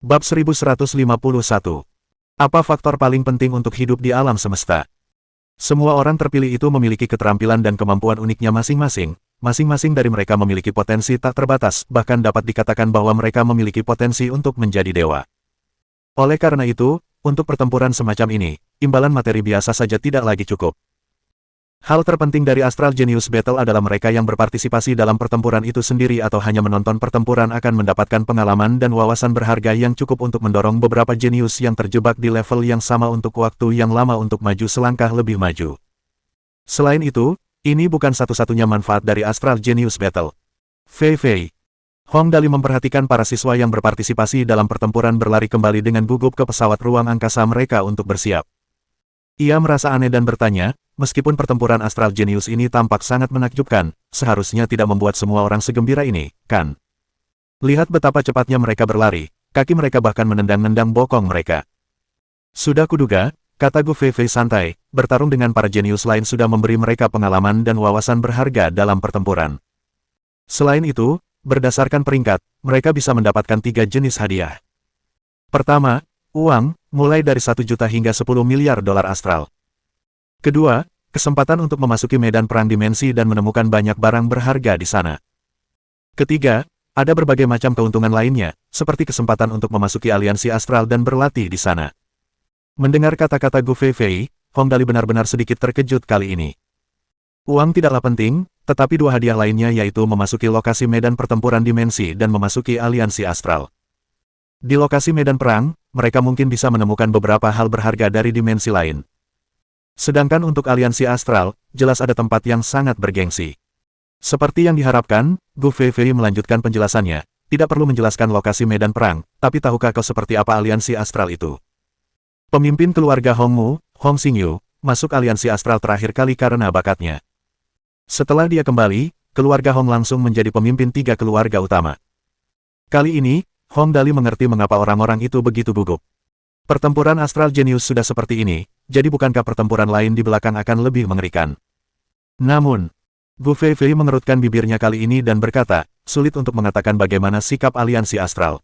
Bab 1151. Apa faktor paling penting untuk hidup di alam semesta? Semua orang terpilih itu memiliki keterampilan dan kemampuan uniknya masing-masing. Masing-masing dari mereka memiliki potensi tak terbatas, bahkan dapat dikatakan bahwa mereka memiliki potensi untuk menjadi dewa. Oleh karena itu, untuk pertempuran semacam ini, imbalan materi biasa saja tidak lagi cukup. Hal terpenting dari Astral Genius Battle adalah mereka yang berpartisipasi dalam pertempuran itu sendiri atau hanya menonton pertempuran akan mendapatkan pengalaman dan wawasan berharga yang cukup untuk mendorong beberapa jenius yang terjebak di level yang sama untuk waktu yang lama untuk maju selangkah lebih maju. Selain itu, ini bukan satu-satunya manfaat dari Astral Genius Battle. Fei Fei. Hong Dali memperhatikan para siswa yang berpartisipasi dalam pertempuran berlari kembali dengan gugup ke pesawat ruang angkasa mereka untuk bersiap. Ia merasa aneh dan bertanya, meskipun pertempuran Astral Genius ini tampak sangat menakjubkan, seharusnya tidak membuat semua orang segembira ini, kan? Lihat betapa cepatnya mereka berlari, kaki mereka bahkan menendang-nendang bokong mereka. Sudah kuduga, kata Gu Fei santai, bertarung dengan para jenius lain sudah memberi mereka pengalaman dan wawasan berharga dalam pertempuran. Selain itu, berdasarkan peringkat, mereka bisa mendapatkan 3 jenis hadiah. Pertama, uang, mulai dari 1 juta hingga 10 miliar dolar astral. Kedua, kesempatan untuk memasuki medan perang dimensi dan menemukan banyak barang berharga di sana. Ketiga, ada berbagai macam keuntungan lainnya, seperti kesempatan untuk memasuki aliansi astral dan berlatih di sana. Mendengar kata-kata Gu Fei, Hong Dali benar-benar sedikit terkejut kali ini. Uang tidaklah penting, tetapi 2 hadiah lainnya yaitu memasuki lokasi medan pertempuran dimensi dan memasuki aliansi astral. Di lokasi medan perang, mereka mungkin bisa menemukan beberapa hal berharga dari dimensi lain. Sedangkan untuk aliansi astral, jelas ada tempat yang sangat bergengsi. Seperti yang diharapkan, Gu Fei melanjutkan penjelasannya, tidak perlu menjelaskan lokasi medan perang, tapi tahukah kau seperti apa aliansi astral itu? Pemimpin keluarga Hongmu, Hong Xingyu, masuk aliansi astral terakhir kali karena bakatnya. Setelah dia kembali, keluarga Hong langsung menjadi pemimpin 3 keluarga utama. Kali ini, Hong Dali mengerti mengapa orang-orang itu begitu gugup. Pertempuran Astral Genius sudah seperti ini, jadi bukankah pertempuran lain di belakang akan lebih mengerikan? Namun, Gu Fei mengerutkan bibirnya kali ini dan berkata, sulit untuk mengatakan bagaimana sikap aliansi astral.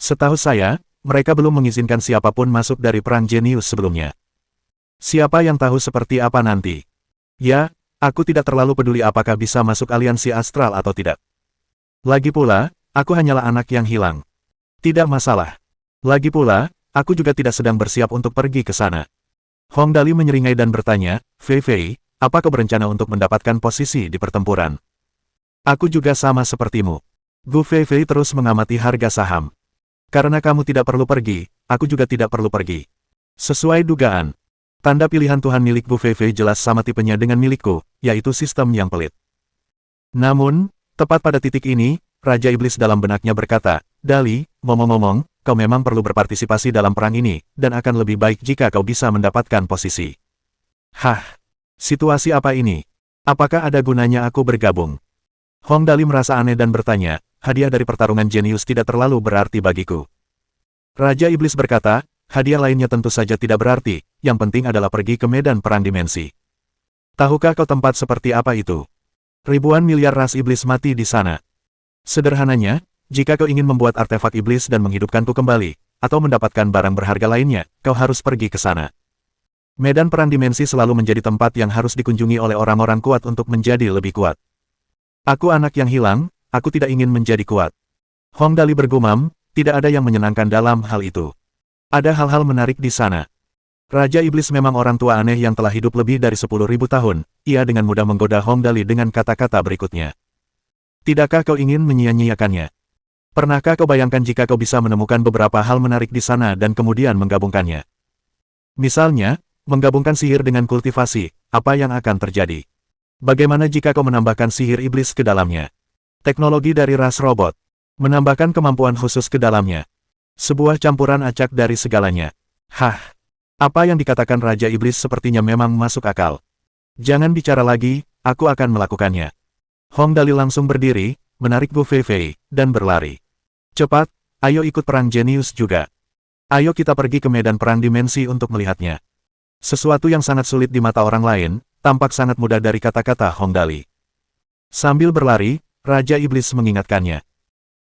Setahu saya, mereka belum mengizinkan siapapun masuk dari perang jenius sebelumnya. Siapa yang tahu seperti apa nanti? Ya, aku tidak terlalu peduli apakah bisa masuk aliansi astral atau tidak. Lagi pula, aku hanyalah anak yang hilang. Tidak masalah. Lagi pula, aku juga tidak sedang bersiap untuk pergi ke sana. Hong Dali menyeringai dan bertanya, Fei, apa kau berencana untuk mendapatkan posisi di pertempuran? Aku juga sama sepertimu. Gu Fei terus mengamati harga saham. Karena kamu tidak perlu pergi, aku juga tidak perlu pergi. Sesuai dugaan. Tanda pilihan Tuhan milik Gu Fei jelas sama tipenya dengan milikku, yaitu sistem yang pelit. Namun, tepat pada titik ini, Raja Iblis dalam benaknya berkata, Dali, ngomong-ngomong, kau memang perlu berpartisipasi dalam perang ini, dan akan lebih baik jika kau bisa mendapatkan posisi. Hah? Situasi apa ini? Apakah ada gunanya aku bergabung? Hong Dali merasa aneh dan bertanya, hadiah dari pertarungan jenius tidak terlalu berarti bagiku. Raja Iblis berkata, hadiah lainnya tentu saja tidak berarti, yang penting adalah pergi ke medan perang dimensi. Tahukah kau tempat seperti apa itu? Ribuan miliar ras iblis mati di sana. Sederhananya, jika kau ingin membuat artefak iblis dan menghidupkanku kembali, atau mendapatkan barang berharga lainnya, kau harus pergi ke sana. Medan perang dimensi selalu menjadi tempat yang harus dikunjungi oleh orang-orang kuat untuk menjadi lebih kuat. Aku anak yang hilang, aku tidak ingin menjadi kuat. Hong Dali bergumam, tidak ada yang menyenangkan dalam hal itu. Ada hal-hal menarik di sana. Raja Iblis memang orang tua aneh yang telah hidup lebih dari 10.000 tahun, ia dengan mudah menggoda Hong Dali dengan kata-kata berikutnya. Tidakkah kau ingin menyia-nyiakannya? Pernahkah kau bayangkan jika kau bisa menemukan beberapa hal menarik di sana dan kemudian menggabungkannya? Misalnya, menggabungkan sihir dengan kultivasi, apa yang akan terjadi? Bagaimana jika kau menambahkan sihir iblis ke dalamnya? Teknologi dari ras robot, menambahkan kemampuan khusus ke dalamnya. Sebuah campuran acak dari segalanya. Hah? Apa yang dikatakan Raja Iblis sepertinya memang masuk akal. Jangan bicara lagi, aku akan melakukannya. Hong Dali langsung berdiri, menarik Gu Fei, dan berlari. Cepat, ayo ikut perang jenius juga. Ayo kita pergi ke medan perang dimensi untuk melihatnya. Sesuatu yang sangat sulit di mata orang lain, tampak sangat mudah dari kata-kata Hong Dali. Sambil berlari, Raja Iblis mengingatkannya.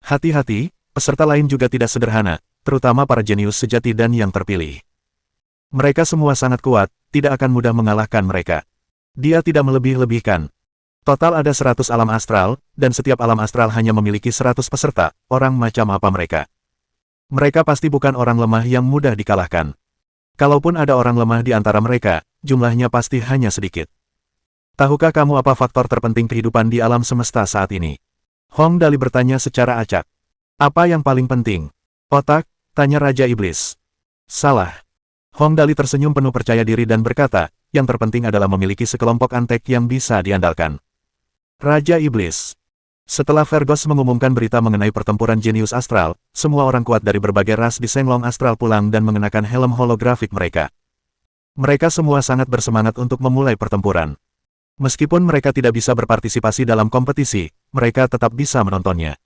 Hati-hati, peserta lain juga tidak sederhana, terutama para jenius sejati dan yang terpilih. Mereka semua sangat kuat, tidak akan mudah mengalahkan mereka. Dia tidak melebih-lebihkan. Total ada 100 alam astral, dan setiap alam astral hanya memiliki 100 peserta, orang macam apa mereka. Mereka pasti bukan orang lemah yang mudah dikalahkan. Kalaupun ada orang lemah di antara mereka, jumlahnya pasti hanya sedikit. Tahukah kamu apa faktor terpenting kehidupan di alam semesta saat ini? Hong Dali bertanya secara acak. Apa yang paling penting? Otak, tanya Raja Iblis. Salah. Hong Dali tersenyum penuh percaya diri dan berkata, yang terpenting adalah memiliki sekelompok antek yang bisa diandalkan. Raja Iblis. Setelah Vergos mengumumkan berita mengenai pertempuran jenius astral, semua orang kuat dari berbagai ras di Shenglong Astral pulang dan mengenakan helm holografik mereka. Mereka semua sangat bersemangat untuk memulai pertempuran. Meskipun mereka tidak bisa berpartisipasi dalam kompetisi, mereka tetap bisa menontonnya.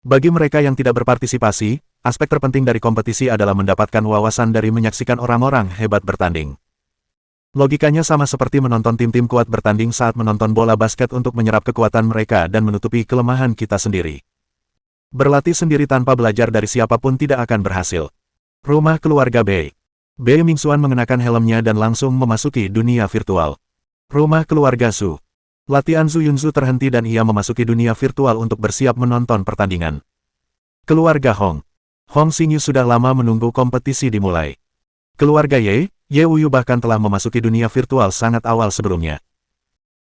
Bagi mereka yang tidak berpartisipasi, aspek terpenting dari kompetisi adalah mendapatkan wawasan dari menyaksikan orang-orang hebat bertanding. Logikanya sama seperti menonton tim-tim kuat bertanding saat menonton bola basket untuk menyerap kekuatan mereka dan menutupi kelemahan kita sendiri. Berlatih sendiri tanpa belajar dari siapapun tidak akan berhasil. Rumah keluarga Bei. Bei Mingxuan mengenakan helmnya dan langsung memasuki dunia virtual. Rumah keluarga Su. Latihan Zhu Yunzu terhenti dan ia memasuki dunia virtual untuk bersiap menonton pertandingan. Keluarga Hong. Hong Xingyu sudah lama menunggu kompetisi dimulai. Keluarga Ye Wuyu bahkan telah memasuki dunia virtual sangat awal sebelumnya.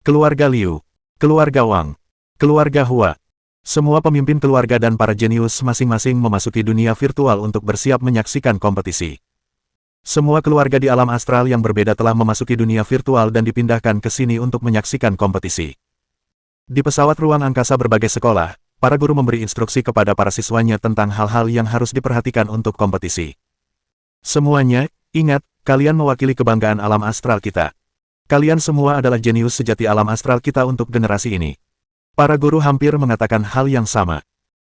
Keluarga Liu. Keluarga Wang. Keluarga Hua. Semua pemimpin keluarga dan para jenius masing-masing memasuki dunia virtual untuk bersiap menyaksikan kompetisi. Semua keluarga di alam astral yang berbeda telah memasuki dunia virtual dan dipindahkan ke sini untuk menyaksikan kompetisi. Di pesawat ruang angkasa berbagai sekolah, para guru memberi instruksi kepada para siswanya tentang hal-hal yang harus diperhatikan untuk kompetisi. Semuanya, ingat, kalian mewakili kebanggaan alam astral kita. Kalian semua adalah jenius sejati alam astral kita untuk generasi ini. Para guru hampir mengatakan hal yang sama.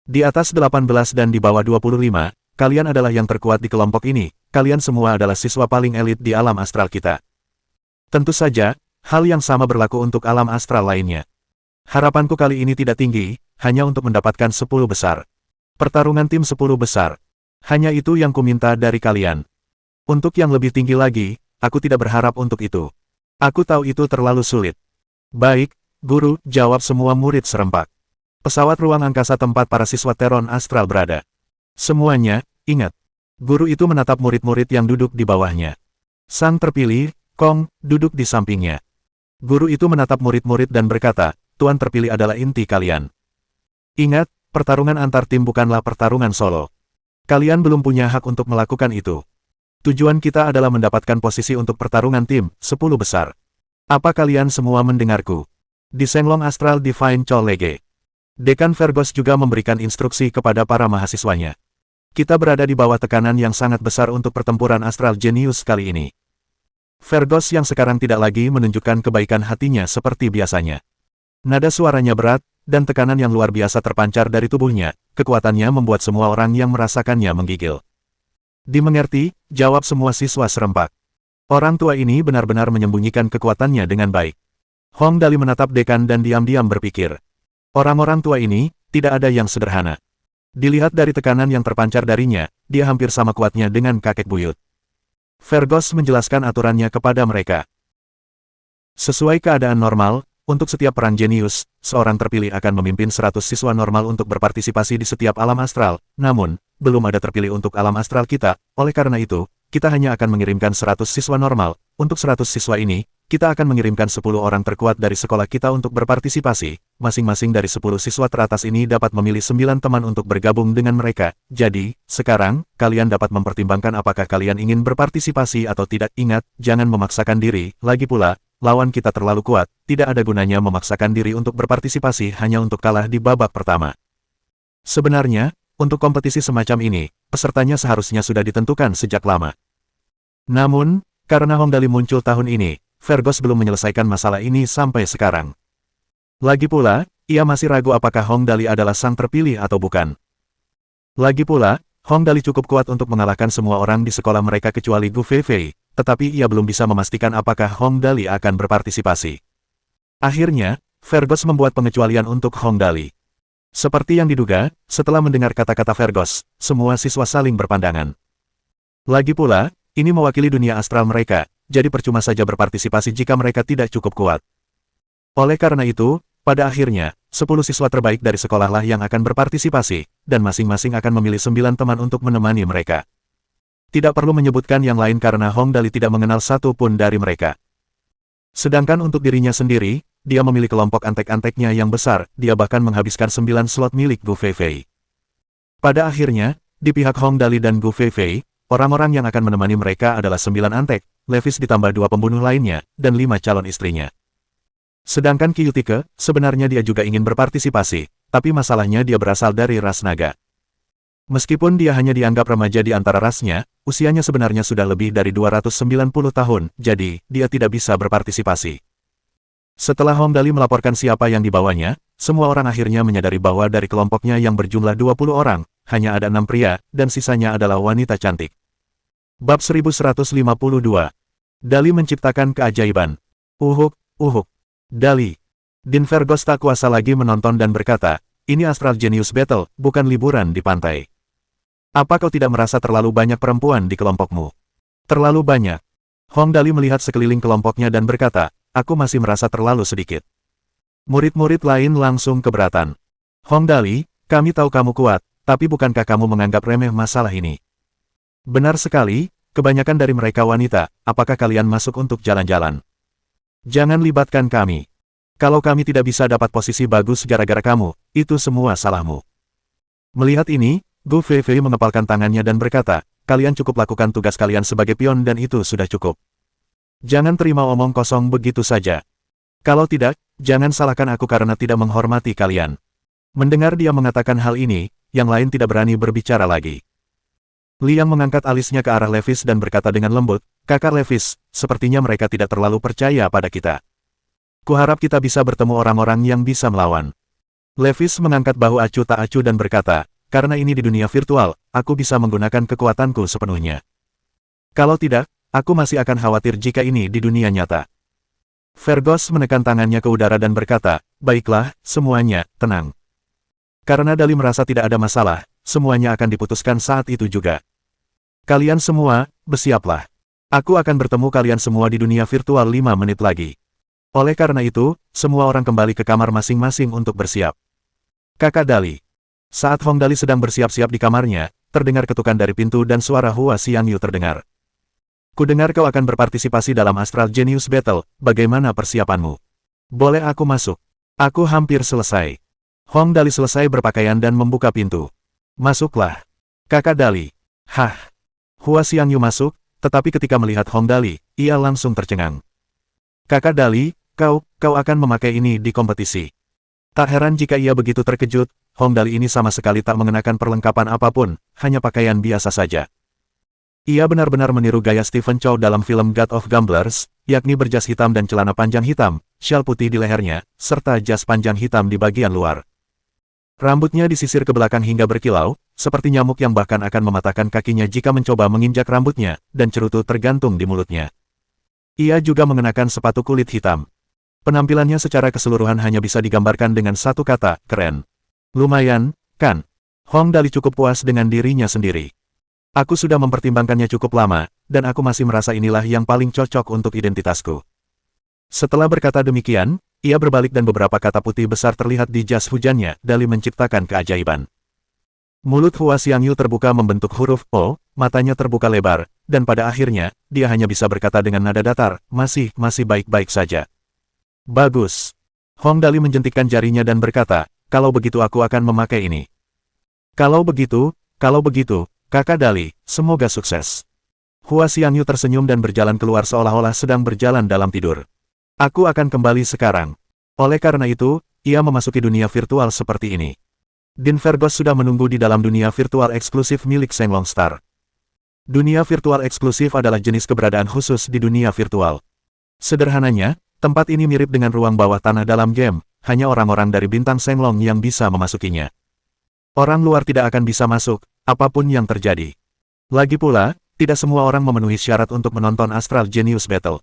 Di atas 18 dan di bawah 25, kalian adalah yang terkuat di kelompok ini, kalian semua adalah siswa paling elit di alam astral kita. Tentu saja, hal yang sama berlaku untuk alam astral lainnya. Harapanku kali ini tidak tinggi, hanya untuk mendapatkan 10 besar. Pertarungan tim 10 besar. Hanya itu yang kuminta dari kalian. Untuk yang lebih tinggi lagi, aku tidak berharap untuk itu. Aku tahu itu terlalu sulit. Baik, guru, jawab semua murid serempak. Pesawat ruang angkasa tempat para siswa Teron Astral berada. Semuanya, ingat. Guru itu menatap murid-murid yang duduk di bawahnya. Sang terpilih, Kong, duduk di sampingnya. Guru itu menatap murid-murid dan berkata, Tuan terpilih adalah inti kalian. Ingat, pertarungan antar tim bukanlah pertarungan solo. Kalian belum punya hak untuk melakukan itu. Tujuan kita adalah mendapatkan posisi untuk pertarungan tim, 10 besar. Apa kalian semua mendengarku? Di Shenglong Astral Divine College. Dekan Vergos juga memberikan instruksi kepada para mahasiswanya. Kita berada di bawah tekanan yang sangat besar untuk pertempuran astral jenius kali ini. Vergos yang sekarang tidak lagi menunjukkan kebaikan hatinya seperti biasanya. Nada suaranya berat, dan tekanan yang luar biasa terpancar dari tubuhnya, kekuatannya membuat semua orang yang merasakannya menggigil. Dimengerti, jawab semua siswa serempak. Orang tua ini benar-benar menyembunyikan kekuatannya dengan baik. Hong Dali menatap dekan dan diam-diam berpikir. Orang-orang tua ini, tidak ada yang sederhana. Dilihat dari tekanan yang terpancar darinya, dia hampir sama kuatnya dengan kakek buyut. Vergos menjelaskan aturannya kepada mereka. Sesuai keadaan normal, untuk setiap peran jenius, seorang terpilih akan memimpin 100 siswa normal untuk berpartisipasi di setiap alam astral, namun, belum ada terpilih untuk alam astral kita, oleh karena itu, kita hanya akan mengirimkan 100 siswa normal. Untuk 100 siswa ini, kita akan mengirimkan 10 orang terkuat dari sekolah kita untuk berpartisipasi. Masing-masing dari 10 siswa teratas ini dapat memilih 9 teman untuk bergabung dengan mereka. Jadi, sekarang, kalian dapat mempertimbangkan apakah kalian ingin berpartisipasi atau tidak. Ingat, jangan memaksakan diri. Lagi pula, lawan kita terlalu kuat, tidak ada gunanya memaksakan diri untuk berpartisipasi hanya untuk kalah di babak pertama. Sebenarnya, untuk kompetisi semacam ini, pesertanya seharusnya sudah ditentukan sejak lama. Namun, karena Hong Dali muncul tahun ini, Vergos belum menyelesaikan masalah ini sampai sekarang. Lagi pula, ia masih ragu apakah Hong Dali adalah sang terpilih atau bukan. Lagi pula, Hong Dali cukup kuat untuk mengalahkan semua orang di sekolah mereka kecuali Gu Feifei, tetapi ia belum bisa memastikan apakah Hong Dali akan berpartisipasi. Akhirnya, Vergos membuat pengecualian untuk Hong Dali. Seperti yang diduga, setelah mendengar kata-kata Vergos, semua siswa saling berpandangan. Lagi pula, ini mewakili dunia astral mereka, jadi percuma saja berpartisipasi jika mereka tidak cukup kuat. Oleh karena itu, pada akhirnya, 10 siswa terbaik dari sekolahlah yang akan berpartisipasi, dan masing-masing akan memilih 9 teman untuk menemani mereka. Tidak perlu menyebutkan yang lain karena Hong Dali tidak mengenal satu pun dari mereka. Sedangkan untuk dirinya sendiri, dia memilih kelompok antek-anteknya yang besar, dia bahkan menghabiskan 9 slot milik Gu Feifei. Pada akhirnya, di pihak Hong Dali dan Gu Feifei, orang-orang yang akan menemani mereka adalah 9 antek, Levis ditambah 2 pembunuh lainnya, dan 5 calon istrinya. Sedangkan Kyutike, sebenarnya dia juga ingin berpartisipasi, tapi masalahnya dia berasal dari ras naga. Meskipun dia hanya dianggap remaja di antara rasnya, usianya sebenarnya sudah lebih dari 290 tahun, jadi dia tidak bisa berpartisipasi. Setelah Hong Dali melaporkan siapa yang dibawanya, semua orang akhirnya menyadari bahwa dari kelompoknya yang berjumlah 20 orang, hanya ada 6 pria, dan sisanya adalah wanita cantik. Bab 1152. Dali menciptakan keajaiban. Uhuk, uhuk. Dali. Din Vergos tak kuasa lagi menonton dan berkata, ini Astral Genius Battle, bukan liburan di pantai. Apa kau tidak merasa terlalu banyak perempuan di kelompokmu? Terlalu banyak. Hong Dali melihat sekeliling kelompoknya dan berkata, aku masih merasa terlalu sedikit. Murid-murid lain langsung keberatan. Hong Dali, kami tahu kamu kuat, tapi bukankah kamu menganggap remeh masalah ini? Benar sekali, kebanyakan dari mereka wanita, apakah kalian masuk untuk jalan-jalan? Jangan libatkan kami. Kalau kami tidak bisa dapat posisi bagus gara-gara kamu, itu semua salahmu. Melihat ini, Gu Feifei mengepalkan tangannya dan berkata, kalian cukup lakukan tugas kalian sebagai pion dan itu sudah cukup. Jangan terima omong kosong begitu saja. Kalau tidak, jangan salahkan aku karena tidak menghormati kalian. Mendengar dia mengatakan hal ini, yang lain tidak berani berbicara lagi. Liang mengangkat alisnya ke arah Levis dan berkata dengan lembut, kakak Levis, sepertinya mereka tidak terlalu percaya pada kita. Kuharap kita bisa bertemu orang-orang yang bisa melawan. Levis mengangkat bahu acuh tak acuh dan berkata, karena ini di dunia virtual, aku bisa menggunakan kekuatanku sepenuhnya. Kalau tidak, aku masih akan khawatir jika ini di dunia nyata. Vergos menekan tangannya ke udara dan berkata, baiklah, semuanya, tenang. Karena Dali merasa tidak ada masalah, semuanya akan diputuskan saat itu juga. Kalian semua, bersiaplah. Aku akan bertemu kalian semua di dunia virtual 5 menit lagi. Oleh karena itu, semua orang kembali ke kamar masing-masing untuk bersiap. Kakak Dali. Saat Hong Dali sedang bersiap-siap di kamarnya, terdengar ketukan dari pintu dan suara Hua Xiangyu terdengar. Kudengar kau akan berpartisipasi dalam Astral Genius Battle, bagaimana persiapanmu? Boleh aku masuk? Aku hampir selesai. Hong Dali selesai berpakaian dan membuka pintu. Masuklah. Kakak Dali. Hah. Hua Xiangyu masuk, tetapi ketika melihat Hong Dali, ia langsung tercengang. Kakak Dali, kau akan memakai ini di kompetisi. Tak heran jika ia begitu terkejut, Hong Dali ini sama sekali tak mengenakan perlengkapan apapun, hanya pakaian biasa saja. Ia benar-benar meniru gaya Stephen Chow dalam film God of Gamblers, yakni berjas hitam dan celana panjang hitam, syal putih di lehernya, serta jas panjang hitam di bagian luar. Rambutnya disisir ke belakang hingga berkilau, seperti nyamuk yang bahkan akan mematahkan kakinya jika mencoba menginjak rambutnya, dan cerutu tergantung di mulutnya. Ia juga mengenakan sepatu kulit hitam. Penampilannya secara keseluruhan hanya bisa digambarkan dengan satu kata, keren. Lumayan, kan? Hong Dali cukup puas dengan dirinya sendiri. Aku sudah mempertimbangkannya cukup lama, dan aku masih merasa inilah yang paling cocok untuk identitasku. Setelah berkata demikian, ia berbalik dan beberapa kata putih besar terlihat di jas hujannya, Dali menciptakan keajaiban. Mulut Hua Xiangyu terbuka membentuk huruf O, matanya terbuka lebar, dan pada akhirnya, dia hanya bisa berkata dengan nada datar, masih baik-baik saja. Bagus. Hong Dali menjentikkan jarinya dan berkata, kalau begitu aku akan memakai ini. Kalau begitu, kakak Dali, semoga sukses. Hua Xiangyu tersenyum dan berjalan keluar seolah-olah sedang berjalan dalam tidur. Aku akan kembali sekarang. Oleh karena itu, ia memasuki dunia virtual seperti ini. Din Vergos sudah menunggu di dalam dunia virtual eksklusif milik Shenlong Star. Dunia virtual eksklusif adalah jenis keberadaan khusus di dunia virtual. Sederhananya, tempat ini mirip dengan ruang bawah tanah dalam game, hanya orang-orang dari bintang Shenlong yang bisa memasukinya. Orang luar tidak akan bisa masuk, apapun yang terjadi. Lagi pula, tidak semua orang memenuhi syarat untuk menonton Astral Genius Battle.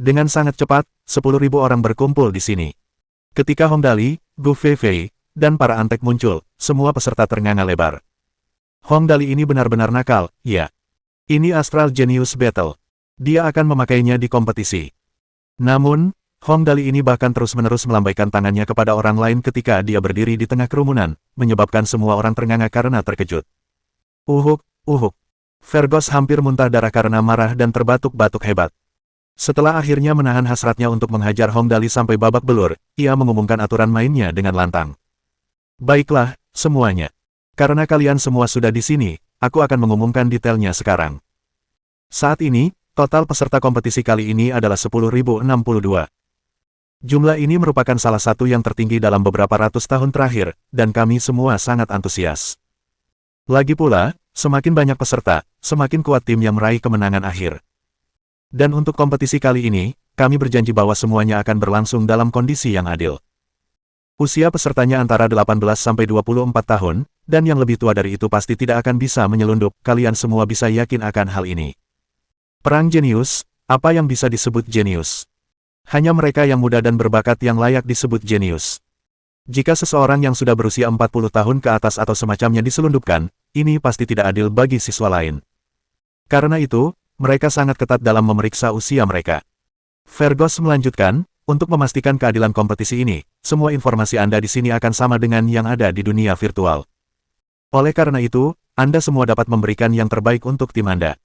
Dengan sangat cepat, 10.000 orang berkumpul di sini. Ketika Hong Dali, Gu Feifei, dan para antek muncul, semua peserta ternganga lebar. Hong Dali ini benar-benar nakal, ya. Ini Astral Genius Battle. Dia akan memakainya di kompetisi. Namun, Hong Dali ini bahkan terus-menerus melambaikan tangannya kepada orang lain ketika dia berdiri di tengah kerumunan, menyebabkan semua orang ternganga karena terkejut. Uhuk, uhuk. Fergus hampir muntah darah karena marah dan terbatuk-batuk hebat. Setelah akhirnya menahan hasratnya untuk menghajar Hong Dali sampai babak belur, ia mengumumkan aturan mainnya dengan lantang. Baiklah, semuanya. Karena kalian semua sudah di sini, aku akan mengumumkan detailnya sekarang. Saat ini, total peserta kompetisi kali ini adalah 10.062. Jumlah ini merupakan salah satu yang tertinggi dalam beberapa ratus tahun terakhir, dan kami semua sangat antusias. Lagi pula, semakin banyak peserta, semakin kuat tim yang meraih kemenangan akhir. Dan untuk kompetisi kali ini, kami berjanji bahwa semuanya akan berlangsung dalam kondisi yang adil. Usia pesertanya antara 18 sampai 24 tahun, dan yang lebih tua dari itu pasti tidak akan bisa menyelundup, kalian semua bisa yakin akan hal ini. Perang jenius, apa yang bisa disebut jenius? Hanya mereka yang muda dan berbakat yang layak disebut jenius. Jika seseorang yang sudah berusia 40 tahun ke atas atau semacamnya diselundupkan, ini pasti tidak adil bagi siswa lain. Karena itu, mereka sangat ketat dalam memeriksa usia mereka. Fergus melanjutkan, untuk memastikan keadilan kompetisi ini, semua informasi Anda di sini akan sama dengan yang ada di dunia virtual. Oleh karena itu, Anda semua dapat memberikan yang terbaik untuk tim Anda.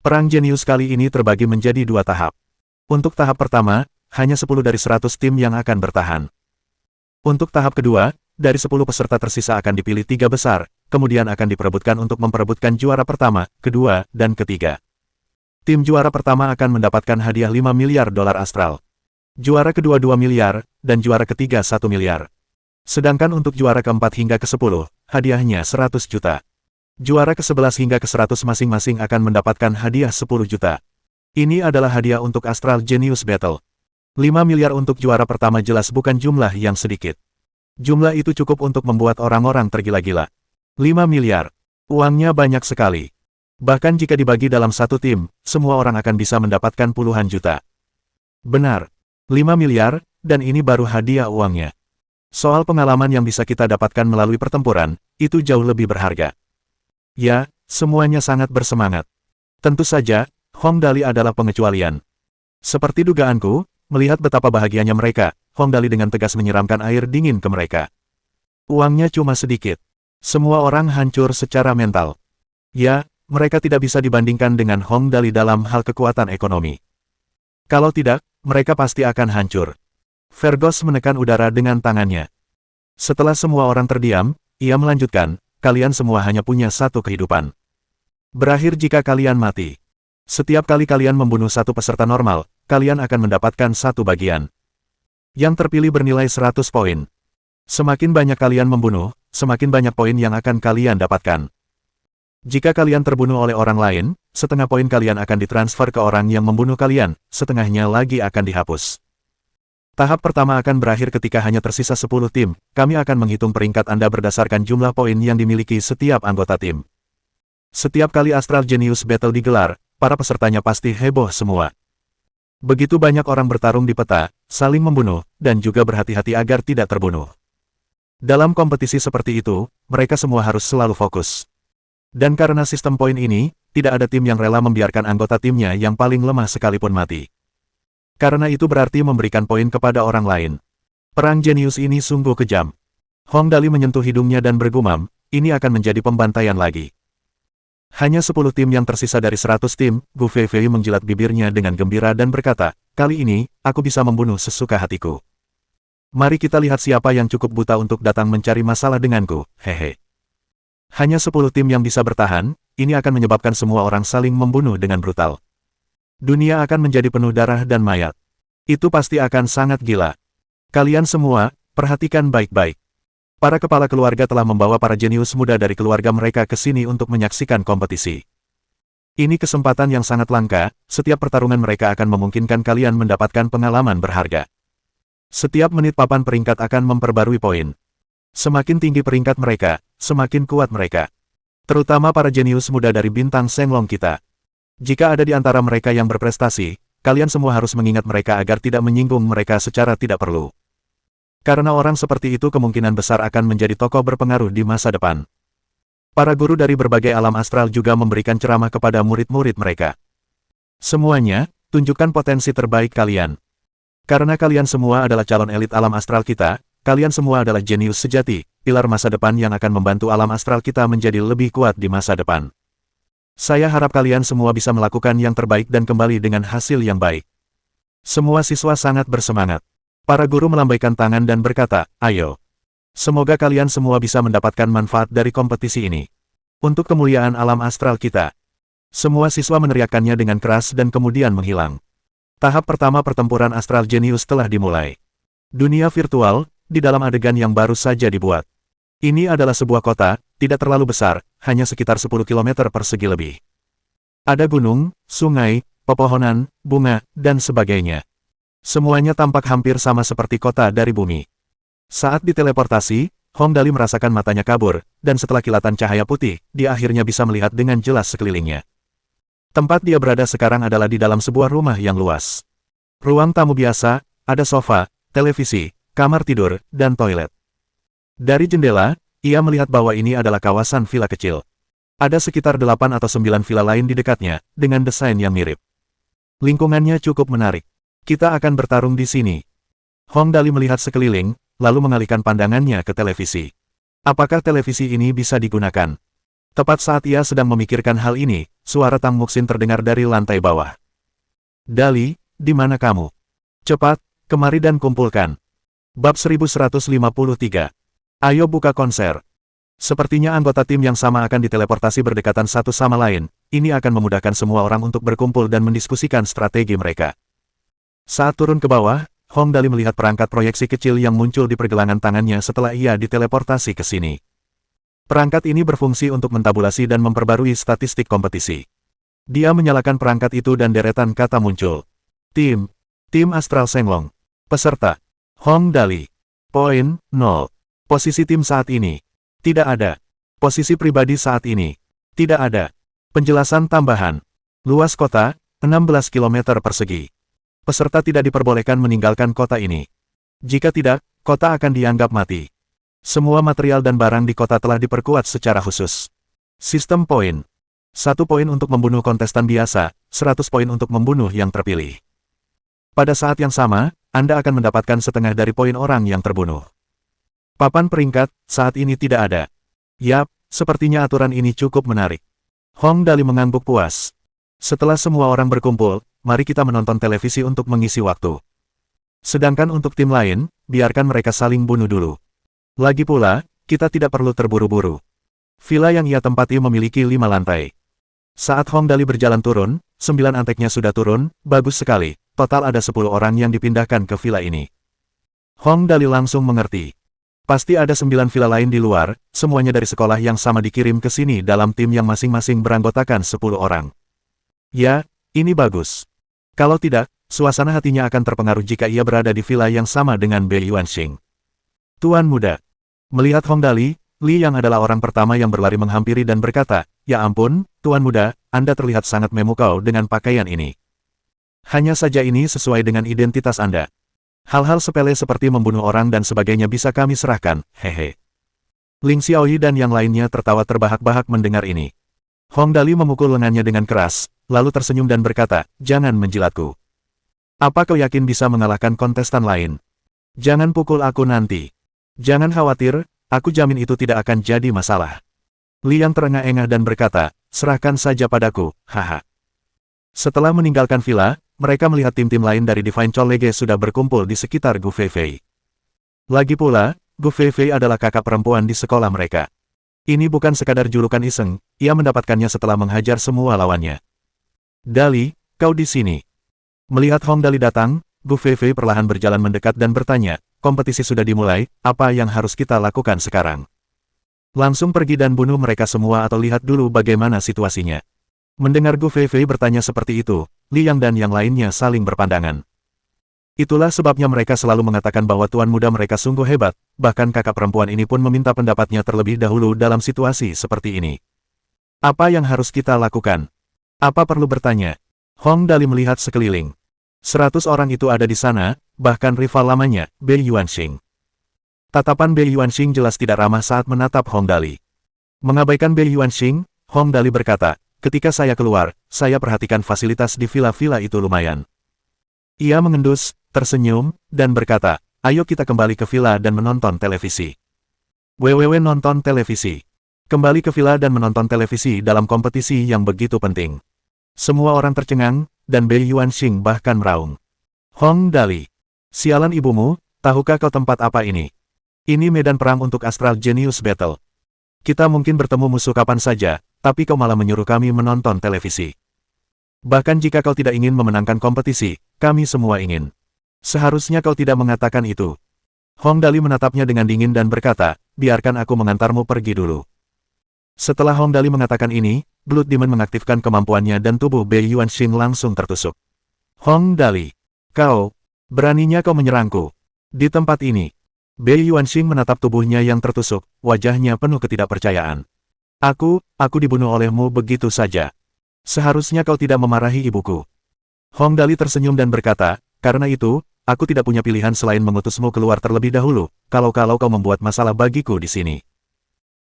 Perang jenius kali ini terbagi menjadi 2 tahap. Untuk tahap pertama, hanya 10 dari 100 tim yang akan bertahan. Untuk tahap kedua, dari 10 peserta tersisa akan dipilih 3 besar, kemudian akan diperebutkan untuk memperebutkan juara pertama, kedua, dan ketiga. Tim juara pertama akan mendapatkan hadiah 5 miliar dolar Astral. Juara kedua 2 miliar, dan juara ketiga 1 miliar. Sedangkan untuk juara keempat hingga ke-10, hadiahnya 100 juta. Juara ke-11 hingga ke-100 masing-masing akan mendapatkan hadiah 10 juta. Ini adalah hadiah untuk Astral Genius Battle. 5 miliar untuk juara pertama jelas bukan jumlah yang sedikit. Jumlah itu cukup untuk membuat orang-orang tergila-gila. 5 miliar. Uangnya banyak sekali. Bahkan jika dibagi dalam satu tim, semua orang akan bisa mendapatkan puluhan juta. Benar. 5 miliar, dan ini baru hadiah uangnya. Soal pengalaman yang bisa kita dapatkan melalui pertempuran, itu jauh lebih berharga. Ya, semuanya sangat bersemangat. Tentu saja, Hong Dali adalah pengecualian. Seperti dugaanku, melihat betapa bahagianya mereka, Hong Dali dengan tegas menyiramkan air dingin ke mereka. Uangnya cuma sedikit. Semua orang hancur secara mental. Ya, mereka tidak bisa dibandingkan dengan Hong Dali dalam hal kekuatan ekonomi. Kalau tidak, mereka pasti akan hancur. Fergus menekan udara dengan tangannya. Setelah semua orang terdiam, ia melanjutkan, kalian semua hanya punya satu kehidupan. Berakhir jika kalian mati. Setiap kali kalian membunuh satu peserta normal, kalian akan mendapatkan satu bagian. Yang terpilih bernilai 100 poin. Semakin banyak kalian membunuh, semakin banyak poin yang akan kalian dapatkan. Jika kalian terbunuh oleh orang lain, setengah poin kalian akan ditransfer ke orang yang membunuh kalian, setengahnya lagi akan dihapus. Tahap pertama akan berakhir ketika hanya tersisa 10 tim, kami akan menghitung peringkat Anda berdasarkan jumlah poin yang dimiliki setiap anggota tim. Setiap kali Astral Genius Battle digelar, para pesertanya pasti heboh semua. Begitu banyak orang bertarung di peta, saling membunuh, dan juga berhati-hati agar tidak terbunuh. Dalam kompetisi seperti itu, mereka semua harus selalu fokus. Dan karena sistem poin ini, tidak ada tim yang rela membiarkan anggota timnya yang paling lemah sekalipun mati. Karena itu berarti memberikan poin kepada orang lain. Perang jenius ini sungguh kejam. Hong Dali menyentuh hidungnya dan bergumam, ini akan menjadi pembantaian lagi. Hanya 10 tim yang tersisa dari 100 tim, Gu Feifei menjilat bibirnya dengan gembira dan berkata, kali ini, aku bisa membunuh sesuka hatiku. Mari kita lihat siapa yang cukup buta untuk datang mencari masalah denganku, hehe. Hanya 10 tim yang bisa bertahan, ini akan menyebabkan semua orang saling membunuh dengan brutal. Dunia akan menjadi penuh darah dan mayat. Itu pasti akan sangat gila. Kalian semua, perhatikan baik-baik. Para kepala keluarga telah membawa para jenius muda dari keluarga mereka ke sini untuk menyaksikan kompetisi. Ini kesempatan yang sangat langka, setiap pertarungan mereka akan memungkinkan kalian mendapatkan pengalaman berharga. Setiap menit papan peringkat akan memperbarui poin. Semakin tinggi peringkat mereka, semakin kuat mereka. Terutama para jenius muda dari bintang Shenglong kita. Jika ada di antara mereka yang berprestasi, kalian semua harus mengingat mereka agar tidak menyinggung mereka secara tidak perlu. Karena orang seperti itu kemungkinan besar akan menjadi tokoh berpengaruh di masa depan. Para guru dari berbagai alam astral juga memberikan ceramah kepada murid-murid mereka. Semuanya, tunjukkan potensi terbaik kalian. Karena kalian semua adalah calon elit alam astral kita, kalian semua adalah jenius sejati, pilar masa depan yang akan membantu alam astral kita menjadi lebih kuat di masa depan. Saya harap kalian semua bisa melakukan yang terbaik dan kembali dengan hasil yang baik. Semua siswa sangat bersemangat. Para guru melambaikan tangan dan berkata, ayo. Semoga kalian semua bisa mendapatkan manfaat dari kompetisi ini. Untuk kemuliaan alam astral kita. Semua siswa meneriakkannya dengan keras dan kemudian menghilang. Tahap pertama pertempuran astral jenius telah dimulai. Dunia virtual, di dalam adegan yang baru saja dibuat. Ini adalah sebuah kota, tidak terlalu besar, hanya sekitar 10 km persegi lebih. Ada gunung, sungai, pepohonan, bunga, dan sebagainya. Semuanya tampak hampir sama seperti kota dari bumi. Saat diteleportasi, Hong Dali merasakan matanya kabur, dan setelah kilatan cahaya putih, dia akhirnya bisa melihat dengan jelas sekelilingnya. Tempat dia berada sekarang adalah di dalam sebuah rumah yang luas. Ruang tamu biasa, ada sofa, televisi, kamar tidur, dan toilet. Dari jendela, ia melihat bahwa ini adalah kawasan villa kecil. Ada sekitar 8 atau 9 villa lain di dekatnya, dengan desain yang mirip. Lingkungannya cukup menarik. Kita akan bertarung di sini. Hong Dali melihat sekeliling, lalu mengalihkan pandangannya ke televisi. Apakah televisi ini bisa digunakan? Tepat saat ia sedang memikirkan hal ini, suara Tang Muxin terdengar dari lantai bawah. Dali, di mana kamu? Cepat, kemari dan kumpulkan. Bab 1153. Ayo buka konser. Sepertinya anggota tim yang sama akan diteleportasi berdekatan satu sama lain, ini akan memudahkan semua orang untuk berkumpul dan mendiskusikan strategi mereka. Saat turun ke bawah, Hong Dali melihat perangkat proyeksi kecil yang muncul di pergelangan tangannya setelah ia diteleportasi ke sini. Perangkat ini berfungsi untuk mentabulasi dan memperbarui statistik kompetisi. Dia menyalakan perangkat itu dan deretan kata muncul. Tim Astral Shenglong. Peserta. Hong Dali. Poin, 0. Posisi tim saat ini. Tidak ada. Posisi pribadi saat ini. Tidak ada. Penjelasan tambahan. Luas kota, 16 km persegi. Peserta tidak diperbolehkan meninggalkan kota ini. Jika tidak, kota akan dianggap mati. Semua material dan barang di kota telah diperkuat secara khusus. Sistem poin. 1 poin untuk membunuh kontestan biasa, 100 poin untuk membunuh yang terpilih. Pada saat yang sama, Anda akan mendapatkan setengah dari poin orang yang terbunuh. Papan peringkat, saat ini tidak ada. Yap, sepertinya aturan ini cukup menarik. Hong Dali mengangguk puas. Setelah semua orang berkumpul, mari kita menonton televisi untuk mengisi waktu. Sedangkan untuk tim lain, biarkan mereka saling bunuh dulu. Lagi pula, kita tidak perlu terburu-buru. Villa yang ia tempati memiliki 5 lantai. Saat Hong Dali berjalan turun, 9 anteknya sudah turun, bagus sekali, total ada 10 orang yang dipindahkan ke villa ini. Hong Dali langsung mengerti. Pasti ada 9 villa lain di luar, semuanya dari sekolah yang sama dikirim ke sini dalam tim yang masing-masing beranggotakan 10 orang. Ya, ini bagus. Kalau tidak, suasana hatinya akan terpengaruh jika ia berada di villa yang sama dengan Bei Yuanxing. Tuan muda. Melihat Hong Dali, Li yang adalah orang pertama yang berlari menghampiri dan berkata, ya ampun, Tuan muda, Anda terlihat sangat memukau dengan pakaian ini. Hanya saja ini sesuai dengan identitas Anda. Hal-hal sepele seperti membunuh orang dan sebagainya bisa kami serahkan, hehe. Ling Xiaoyi dan yang lainnya tertawa terbahak-bahak mendengar ini. Hong Dali memukul lengannya dengan keras, lalu tersenyum dan berkata, jangan menjilatku. Apa kau yakin bisa mengalahkan kontestan lain? Jangan pukul aku nanti. Jangan khawatir, aku jamin itu tidak akan jadi masalah. Li yang terengah-engah dan berkata, serahkan saja padaku, haha. Setelah meninggalkan villa, mereka melihat tim-tim lain dari Divine College sudah berkumpul di sekitar Gu Feifei. Lagi pula, Gu Feifei adalah kakak perempuan di sekolah mereka. Ini bukan sekadar julukan iseng, ia mendapatkannya setelah menghajar semua lawannya. Dali, kau di sini. Melihat Hong Dali datang, Gu Feifei perlahan berjalan mendekat dan bertanya, kompetisi sudah dimulai, apa yang harus kita lakukan sekarang? Langsung pergi dan bunuh mereka semua atau lihat dulu bagaimana situasinya. Mendengar Gu Feifei bertanya seperti itu, Li Yang dan yang lainnya saling berpandangan. Itulah sebabnya mereka selalu mengatakan bahwa tuan muda mereka sungguh hebat, bahkan kakak perempuan ini pun meminta pendapatnya terlebih dahulu dalam situasi seperti ini. Apa yang harus kita lakukan? Apa perlu bertanya? Hong Dali melihat sekeliling. 100 orang itu ada di sana, bahkan rival lamanya, Bei Yuanxing. Tatapan Bei Yuanxing jelas tidak ramah saat menatap Hong Dali. Mengabaikan Bei Yuanxing, Hong Dali berkata, ketika saya keluar, saya perhatikan fasilitas di villa-villa itu lumayan. Ia mengendus, tersenyum, dan berkata, ayo kita kembali ke villa dan menonton televisi. Nonton televisi. Kembali ke villa dan menonton televisi dalam kompetisi yang begitu penting. Semua orang tercengang, dan Bei Yuanxing bahkan meraung. Hong Dali. Sialan ibumu, tahukah kau tempat apa ini? Ini medan perang untuk Astral Genius Battle. Kita mungkin bertemu musuh kapan saja, tapi kau malah menyuruh kami menonton televisi. Bahkan jika kau tidak ingin memenangkan kompetisi, kami semua ingin. Seharusnya kau tidak mengatakan itu. Hong Dali menatapnya dengan dingin dan berkata, biarkan aku mengantarmu pergi dulu. Setelah Hong Dali mengatakan ini, Blood Demon mengaktifkan kemampuannya dan tubuh Bei Yuanxing langsung tertusuk. Hong Dali, beraninya kau menyerangku. Di tempat ini, Bei Yuanxing menatap tubuhnya yang tertusuk, wajahnya penuh ketidakpercayaan. Aku dibunuh olehmu begitu saja. Seharusnya kau tidak memarahi ibuku. Hong Dali tersenyum dan berkata, karena itu, aku tidak punya pilihan selain mengutusmu keluar terlebih dahulu, kalau kau membuat masalah bagiku di sini.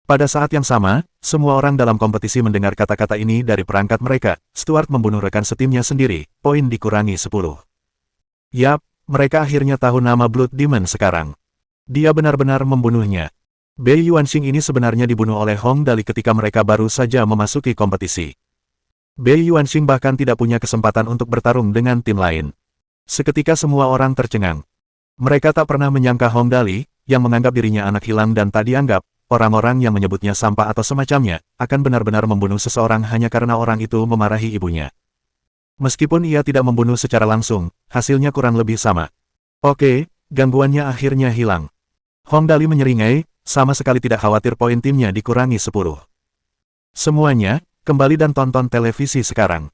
Pada saat yang sama, semua orang dalam kompetisi mendengar kata-kata ini dari perangkat mereka. Stuart membunuh rekan setimnya sendiri, poin dikurangi 10. Yap, mereka akhirnya tahu nama Blood Demon sekarang. Dia benar-benar membunuhnya. Bei Yuanxing ini sebenarnya dibunuh oleh Hong Dali ketika mereka baru saja memasuki kompetisi. Bei Yuanxing bahkan tidak punya kesempatan untuk bertarung dengan tim lain. Seketika semua orang tercengang. Mereka tak pernah menyangka Hong Dali, yang menganggap dirinya anak hilang dan tak dianggap, orang-orang yang menyebutnya sampah atau semacamnya, akan benar-benar membunuh seseorang hanya karena orang itu memarahi ibunya. Meskipun ia tidak membunuh secara langsung, hasilnya kurang lebih sama. Oke, gangguannya akhirnya hilang. Hong Dali menyeringai, sama sekali tidak khawatir poin timnya dikurangi 10. Semuanya, kembali dan tonton televisi sekarang.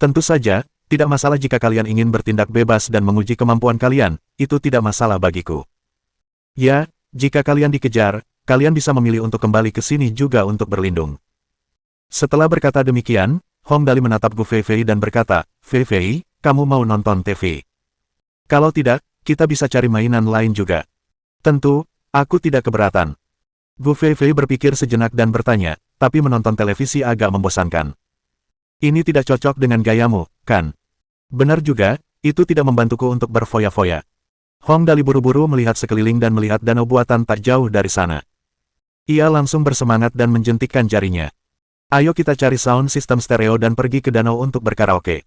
Tentu saja, tidak masalah jika kalian ingin bertindak bebas dan menguji kemampuan kalian, itu tidak masalah bagiku. Ya, jika kalian dikejar, kalian bisa memilih untuk kembali ke sini juga untuk berlindung. Setelah berkata demikian, Hong Dali menatap Gu Feifei dan berkata, Feifei, kamu mau nonton TV? Kalau tidak, kita bisa cari mainan lain juga. Tentu, aku tidak keberatan. Gu Feifei berpikir sejenak dan bertanya, tapi menonton televisi agak membosankan. Ini tidak cocok dengan gayamu, kan? Benar juga, itu tidak membantuku untuk berfoya-foya. Hong Dali buru-buru melihat sekeliling dan melihat danau buatan tak jauh dari sana. Ia langsung bersemangat dan menjentikkan jarinya. Ayo kita cari sound system stereo dan pergi ke danau untuk berkaraoke.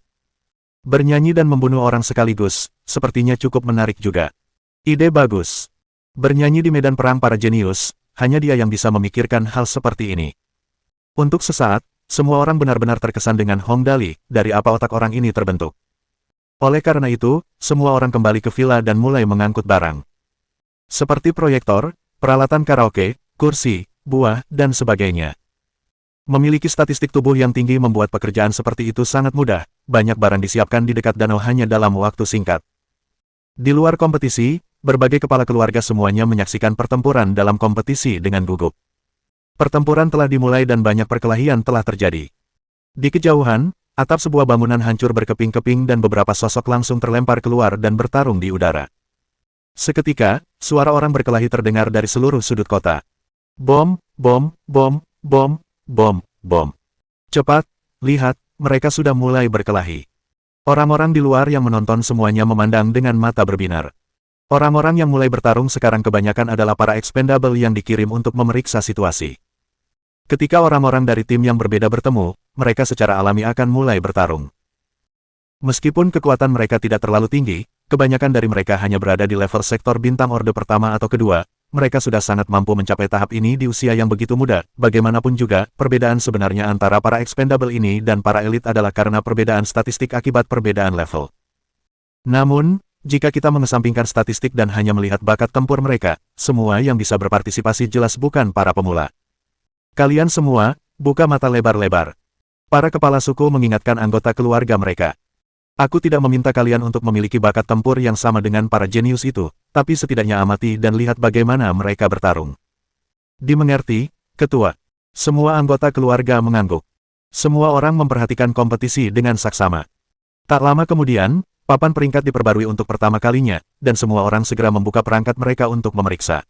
Bernyanyi dan membunuh orang sekaligus, sepertinya cukup menarik juga. Ide bagus. Bernyanyi di medan perang para jenius, hanya dia yang bisa memikirkan hal seperti ini. Untuk sesaat, semua orang benar-benar terkesan dengan Hong Dali, dari apa otak orang ini terbentuk. Oleh karena itu, semua orang kembali ke villa dan mulai mengangkut barang. Seperti proyektor, peralatan karaoke, kursi, buah, dan sebagainya. Memiliki statistik tubuh yang tinggi membuat pekerjaan seperti itu sangat mudah, banyak barang disiapkan di dekat danau hanya dalam waktu singkat. Di luar kompetisi, berbagai kepala keluarga semuanya menyaksikan pertempuran dalam kompetisi dengan gugup. Pertempuran telah dimulai dan banyak perkelahian telah terjadi. Di kejauhan, atap sebuah bangunan hancur berkeping-keping dan beberapa sosok langsung terlempar keluar dan bertarung di udara. Seketika, suara orang berkelahi terdengar dari seluruh sudut kota. Bom, bom, bom, bom, bom, bom. Cepat, lihat, mereka sudah mulai berkelahi. Orang-orang di luar yang menonton semuanya memandang dengan mata berbinar. Orang-orang yang mulai bertarung sekarang kebanyakan adalah para expendable yang dikirim untuk memeriksa situasi. Ketika orang-orang dari tim yang berbeda bertemu, mereka secara alami akan mulai bertarung. Meskipun kekuatan mereka tidak terlalu tinggi, kebanyakan dari mereka hanya berada di level sektor bintang orde pertama atau kedua, mereka sudah sangat mampu mencapai tahap ini di usia yang begitu muda. Bagaimanapun juga, perbedaan sebenarnya antara para expendable ini dan para elit adalah karena perbedaan statistik akibat perbedaan level. Namun, jika kita mengesampingkan statistik dan hanya melihat bakat tempur mereka, semua yang bisa berpartisipasi jelas bukan para pemula. Kalian semua, buka mata lebar-lebar. Para kepala suku mengingatkan anggota keluarga mereka. Aku tidak meminta kalian untuk memiliki bakat tempur yang sama dengan para jenius itu, tapi setidaknya amati dan lihat bagaimana mereka bertarung. Dimengerti, Ketua. Semua anggota keluarga mengangguk. Semua orang memperhatikan kompetisi dengan saksama. Tak lama kemudian, papan peringkat diperbarui untuk pertama kalinya, dan semua orang segera membuka perangkat mereka untuk memeriksa.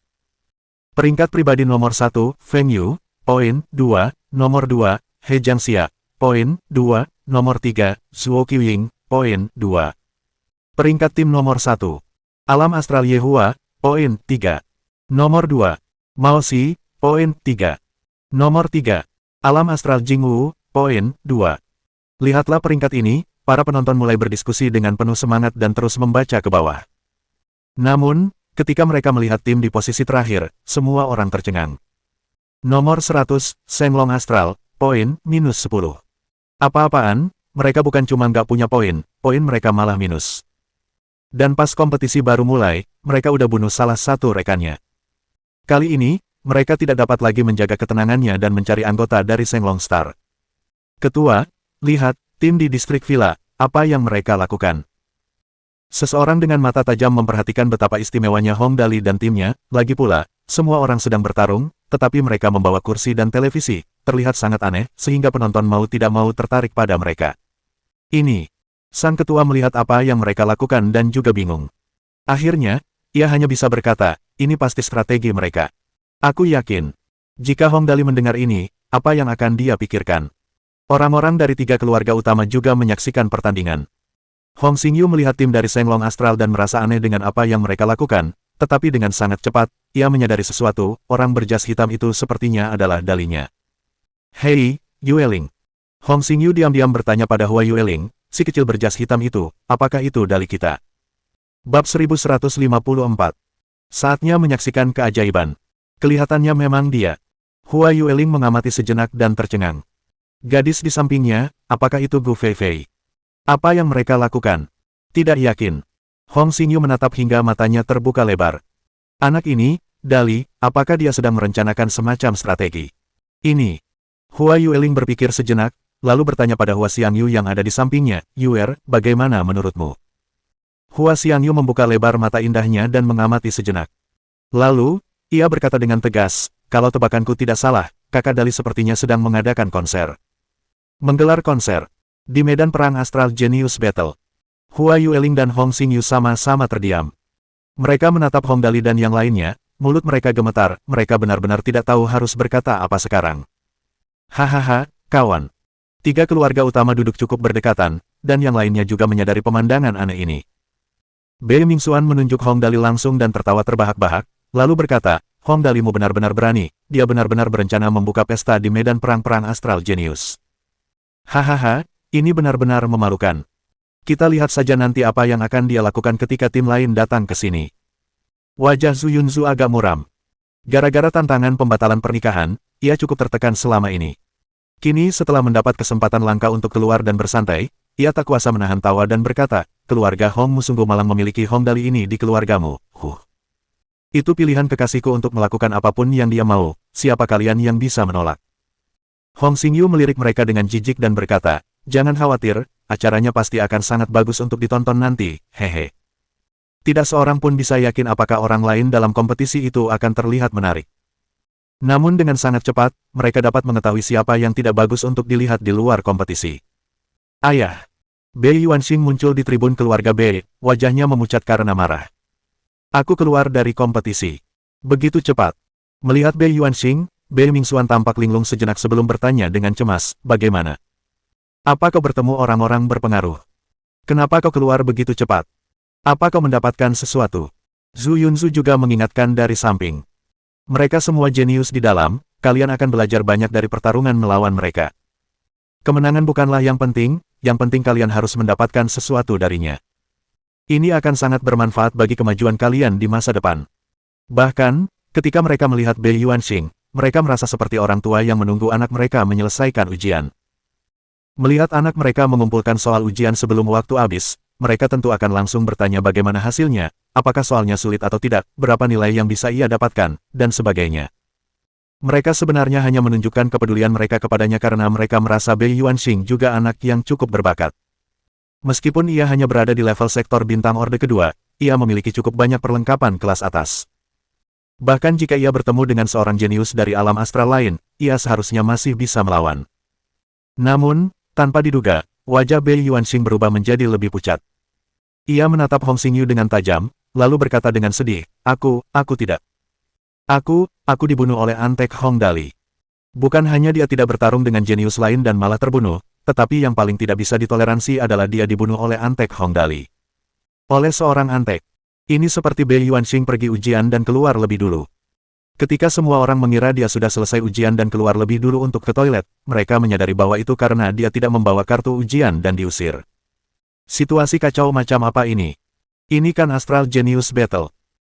Peringkat pribadi nomor 1, Feng Yu, poin 2, nomor 2, He Jiangxia, poin 2, nomor 3, Zhuo Qiuying, poin 2. Peringkat tim nomor 1, Alam Astral Ye Hua, poin 3. Nomor 2, Mao Xi, poin 3. Nomor 3, Alam Astral Jing Wu, poin 2. Lihatlah peringkat ini, para penonton mulai berdiskusi dengan penuh semangat dan terus membaca ke bawah. Namun, ketika mereka melihat tim di posisi terakhir, semua orang tercengang. Nomor 100, Shenlong Astral, poin, minus 10. Apa-apaan, mereka bukan cuma nggak punya poin mereka malah minus. Dan pas kompetisi baru mulai, mereka udah bunuh salah satu rekannya. Kali ini, mereka tidak dapat lagi menjaga ketenangannya dan mencari anggota dari Shenlong Star. Ketua, lihat, tim di distrik Villa, apa yang mereka lakukan? Seseorang dengan mata tajam memperhatikan betapa istimewanya Hong Dali dan timnya, lagi pula, semua orang sedang bertarung, tetapi mereka membawa kursi dan televisi, terlihat sangat aneh, sehingga penonton mau tidak mau tertarik pada mereka. Ini. Sang ketua melihat apa yang mereka lakukan dan juga bingung. Akhirnya, ia hanya bisa berkata, ini pasti strategi mereka. Aku yakin. Jika Hong Dali mendengar ini, apa yang akan dia pikirkan? Orang-orang dari 3 keluarga utama juga menyaksikan pertandingan. Hong Xingyu melihat tim dari Shenlong Astral dan merasa aneh dengan apa yang mereka lakukan, tetapi dengan sangat cepat, ia menyadari sesuatu, orang berjas hitam itu sepertinya adalah dalinya. Hei, Yueling. Hong Xingyu diam-diam bertanya pada Hua Yueling, si kecil berjas hitam itu, apakah itu dali kita? Bab 1154. Saatnya menyaksikan keajaiban. Kelihatannya memang dia. Hua Yueling mengamati sejenak dan tercengang. Gadis di sampingnya, apakah itu Gu Feifei? Apa yang mereka lakukan? Tidak yakin. Hong Xingyu menatap hingga matanya terbuka lebar. Anak ini, Dali, apakah dia sedang merencanakan semacam strategi? Ini. Hua Yueling berpikir sejenak, lalu bertanya pada Hua Xiangyu yang ada di sampingnya, Yuer, bagaimana menurutmu? Hua Xiangyu membuka lebar mata indahnya dan mengamati sejenak. Lalu, ia berkata dengan tegas, kalau tebakanku tidak salah, kakak Dali sepertinya sedang mengadakan konser. Menggelar konser. Di medan perang Astral Genius Battle. Hua Yueling dan Hong Xingyu sama-sama terdiam. Mereka menatap Hong Dali dan yang lainnya, mulut mereka gemetar, mereka benar-benar tidak tahu harus berkata apa sekarang. Hahaha, kawan. 3 keluarga utama duduk cukup berdekatan, dan yang lainnya juga menyadari pemandangan aneh ini. Bei Mingxuan menunjuk Hong Dali langsung dan tertawa terbahak-bahak, lalu berkata, Hong Dalimu benar-benar berani, dia benar-benar berencana membuka pesta di medan perang-perang Astral Genius. Hahaha, ini benar-benar memalukan. Kita lihat saja nanti apa yang akan dia lakukan ketika tim lain datang ke sini. Wajah Zhu Yunzu agak muram. Gara-gara tantangan pembatalan pernikahan, ia cukup tertekan selama ini. Kini setelah mendapat kesempatan langka untuk keluar dan bersantai, ia tak kuasa menahan tawa dan berkata, keluarga Hongmu sungguh malang memiliki Hong Dali ini di keluargamu. Itu pilihan kekasihku untuk melakukan apapun yang dia mau, siapa kalian yang bisa menolak? Hong Xingyu melirik mereka dengan jijik dan berkata, jangan khawatir, acaranya pasti akan sangat bagus untuk ditonton nanti, hehe. Tidak seorang pun bisa yakin apakah orang lain dalam kompetisi itu akan terlihat menarik. Namun dengan sangat cepat, mereka dapat mengetahui siapa yang tidak bagus untuk dilihat di luar kompetisi. Ayah. Bei Yuanxing muncul di tribun keluarga Bei, wajahnya memucat karena marah. Aku keluar dari kompetisi. Begitu cepat. Melihat Bei Yuanxing, Bei Mingxuan tampak linglung sejenak sebelum bertanya dengan cemas, bagaimana? Apa kau bertemu orang-orang berpengaruh? Kenapa kau keluar begitu cepat? Apa kau mendapatkan sesuatu? Zhu Yunzu juga mengingatkan dari samping. Mereka semua jenius di dalam, kalian akan belajar banyak dari pertarungan melawan mereka. Kemenangan bukanlah yang penting kalian harus mendapatkan sesuatu darinya. Ini akan sangat bermanfaat bagi kemajuan kalian di masa depan. Bahkan, ketika mereka melihat Bei Yuanxing, mereka merasa seperti orang tua yang menunggu anak mereka menyelesaikan ujian. Melihat anak mereka mengumpulkan soal ujian sebelum waktu habis, mereka tentu akan langsung bertanya bagaimana hasilnya, apakah soalnya sulit atau tidak, berapa nilai yang bisa ia dapatkan, dan sebagainya. Mereka sebenarnya hanya menunjukkan kepedulian mereka kepadanya karena mereka merasa Bei Yuanxing juga anak yang cukup berbakat. Meskipun ia hanya berada di level sektor bintang orde kedua, ia memiliki cukup banyak perlengkapan kelas atas. Bahkan jika ia bertemu dengan seorang jenius dari alam astral lain, ia seharusnya masih bisa melawan. Namun, tanpa diduga, wajah Bei Yuanxing berubah menjadi lebih pucat. Ia menatap Hong Xingyu dengan tajam, lalu berkata dengan sedih, aku tidak. Aku dibunuh oleh Antek Hongdali. Bukan hanya dia tidak bertarung dengan jenius lain dan malah terbunuh, tetapi yang paling tidak bisa ditoleransi adalah dia dibunuh oleh Antek Hongdali. Oleh seorang Antek. Ini seperti Bei Yuanxing pergi ujian dan keluar lebih dulu. Ketika semua orang mengira dia sudah selesai ujian dan keluar lebih dulu untuk ke toilet, mereka menyadari bahwa itu karena dia tidak membawa kartu ujian dan diusir. Situasi kacau macam apa ini? Ini kan Astral Genius Battle.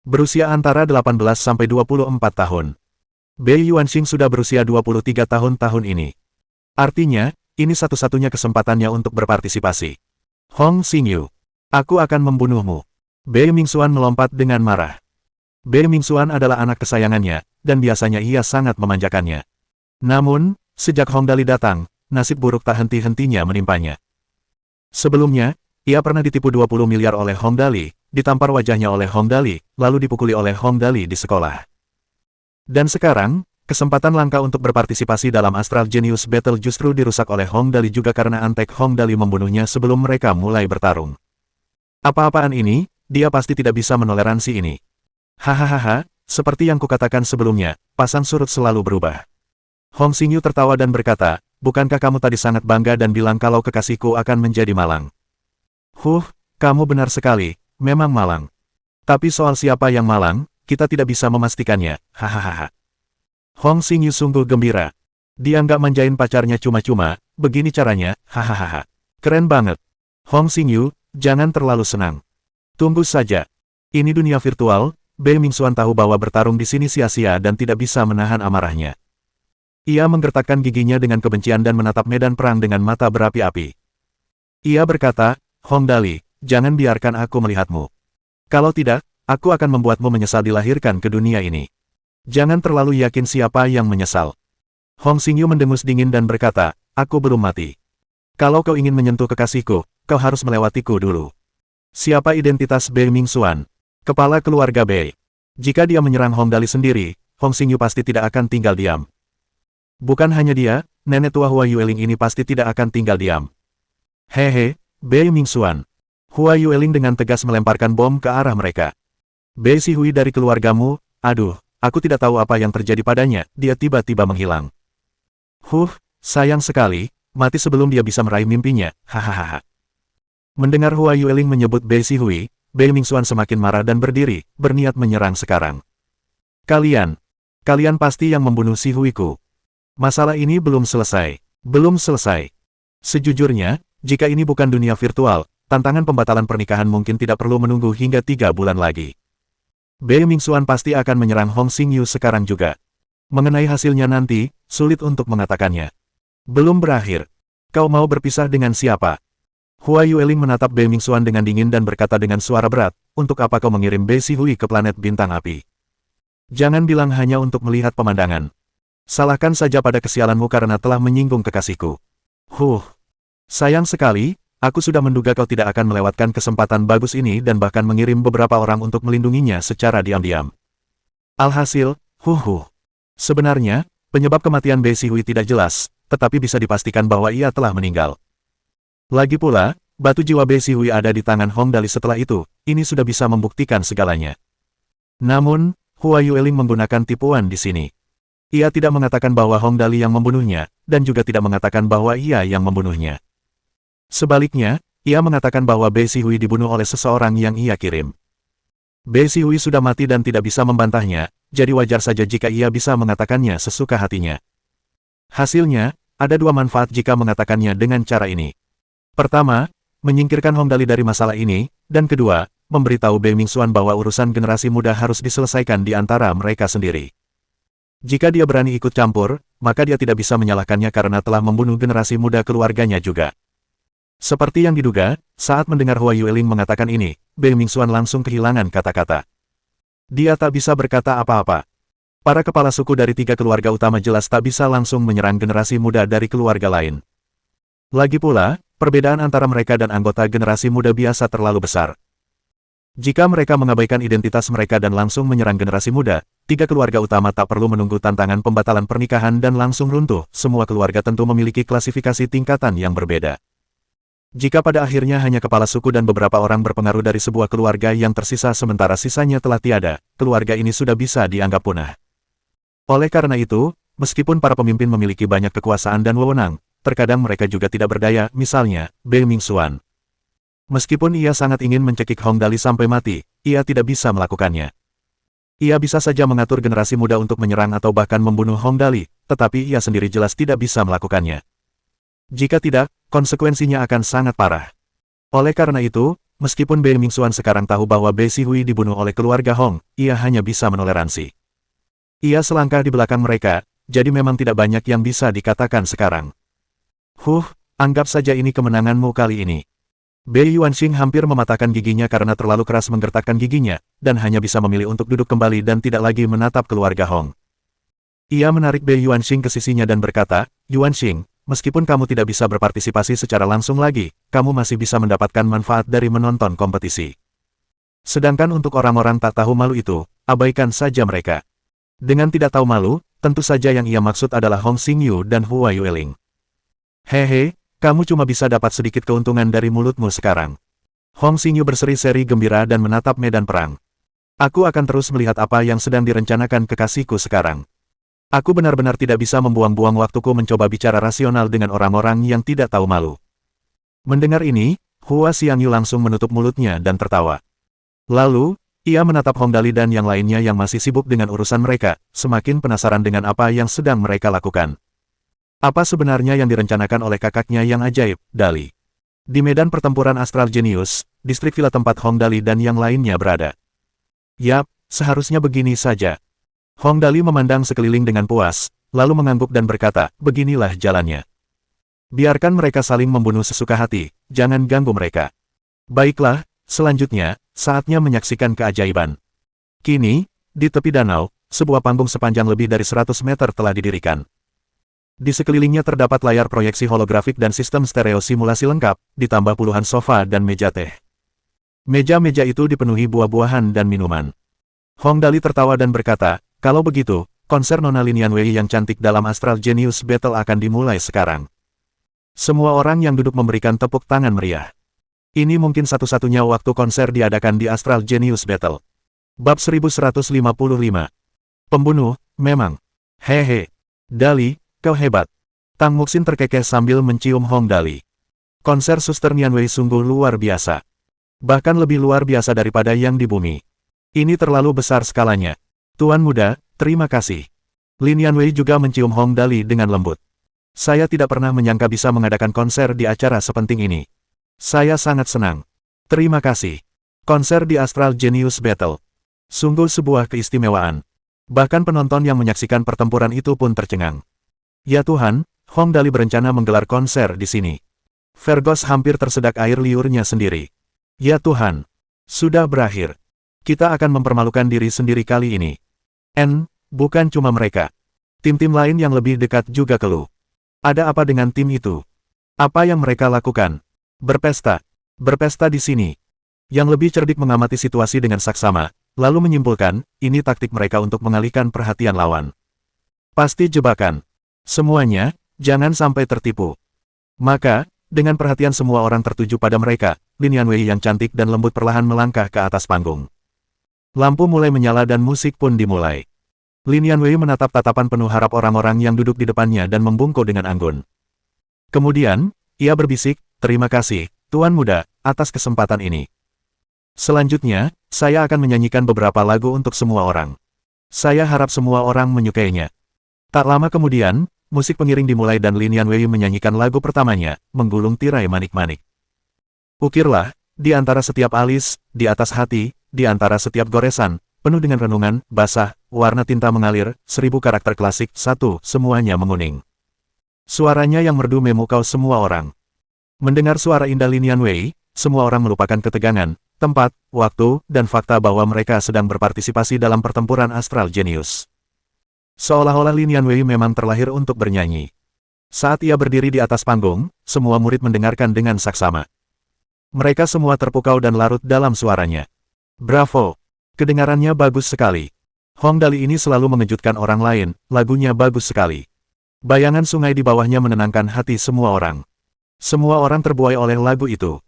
Berusia antara 18 sampai 24 tahun. Bei Yuanxing sudah berusia 23 tahun ini. Artinya, ini satu-satunya kesempatannya untuk berpartisipasi. Hong Xingyu, aku akan membunuhmu. Bei Mingxuan melompat dengan marah. Bei Mingxuan adalah anak kesayangannya, dan biasanya ia sangat memanjakannya. Namun, sejak Hongdali datang, nasib buruk tak henti-hentinya menimpanya. Sebelumnya, ia pernah ditipu 20 miliar oleh Hongdali, ditampar wajahnya oleh Hongdali, lalu dipukuli oleh Hongdali di sekolah. Dan sekarang, kesempatan langka untuk berpartisipasi dalam Astral Genius Battle justru dirusak oleh Hongdali juga karena Antek Hongdali membunuhnya sebelum mereka mulai bertarung. Apa-apaan ini, dia pasti tidak bisa menoleransi ini. Hahaha, seperti yang kukatakan sebelumnya, pasang surut selalu berubah. Hong Xingyu tertawa dan berkata, bukankah kamu tadi sangat bangga dan bilang kalau kekasihku akan menjadi malang? Kamu benar sekali, memang malang. Tapi soal siapa yang malang, kita tidak bisa memastikannya, hahaha. Hong Xingyu sungguh gembira. Dia nggak manjain pacarnya cuma-cuma, begini caranya, hahaha. Keren banget. Hong Xingyu, jangan terlalu senang. Tunggu saja. Ini dunia virtual, Bei Mingxuan tahu bahwa bertarung di sini sia-sia dan tidak bisa menahan amarahnya. Ia menggertakkan giginya dengan kebencian dan menatap medan perang dengan mata berapi-api. Ia berkata, Hongdali, jangan biarkan aku melihatmu. Kalau tidak, aku akan membuatmu menyesal dilahirkan ke dunia ini. Jangan terlalu yakin siapa yang menyesal. Hong Xingyu mendengus dingin dan berkata, aku belum mati. Kalau kau ingin menyentuh kekasihku, kau harus melewatiku dulu. Siapa identitas Bei Mingxuan? Kepala keluarga Bei. Jika dia menyerang Hongdali sendiri, Hong Xingyu pasti tidak akan tinggal diam. Bukan hanya dia, nenek tua Hua Yueling ini pasti tidak akan tinggal diam. Hehe, Bei Mingxuan. Hua Yueling dengan tegas melemparkan bom ke arah mereka. Bei Sihui dari keluargamu, aduh, aku tidak tahu apa yang terjadi padanya, dia tiba-tiba menghilang. Sayang sekali, mati sebelum dia bisa meraih mimpinya, hahaha. Mendengar Hua Yueling menyebut Bei Sihui, Bei Mingxuan semakin marah dan berdiri, berniat menyerang sekarang. Kalian pasti yang membunuh Sihuiku. Masalah ini belum selesai. Sejujurnya, jika ini bukan dunia virtual, tantangan pembatalan pernikahan mungkin tidak perlu menunggu hingga 3 bulan lagi. Bei Mingxuan pasti akan menyerang Hong Xingyu sekarang juga. Mengenai hasilnya nanti, sulit untuk mengatakannya. Belum berakhir. Kau mau berpisah dengan siapa? Hua Yueling menatap Bei Mingxuan dengan dingin dan berkata dengan suara berat, untuk apa kau mengirim Bei Sihui ke planet bintang api? Jangan bilang hanya untuk melihat pemandangan. Salahkan saja pada kesialanmu karena telah menyinggung kekasihku. Sayang sekali, aku sudah menduga kau tidak akan melewatkan kesempatan bagus ini dan bahkan mengirim beberapa orang untuk melindunginya secara diam-diam. Alhasil, sebenarnya, penyebab kematian Bei Sihui tidak jelas, tetapi bisa dipastikan bahwa ia telah meninggal. Lagi pula, batu jiwa Bei Sihui ada di tangan Hongdali setelah itu, ini sudah bisa membuktikan segalanya. Namun, Hua Yueling menggunakan tipuan di sini. Ia tidak mengatakan bahwa Hongdali yang membunuhnya, dan juga tidak mengatakan bahwa ia yang membunuhnya. Sebaliknya, ia mengatakan bahwa Bei Sihui dibunuh oleh seseorang yang ia kirim. Bei Sihui sudah mati dan tidak bisa membantahnya, jadi wajar saja jika ia bisa mengatakannya sesuka hatinya. Hasilnya, ada 2 manfaat jika mengatakannya dengan cara ini. Pertama, menyingkirkan Hongdali dari masalah ini, dan kedua, memberitahu Bei Mingxuan bahwa urusan generasi muda harus diselesaikan di antara mereka sendiri. Jika dia berani ikut campur, maka dia tidak bisa menyalahkannya karena telah membunuh generasi muda keluarganya juga. Seperti yang diduga, saat mendengar Hua Yueling mengatakan ini, Bei Mingxuan langsung kehilangan kata-kata. Dia tak bisa berkata apa-apa. Para kepala suku dari 3 keluarga utama jelas tak bisa langsung menyerang generasi muda dari keluarga lain. Lagi pula, perbedaan antara mereka dan anggota generasi muda biasa terlalu besar. Jika mereka mengabaikan identitas mereka dan langsung menyerang generasi muda, 3 keluarga utama tak perlu menunggu tantangan pembatalan pernikahan dan langsung runtuh. Semua keluarga tentu memiliki klasifikasi tingkatan yang berbeda. Jika pada akhirnya hanya kepala suku dan beberapa orang berpengaruh dari sebuah keluarga yang tersisa sementara sisanya telah tiada, keluarga ini sudah bisa dianggap punah. Oleh karena itu, meskipun para pemimpin memiliki banyak kekuasaan dan wewenang, terkadang mereka juga tidak berdaya, misalnya, Bei Mingxuan. Meskipun ia sangat ingin mencekik Hong Dali sampai mati, ia tidak bisa melakukannya. Ia bisa saja mengatur generasi muda untuk menyerang atau bahkan membunuh Hong Dali, tetapi ia sendiri jelas tidak bisa melakukannya. Jika tidak, konsekuensinya akan sangat parah. Oleh karena itu, meskipun Bei Mingxuan sekarang tahu bahwa Bei Sihui dibunuh oleh keluarga Hong, ia hanya bisa menoleransi. Ia selangkah di belakang mereka, jadi memang tidak banyak yang bisa dikatakan sekarang. Anggap saja ini kemenanganmu kali ini. Bei Yuanxing hampir mematahkan giginya karena terlalu keras menggertakkan giginya, dan hanya bisa memilih untuk duduk kembali dan tidak lagi menatap keluarga Hong. Ia menarik Bei Yuanxing ke sisinya dan berkata, Yuanxing, meskipun kamu tidak bisa berpartisipasi secara langsung lagi, kamu masih bisa mendapatkan manfaat dari menonton kompetisi. Sedangkan untuk orang-orang tak tahu malu itu, abaikan saja mereka. Dengan tidak tahu malu, tentu saja yang ia maksud adalah Hong Xingyu dan Hua Yueling. Hehe, kamu cuma bisa dapat sedikit keuntungan dari mulutmu sekarang. Hong Xingyu berseri-seri gembira dan menatap medan perang. Aku akan terus melihat apa yang sedang direncanakan kekasihku sekarang. Aku benar-benar tidak bisa membuang-buang waktuku mencoba bicara rasional dengan orang-orang yang tidak tahu malu. Mendengar ini, Hua Xiangyu langsung menutup mulutnya dan tertawa. Lalu, ia menatap Hong Dali dan yang lainnya yang masih sibuk dengan urusan mereka, semakin penasaran dengan apa yang sedang mereka lakukan. Apa sebenarnya yang direncanakan oleh kakaknya yang ajaib, Dali? Di medan pertempuran Astral Genius, distrik villa tempat Hong Dali dan yang lainnya berada. Yap, seharusnya begini saja. Hong Dali memandang sekeliling dengan puas, lalu mengangguk dan berkata, beginilah jalannya. Biarkan mereka saling membunuh sesuka hati, jangan ganggu mereka. Baiklah, selanjutnya, saatnya menyaksikan keajaiban. Kini, di tepi danau, sebuah panggung sepanjang lebih dari 100 meter telah didirikan. Di sekelilingnya terdapat layar proyeksi holografik dan sistem stereo simulasi lengkap, ditambah puluhan sofa dan meja teh. Meja-meja itu dipenuhi buah-buahan dan minuman. Hong Dali tertawa dan berkata, kalau begitu, konser Nona Linian Wei yang cantik dalam Astral Genius Battle akan dimulai sekarang. Semua orang yang duduk memberikan tepuk tangan meriah. Ini mungkin satu-satunya waktu konser diadakan di Astral Genius Battle. Bab 1155. Pembunuh, memang. Hehe. Dali, kau hebat. Tang Muxin terkekeh sambil mencium Hong Dali. Konser Suster Nian Wei sungguh luar biasa. Bahkan lebih luar biasa daripada yang di bumi. Ini terlalu besar skalanya. Tuan muda, terima kasih. Lin Yanwei juga mencium Hong Dali dengan lembut. Saya tidak pernah menyangka bisa mengadakan konser di acara sepenting ini. Saya sangat senang. Terima kasih. Konser di Astral Genius Battle. Sungguh sebuah keistimewaan. Bahkan penonton yang menyaksikan pertempuran itu pun tercengang. Ya Tuhan, Hong Dali berencana menggelar konser di sini. Fergus hampir tersedak air liurnya sendiri. Ya Tuhan, sudah berakhir. Kita akan mempermalukan diri sendiri kali ini. Bukan cuma mereka. Tim-tim lain yang lebih dekat juga keluh. Ada apa dengan tim itu? Apa yang mereka lakukan? Berpesta. Berpesta di sini. Yang lebih cerdik mengamati situasi dengan saksama, lalu menyimpulkan, ini taktik mereka untuk mengalihkan perhatian lawan. Pasti jebakan. Semuanya, jangan sampai tertipu. Maka, dengan perhatian semua orang tertuju pada mereka, Lin Yanwei yang cantik dan lembut perlahan melangkah ke atas panggung. Lampu mulai menyala dan musik pun dimulai. Lin Yanwei menatap tatapan penuh harap orang-orang yang duduk di depannya dan membungkuk dengan anggun. Kemudian, ia berbisik, terima kasih, Tuan Muda, atas kesempatan ini. Selanjutnya, saya akan menyanyikan beberapa lagu untuk semua orang. Saya harap semua orang menyukainya. Tak lama kemudian, musik pengiring dimulai dan Lin Yanwei menyanyikan lagu pertamanya, Menggulung Tirai Manik-Manik. Ukirlah, di antara setiap alis, di atas hati, di antara setiap goresan, penuh dengan renungan, basah, warna tinta mengalir, 1000 karakter klasik, semuanya menguning. Suaranya yang merdu memukau semua orang. Mendengar suara indah Lin Yanwei, semua orang melupakan ketegangan, tempat, waktu, dan fakta bahwa mereka sedang berpartisipasi dalam pertempuran Astral Genius. Seolah-olah Lin Yanwei memang terlahir untuk bernyanyi. Saat ia berdiri di atas panggung, semua murid mendengarkan dengan saksama. Mereka semua terpukau dan larut dalam suaranya. Bravo! Kedengarannya bagus sekali. Hong Dali ini selalu mengejutkan orang lain, lagunya bagus sekali. Bayangan sungai di bawahnya menenangkan hati semua orang. Semua orang terbuai oleh lagu itu.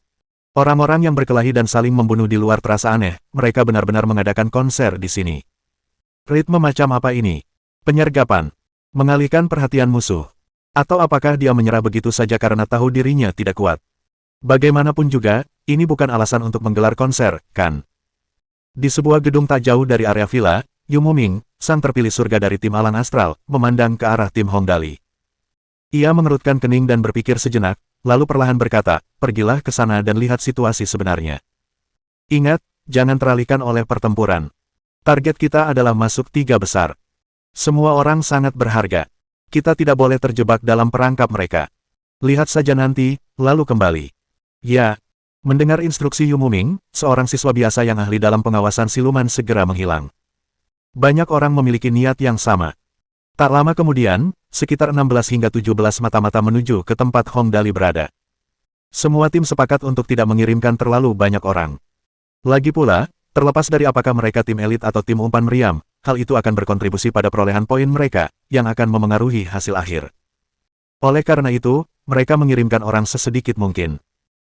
Orang-orang yang berkelahi dan saling membunuh di luar terasa aneh, mereka benar-benar mengadakan konser di sini. Ritme macam apa ini? Penyergapan. Mengalihkan perhatian musuh. Atau apakah dia menyerah begitu saja karena tahu dirinya tidak kuat? Bagaimanapun juga, ini bukan alasan untuk menggelar konser, kan? Di sebuah gedung tak jauh dari area villa, Yu Muming, sang terpilih surga dari tim Alang Astral, memandang ke arah tim Hongdali. Ia mengerutkan kening dan berpikir sejenak, lalu perlahan berkata, pergilah ke sana dan lihat situasi sebenarnya. Ingat, jangan teralihkan oleh pertempuran. Target kita adalah masuk 3 besar. Semua orang sangat berharga. Kita tidak boleh terjebak dalam perangkap mereka. Lihat saja nanti, lalu kembali. Ya. Mendengar instruksi Yu Muming, seorang siswa biasa yang ahli dalam pengawasan siluman segera menghilang. Banyak orang memiliki niat yang sama. Tak lama kemudian, sekitar 16 hingga 17 mata-mata menuju ke tempat Hongdali berada. Semua tim sepakat untuk tidak mengirimkan terlalu banyak orang. Lagi pula, terlepas dari apakah mereka tim elit atau tim umpan meriam, hal itu akan berkontribusi pada perolehan poin mereka, yang akan memengaruhi hasil akhir. Oleh karena itu, mereka mengirimkan orang sesedikit mungkin.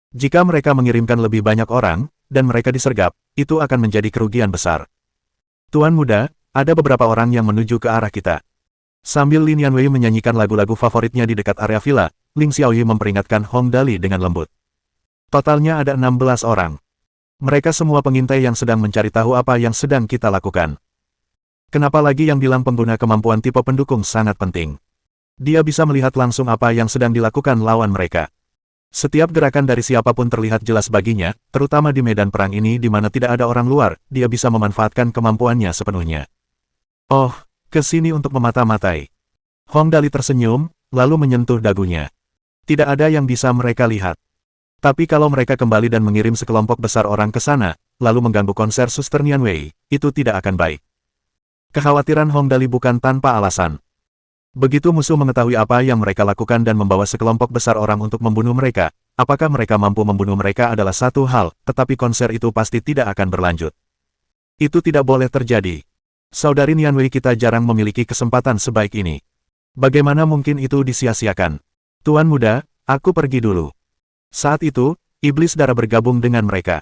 Jika mereka mengirimkan lebih banyak orang, dan mereka disergap, itu akan menjadi kerugian besar. Tuan muda, ada beberapa orang yang menuju ke arah kita. Sambil Lin Yanwei menyanyikan lagu-lagu favoritnya di dekat area villa, Ling Xiaoyi memperingatkan Hongdali dengan lembut. Totalnya ada 16 orang. Mereka semua pengintai yang sedang mencari tahu apa yang sedang kita lakukan. Kenapa lagi yang bilang pengguna kemampuan tipe pendukung sangat penting? Dia bisa melihat langsung apa yang sedang dilakukan lawan mereka. Setiap gerakan dari siapapun terlihat jelas baginya, terutama di medan perang ini di mana tidak ada orang luar, dia bisa memanfaatkan kemampuannya sepenuhnya. Oh, ke sini untuk memata-matai. Hongdali tersenyum, lalu menyentuh dagunya. Tidak ada yang bisa mereka lihat. Tapi kalau mereka kembali dan mengirim sekelompok besar orang ke sana, lalu mengganggu konser Suster Nianwei, itu tidak akan baik. Kekhawatiran Hongdali bukan tanpa alasan. Begitu musuh mengetahui apa yang mereka lakukan dan membawa sekelompok besar orang untuk membunuh mereka, apakah mereka mampu membunuh mereka adalah satu hal, tetapi konser itu pasti tidak akan berlanjut. Itu tidak boleh terjadi. Saudari Nianwei kita jarang memiliki kesempatan sebaik ini. Bagaimana mungkin itu disia-siakan? Tuan muda, aku pergi dulu. Saat itu, iblis darah bergabung dengan mereka.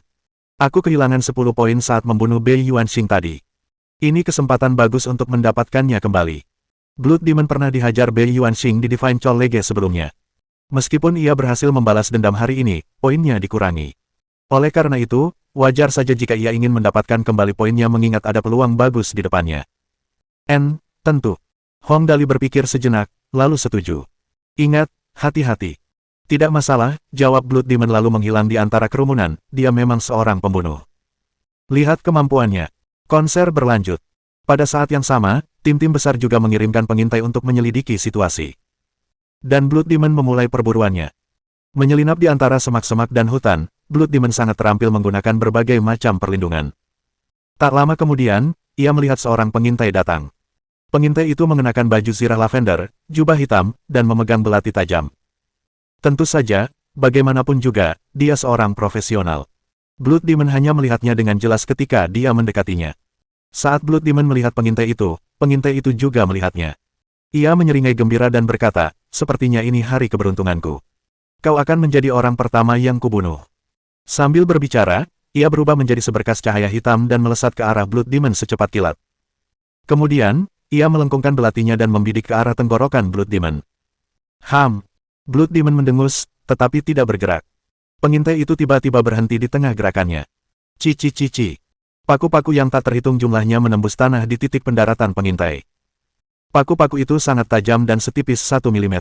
Aku kehilangan 10 poin saat membunuh Bei Yuanxing tadi. Ini kesempatan bagus untuk mendapatkannya kembali. Blood Demon pernah dihajar Bei Yuanxing di Divine Chol Lege sebelumnya. Meskipun ia berhasil membalas dendam hari ini, poinnya dikurangi. Oleh karena itu, wajar saja jika ia ingin mendapatkan kembali poinnya mengingat ada peluang bagus di depannya. Tentu. Hongdali berpikir sejenak, lalu setuju. Ingat, hati-hati. Tidak masalah, jawab Blood Demon lalu menghilang di antara kerumunan, dia memang seorang pembunuh. Lihat kemampuannya. Konser berlanjut. Pada saat yang sama, tim-tim besar juga mengirimkan pengintai untuk menyelidiki situasi. Dan Blood Demon memulai perburuannya. Menyelinap di antara semak-semak dan hutan, Blood Demon sangat terampil menggunakan berbagai macam perlindungan. Tak lama kemudian, ia melihat seorang pengintai datang. Pengintai itu mengenakan baju zirah lavender, jubah hitam, dan memegang belati tajam. Tentu saja, bagaimanapun juga, dia seorang profesional. Blood Demon hanya melihatnya dengan jelas ketika dia mendekatinya. Saat Blood Demon melihat pengintai itu juga melihatnya. Ia menyeringai gembira dan berkata, sepertinya ini hari keberuntunganku. Kau akan menjadi orang pertama yang kubunuh. Sambil berbicara, ia berubah menjadi seberkas cahaya hitam dan melesat ke arah Blood Demon secepat kilat. Kemudian, ia melengkungkan belatinya dan membidik ke arah tenggorokan Blood Demon. Blood Demon mendengus, tetapi tidak bergerak. Pengintai itu tiba-tiba berhenti di tengah gerakannya. Cici. Paku-paku yang tak terhitung jumlahnya menembus tanah di titik pendaratan pengintai. Paku-paku itu sangat tajam dan setipis 1 mm.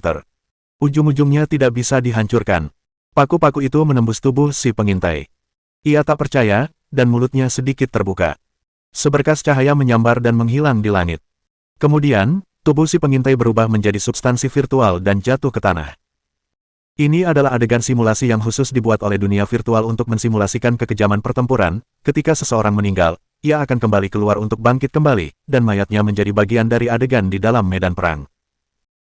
Ujung-ujungnya tidak bisa dihancurkan. Paku-paku itu menembus tubuh si pengintai. Ia tak percaya, dan mulutnya sedikit terbuka. Seberkas cahaya menyambar dan menghilang di langit. Kemudian, tubuh si pengintai berubah menjadi substansi virtual dan jatuh ke tanah. Ini adalah adegan simulasi yang khusus dibuat oleh dunia virtual untuk mensimulasikan kekejaman pertempuran. Ketika seseorang meninggal, ia akan kembali keluar untuk bangkit kembali, dan mayatnya menjadi bagian dari adegan di dalam medan perang.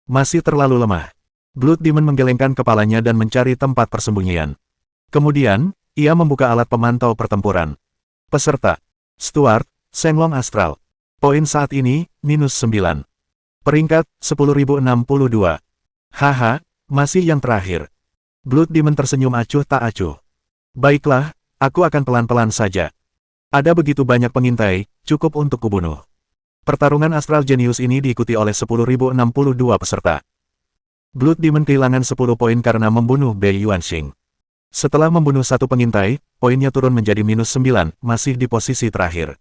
Masih terlalu lemah. Blood Demon menggelengkan kepalanya dan mencari tempat persembunyian. Kemudian, ia membuka alat pemantau pertempuran. Peserta: Stuart, Shenglong Astral. Poin saat ini, -9. Peringkat, 10.062. Haha. Masih yang terakhir. Blood Demon tersenyum acuh tak acuh. Baiklah, aku akan pelan-pelan saja. Ada begitu banyak pengintai, cukup untuk kubunuh. Pertarungan Astral Genius ini diikuti oleh 10.062 peserta. Blood Demon kehilangan 10 poin karena membunuh Bei Yuanxing. Setelah membunuh satu pengintai, poinnya turun menjadi -9, masih di posisi terakhir.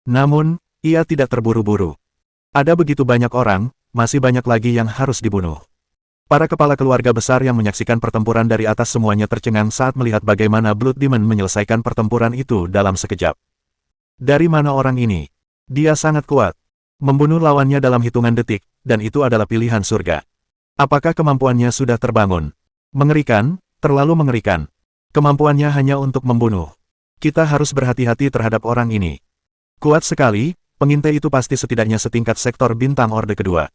Namun, ia tidak terburu-buru. Ada begitu banyak orang, masih banyak lagi yang harus dibunuh. Para kepala keluarga besar yang menyaksikan pertempuran dari atas semuanya tercengang saat melihat bagaimana Blood Demon menyelesaikan pertempuran itu dalam sekejap. Dari mana orang ini? Dia sangat kuat. Membunuh lawannya dalam hitungan detik, dan itu adalah pilihan surga. Apakah kemampuannya sudah terbangun? Mengerikan, terlalu mengerikan. Kemampuannya hanya untuk membunuh. Kita harus berhati-hati terhadap orang ini. Kuat sekali, pengintai itu pasti setidaknya setingkat sektor bintang orde kedua.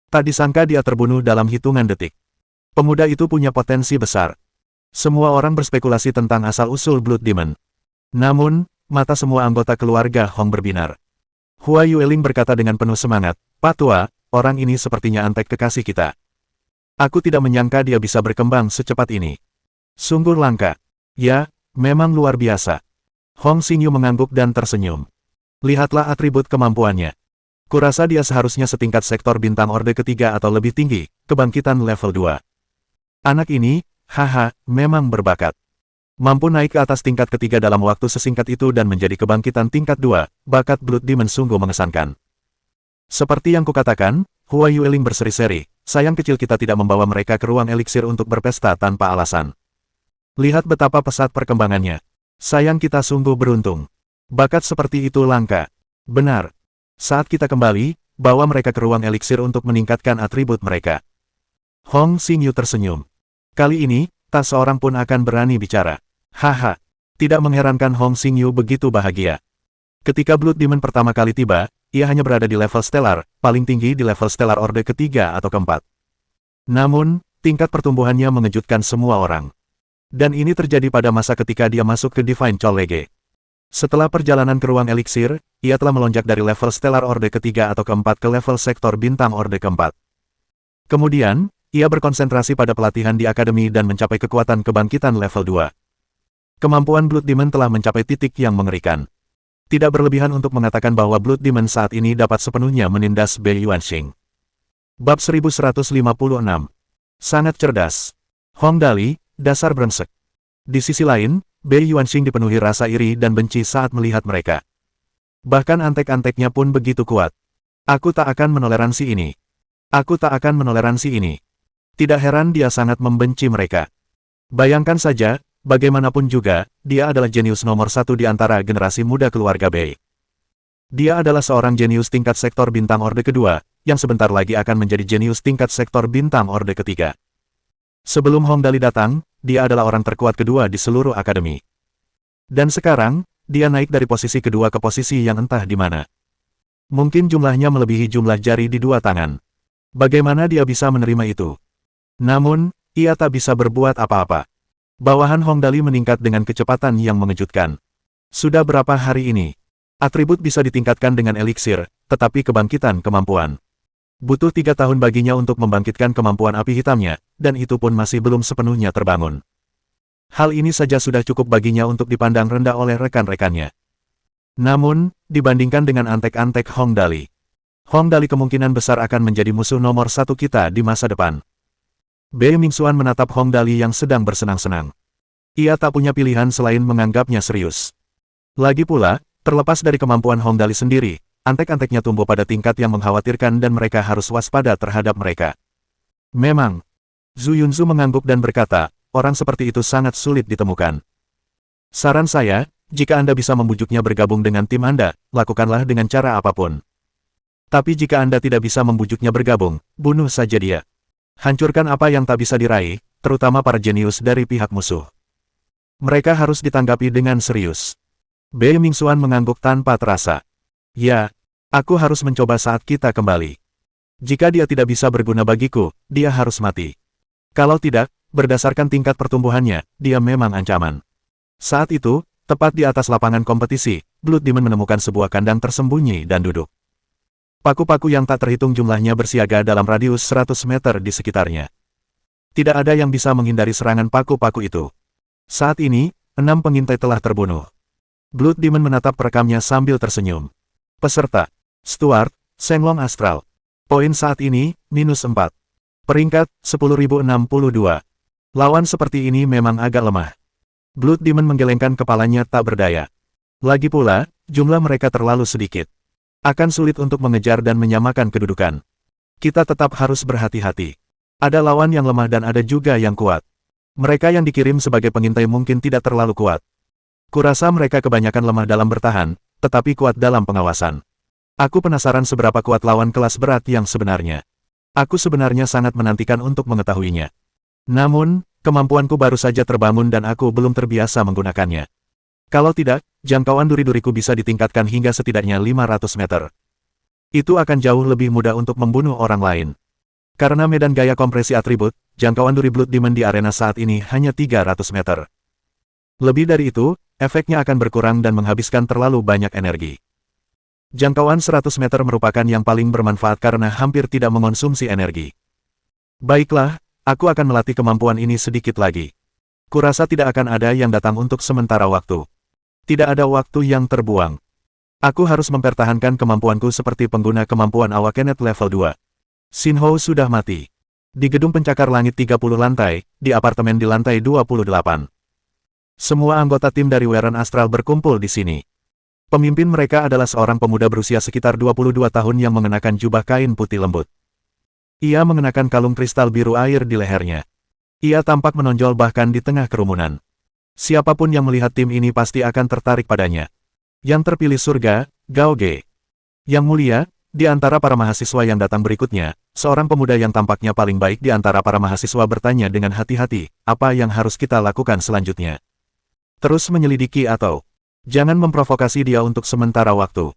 Tak disangka dia terbunuh dalam hitungan detik. Pemuda itu punya potensi besar. Semua orang berspekulasi tentang asal-usul Blood Demon. Namun, mata semua anggota keluarga Hong berbinar. Hua Yueling berkata dengan penuh semangat, "Pak Tua, orang ini sepertinya antek kekasih kita. Aku tidak menyangka dia bisa berkembang secepat ini. Sungguh langka. Ya, memang luar biasa." Hong Xingyu mengangguk dan tersenyum. Lihatlah atribut kemampuannya. Kurasa dia seharusnya setingkat sektor bintang orde ketiga atau lebih tinggi, kebangkitan level 2. Anak ini, haha, memang berbakat. Mampu naik ke atas tingkat ketiga dalam waktu sesingkat itu dan menjadi kebangkitan tingkat 2, bakat Blood Demon sungguh mengesankan. Seperti yang kukatakan, Hua Yueling berseri-seri, sayang kecil kita tidak membawa mereka ke ruang eliksir untuk berpesta tanpa alasan. Lihat betapa pesat perkembangannya. Sayang kita sungguh beruntung. Bakat seperti itu langka. Benar. Saat kita kembali, bawa mereka ke ruang eliksir untuk meningkatkan atribut mereka. Hong Xingyu tersenyum. Kali ini, tak seorang pun akan berani bicara. Haha. Tidak mengherankan Hong Xingyu begitu bahagia. Ketika Blood Demon pertama kali tiba, ia hanya berada di level stellar, paling tinggi di level stellar orde ketiga atau keempat. Namun, tingkat pertumbuhannya mengejutkan semua orang. Dan ini terjadi pada masa ketika dia masuk ke Divine College. Setelah perjalanan ke ruang eliksir, ia telah melonjak dari level stellar orde ketiga atau keempat ke level sektor bintang orde keempat. Kemudian, ia berkonsentrasi pada pelatihan di akademi dan mencapai kekuatan kebangkitan level 2. Kemampuan Blood Demon telah mencapai titik yang mengerikan. Tidak berlebihan untuk mengatakan bahwa Blood Demon saat ini dapat sepenuhnya menindas Bei Yuanxing. Bab 1156. Sangat cerdas. Hong Dali, dasar brengsek. Di sisi lain, Bei Yuanxing dipenuhi rasa iri dan benci saat melihat mereka. Bahkan antek-anteknya pun begitu kuat. Aku tak akan menoleransi ini. Aku tak akan menoleransi ini. Tidak heran dia sangat membenci mereka. Bayangkan saja, bagaimanapun juga, dia adalah jenius nomor satu di antara generasi muda keluarga Bei. Dia adalah seorang jenius tingkat sektor bintang orde kedua, yang sebentar lagi akan menjadi jenius tingkat sektor bintang orde ketiga. Sebelum Hong Dali datang, dia adalah orang terkuat kedua di seluruh akademi. Dan sekarang, dia naik dari posisi kedua ke posisi yang entah di mana. Mungkin jumlahnya melebihi jumlah jari di dua tangan. Bagaimana dia bisa menerima itu? Namun, ia tak bisa berbuat apa-apa. Bawahan Hong Dali meningkat dengan kecepatan yang mengejutkan. Sudah berapa hari ini? Atribut bisa ditingkatkan dengan eliksir, tetapi kebangkitan kemampuan. Butuh 3 tahun baginya untuk membangkitkan kemampuan api hitamnya, dan itu pun masih belum sepenuhnya terbangun. Hal ini saja sudah cukup baginya untuk dipandang rendah oleh rekan-rekannya. Namun, dibandingkan dengan antek-antek Hong Dali kemungkinan besar akan menjadi musuh nomor satu kita di masa depan. Bei Mingxuan menatap Hong Dali yang sedang bersenang-senang. Ia tak punya pilihan selain menganggapnya serius. Lagi pula, terlepas dari kemampuan Hong Dali sendiri, antek-anteknya tumbuh pada tingkat yang mengkhawatirkan dan mereka harus waspada terhadap mereka. Memang. Zhu Yunzu mengangguk dan berkata, orang seperti itu sangat sulit ditemukan. Saran saya, jika Anda bisa membujuknya bergabung dengan tim Anda, lakukanlah dengan cara apapun. Tapi jika Anda tidak bisa membujuknya bergabung, bunuh saja dia. Hancurkan apa yang tak bisa diraih, terutama para jenius dari pihak musuh. Mereka harus ditanggapi dengan serius. Bei Mingxuan mengangguk tanpa terasa. Ya, aku harus mencoba saat kita kembali. Jika dia tidak bisa berguna bagiku, dia harus mati. Kalau tidak, berdasarkan tingkat pertumbuhannya, dia memang ancaman. Saat itu, tepat di atas lapangan kompetisi, Blood Demon menemukan sebuah kandang tersembunyi dan duduk. Paku-paku yang tak terhitung jumlahnya bersiaga dalam radius 100 meter di sekitarnya. Tidak ada yang bisa menghindari serangan paku-paku itu. Saat ini, 6 pengintai telah terbunuh. Blood Demon menatap perekamnya sambil tersenyum. Peserta, Stuart, Shenlong Astral. Poin saat ini, -4. Peringkat, 10.062. Lawan seperti ini memang agak lemah. Blood Demon menggelengkan kepalanya tak berdaya. Lagi pula, jumlah mereka terlalu sedikit. Akan sulit untuk mengejar dan menyamakan kedudukan. Kita tetap harus berhati-hati. Ada lawan yang lemah dan ada juga yang kuat. Mereka yang dikirim sebagai pengintai mungkin tidak terlalu kuat. Kurasa mereka kebanyakan lemah dalam bertahan, tetapi kuat dalam pengawasan. Aku penasaran seberapa kuat lawan kelas berat yang sebenarnya. Aku sebenarnya sangat menantikan untuk mengetahuinya. Namun, kemampuanku baru saja terbangun dan aku belum terbiasa menggunakannya. Kalau tidak, jangkauan duri-duriku bisa ditingkatkan hingga setidaknya 500 meter. Itu akan jauh lebih mudah untuk membunuh orang lain. Karena medan gaya kompresi atribut, jangkauan duri Blood Demon di arena saat ini hanya 300 meter. Lebih dari itu, efeknya akan berkurang dan menghabiskan terlalu banyak energi. Jangkauan 100 meter merupakan yang paling bermanfaat karena hampir tidak mengonsumsi energi. Baiklah, aku akan melatih kemampuan ini sedikit lagi. Kurasa tidak akan ada yang datang untuk sementara waktu. Tidak ada waktu yang terbuang. Aku harus mempertahankan kemampuanku seperti pengguna kemampuan Awakenet level 2. Shinho sudah mati. Di gedung pencakar langit 30 lantai, di apartemen di lantai 28. Semua anggota tim dari Weren Astral berkumpul di sini. Pemimpin mereka adalah seorang pemuda berusia sekitar 22 tahun yang mengenakan jubah kain putih lembut. Ia mengenakan kalung kristal biru air di lehernya. Ia tampak menonjol bahkan di tengah kerumunan. Siapapun yang melihat tim ini pasti akan tertarik padanya. Yang terpilih surga, Gao Ge. Yang mulia, di antara para mahasiswa yang datang berikutnya, seorang pemuda yang tampaknya paling baik di antara para mahasiswa bertanya dengan hati-hati, apa yang harus kita lakukan selanjutnya? Terus menyelidiki atau jangan memprovokasi dia untuk sementara waktu.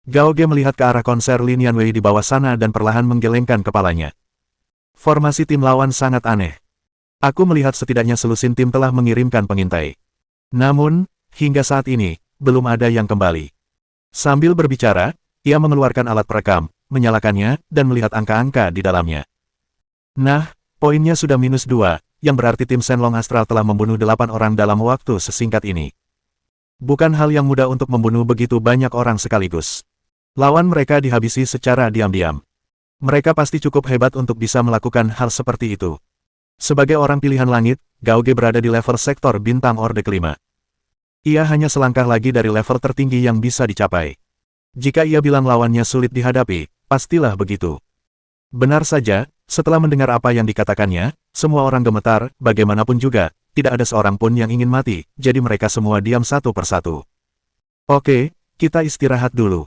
Gao Ge melihat ke arah konser Lin Yanwei di bawah sana dan perlahan menggelengkan kepalanya. Formasi tim lawan sangat aneh. Aku melihat setidaknya selusin tim telah mengirimkan pengintai. Namun, hingga saat ini, belum ada yang kembali. Sambil berbicara, ia mengeluarkan alat perekam, menyalakannya, dan melihat angka-angka di dalamnya. Nah, poinnya sudah -2, yang berarti tim Shenlong Astral telah membunuh 8 orang dalam waktu sesingkat ini. Bukan hal yang mudah untuk membunuh begitu banyak orang sekaligus. Lawan mereka dihabisi secara diam-diam. Mereka pasti cukup hebat untuk bisa melakukan hal seperti itu. Sebagai orang pilihan langit, Gao Ge berada di level sektor bintang orde kelima. Ia hanya selangkah lagi dari level tertinggi yang bisa dicapai. Jika ia bilang lawannya sulit dihadapi, pastilah begitu. Benar saja, setelah mendengar apa yang dikatakannya, semua orang gemetar, bagaimanapun juga, tidak ada seorang pun yang ingin mati, jadi mereka semua diam satu persatu. Oke, kita istirahat dulu.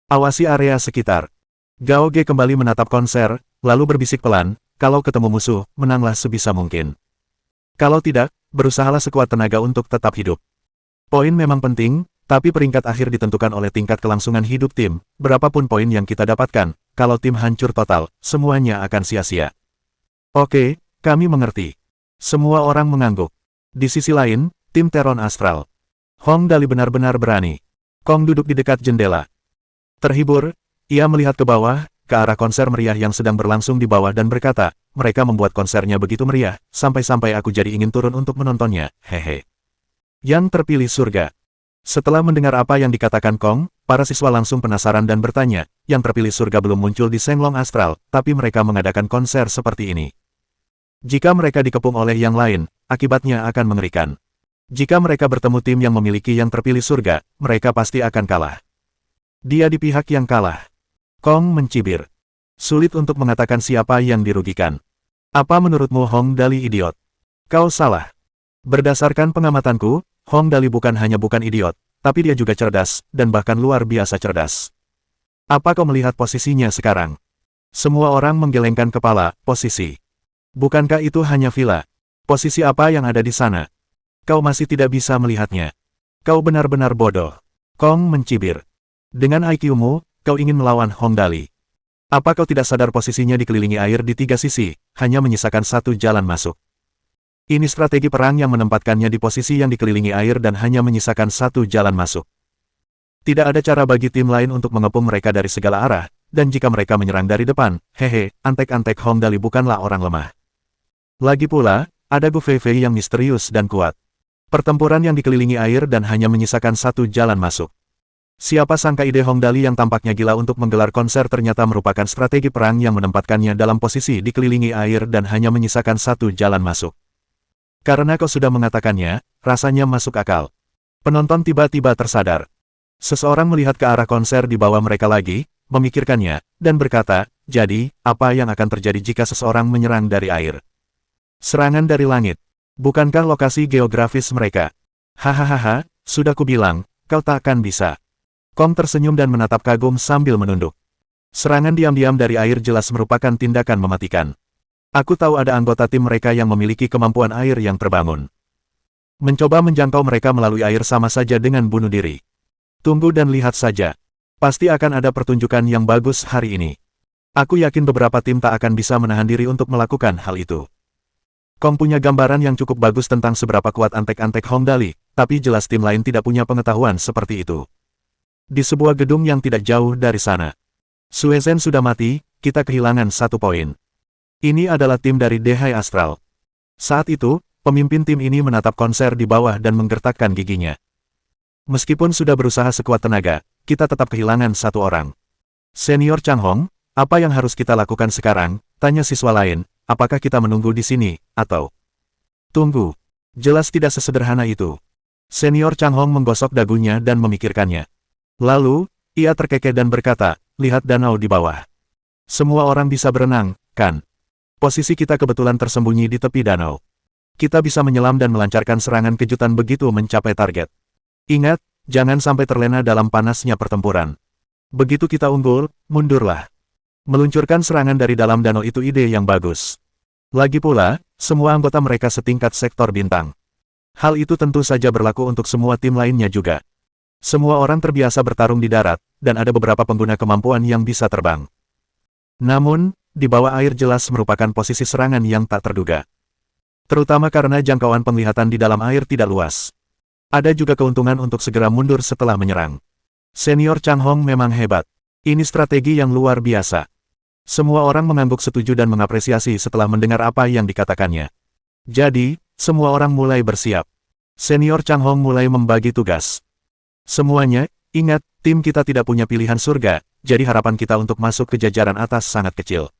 Awasi area sekitar. Gao Ge kembali menatap konser, lalu berbisik pelan, kalau ketemu musuh, menanglah sebisa mungkin. Kalau tidak, berusahalah sekuat tenaga untuk tetap hidup. Poin memang penting, tapi peringkat akhir ditentukan oleh tingkat kelangsungan hidup tim. Berapapun poin yang kita dapatkan, kalau tim hancur total, semuanya akan sia-sia. Oke, kami mengerti. Semua orang mengangguk. Di sisi lain, tim Teron Astral. Hong Dali benar-benar berani. Kong duduk di dekat jendela. Terhibur, ia melihat ke bawah, ke arah konser meriah yang sedang berlangsung di bawah dan berkata, mereka membuat konsernya begitu meriah, sampai-sampai aku jadi ingin turun untuk menontonnya, hehe. Yang terpilih surga. Setelah mendengar apa yang dikatakan Kong, para siswa langsung penasaran dan bertanya, yang terpilih surga belum muncul di Shenlong Astral, tapi mereka mengadakan konser seperti ini. Jika mereka dikepung oleh yang lain, akibatnya akan mengerikan. Jika mereka bertemu tim yang memiliki yang terpilih surga, mereka pasti akan kalah. Dia di pihak yang kalah. Kong mencibir. Sulit untuk mengatakan siapa yang dirugikan. Apa menurutmu Hong Dali idiot? Kau salah. Berdasarkan pengamatanku, Hong Dali bukan hanya bukan idiot, tapi dia juga cerdas, dan bahkan luar biasa cerdas. Apa kau melihat posisinya sekarang? Semua orang menggelengkan kepala, posisi. Bukankah itu hanya villa? Posisi apa yang ada di sana? Kau masih tidak bisa melihatnya. Kau benar-benar bodoh. Kong mencibir. Dengan IQ-mu, kau ingin melawan Hong Dali. Apa kau tidak sadar posisinya dikelilingi air di 3 sisi, hanya menyisakan 1 jalan masuk? Ini strategi perang yang menempatkannya di posisi yang dikelilingi air dan hanya menyisakan 1 jalan masuk. Tidak ada cara bagi tim lain untuk mengepung mereka dari segala arah, dan jika mereka menyerang dari depan, hehe, antek-antek Hong Dali bukanlah orang lemah. Lagi pula, ada Gu Feifei yang misterius dan kuat. Pertempuran yang dikelilingi air dan hanya menyisakan satu jalan masuk. Siapa sangka ide Hong Dali yang tampaknya gila untuk menggelar konser ternyata merupakan strategi perang yang menempatkannya dalam posisi dikelilingi air dan hanya menyisakan satu jalan masuk. Karena kau sudah mengatakannya, rasanya masuk akal. Penonton tiba-tiba tersadar. Seseorang melihat ke arah konser di bawah mereka lagi, memikirkannya, dan berkata, jadi, apa yang akan terjadi jika seseorang menyerang dari air? Serangan dari langit. Bukankah lokasi geografis mereka? Hahaha, sudah kubilang, kau tak akan bisa. Kong tersenyum dan menatap kagum sambil menunduk. Serangan diam-diam dari air jelas merupakan tindakan mematikan. Aku tahu ada anggota tim mereka yang memiliki kemampuan air yang terbangun. Mencoba menjangkau mereka melalui air sama saja dengan bunuh diri. Tunggu dan lihat saja. Pasti akan ada pertunjukan yang bagus hari ini. Aku yakin beberapa tim tak akan bisa menahan diri untuk melakukan hal itu. Kong punya gambaran yang cukup bagus tentang seberapa kuat antek-antek Hong Dali, tapi jelas tim lain tidak punya pengetahuan seperti itu. Di sebuah gedung yang tidak jauh dari sana. Sue Zhen sudah mati, kita kehilangan 1 poin. Ini adalah tim dari Dehai Astral. Saat itu, pemimpin tim ini menatap konser di bawah dan menggertakkan giginya. Meskipun sudah berusaha sekuat tenaga, kita tetap kehilangan 1 orang. Senior Chang Hong, apa yang harus kita lakukan sekarang? Tanya siswa lain, apakah kita menunggu di sini, atau... Tunggu. Jelas tidak sesederhana itu. Senior Chang Hong menggosok dagunya dan memikirkannya. Lalu, ia terkekeh dan berkata, lihat danau di bawah. Semua orang bisa berenang, kan? Posisi kita kebetulan tersembunyi di tepi danau. Kita bisa menyelam dan melancarkan serangan kejutan begitu mencapai target. Ingat, jangan sampai terlena dalam panasnya pertempuran. Begitu kita unggul, mundurlah. Meluncurkan serangan dari dalam danau itu ide yang bagus. Lagi pula, semua anggota mereka setingkat sektor bintang. Hal itu tentu saja berlaku untuk semua tim lainnya juga. Semua orang terbiasa bertarung di darat, dan ada beberapa pengguna kemampuan yang bisa terbang. Namun, di bawah air jelas merupakan posisi serangan yang tak terduga. Terutama karena jangkauan penglihatan di dalam air tidak luas. Ada juga keuntungan untuk segera mundur setelah menyerang. Senior Chang Hong memang hebat. Ini strategi yang luar biasa. Semua orang mengangguk setuju dan mengapresiasi setelah mendengar apa yang dikatakannya. Jadi, semua orang mulai bersiap. Senior Chang Hong mulai membagi tugas. Semuanya, ingat, tim kita tidak punya pilihan surga, jadi harapan kita untuk masuk ke jajaran atas sangat kecil.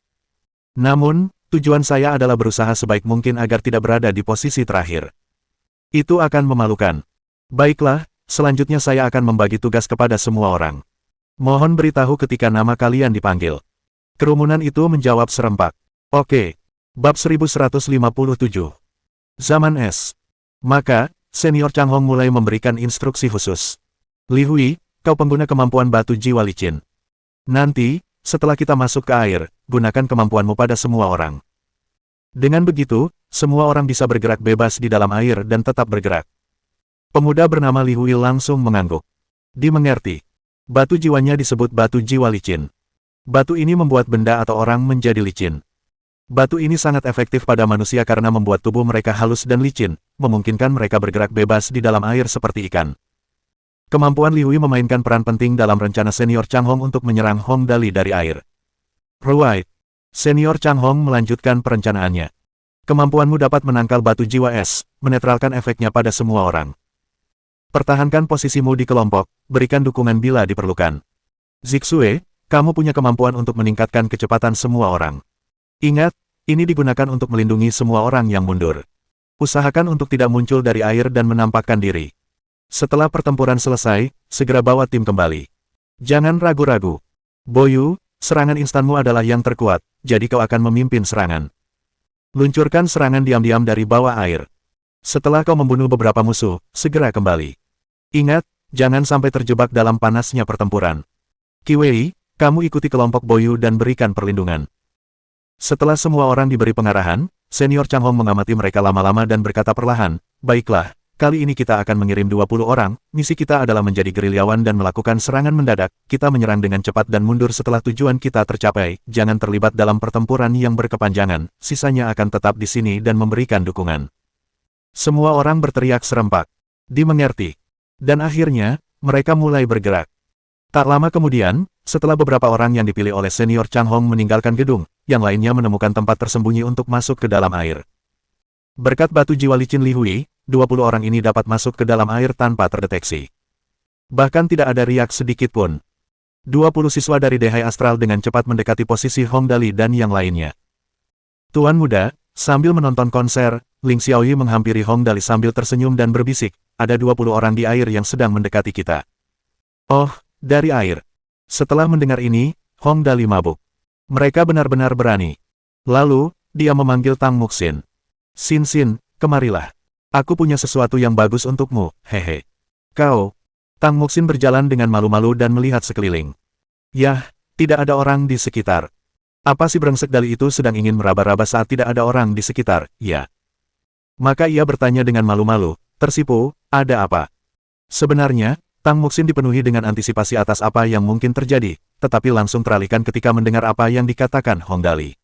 Namun, tujuan saya adalah berusaha sebaik mungkin agar tidak berada di posisi terakhir. Itu akan memalukan. Baiklah, selanjutnya saya akan membagi tugas kepada semua orang. Mohon beritahu ketika nama kalian dipanggil. Kerumunan itu menjawab serempak. Oke. Bab 1157. Zaman es. Maka, Senior Chang Hong mulai memberikan instruksi khusus. Li Hui, kau pengguna kemampuan batu jiwa licin. Nanti, setelah kita masuk ke air, gunakan kemampuanmu pada semua orang. Dengan begitu, semua orang bisa bergerak bebas di dalam air dan tetap bergerak. Pemuda bernama Li Hui langsung mengangguk. Dimengerti. Batu jiwanya disebut batu jiwa licin. Batu ini membuat benda atau orang menjadi licin. Batu ini sangat efektif pada manusia karena membuat tubuh mereka halus dan licin, memungkinkan mereka bergerak bebas di dalam air seperti ikan. Kemampuan Li Hui memainkan peran penting dalam rencana Senior Chang Hong untuk menyerang Hong Dali dari air. Right. Senior Chang Hong melanjutkan perencanaannya. Kemampuanmu dapat menangkal batu jiwa es, menetralkan efeknya pada semua orang. Pertahankan posisimu di kelompok, berikan dukungan bila diperlukan. Zixue, kamu punya kemampuan untuk meningkatkan kecepatan semua orang. Ingat, ini digunakan untuk melindungi semua orang yang mundur. Usahakan untuk tidak muncul dari air dan menampakkan diri. Setelah pertempuran selesai, segera bawa tim kembali. Jangan ragu-ragu. Boyu, serangan instanmu adalah yang terkuat, jadi kau akan memimpin serangan. Luncurkan serangan diam-diam dari bawah air. Setelah kau membunuh beberapa musuh, segera kembali. Ingat, jangan sampai terjebak dalam panasnya pertempuran. Kiwei, kamu ikuti kelompok Boyu dan berikan perlindungan. Setelah semua orang diberi pengarahan, Senior Chang Hong mengamati mereka lama-lama dan berkata perlahan, baiklah. Kali ini kita akan mengirim 20 orang, misi kita adalah menjadi gerilyawan dan melakukan serangan mendadak, kita menyerang dengan cepat dan mundur setelah tujuan kita tercapai, jangan terlibat dalam pertempuran yang berkepanjangan, sisanya akan tetap di sini dan memberikan dukungan. Semua orang berteriak serempak. Dimengerti. Dan akhirnya, mereka mulai bergerak. Tak lama kemudian, setelah beberapa orang yang dipilih oleh Senior Chang Hong meninggalkan gedung, yang lainnya menemukan tempat tersembunyi untuk masuk ke dalam air. Berkat batu jiwa licin Li Hui, 20 orang ini dapat masuk ke dalam air tanpa terdeteksi. Bahkan tidak ada riak sedikit pun. 20 siswa dari Dehai Astral dengan cepat mendekati posisi Hong Dali dan yang lainnya. Tuan muda, sambil menonton konser, Ling Xiaoyi menghampiri Hong Dali sambil tersenyum dan berbisik, ada 20 orang di air yang sedang mendekati kita. Oh, dari air. Setelah mendengar ini, Hong Dali mabuk. Mereka benar-benar berani. Lalu, dia memanggil Tang Muxin. Xin Xin, kemarilah. Aku punya sesuatu yang bagus untukmu, hehe. Kau. Tang Muxin berjalan dengan malu-malu dan melihat sekeliling. Yah, tidak ada orang di sekitar. Apa si brengsek Dali itu sedang ingin meraba-raba saat tidak ada orang di sekitar, ya? Maka ia bertanya dengan malu-malu, tersipu, ada apa? Sebenarnya, Tang Muxin dipenuhi dengan antisipasi atas apa yang mungkin terjadi, tetapi langsung teralihkan ketika mendengar apa yang dikatakan Hong Dali.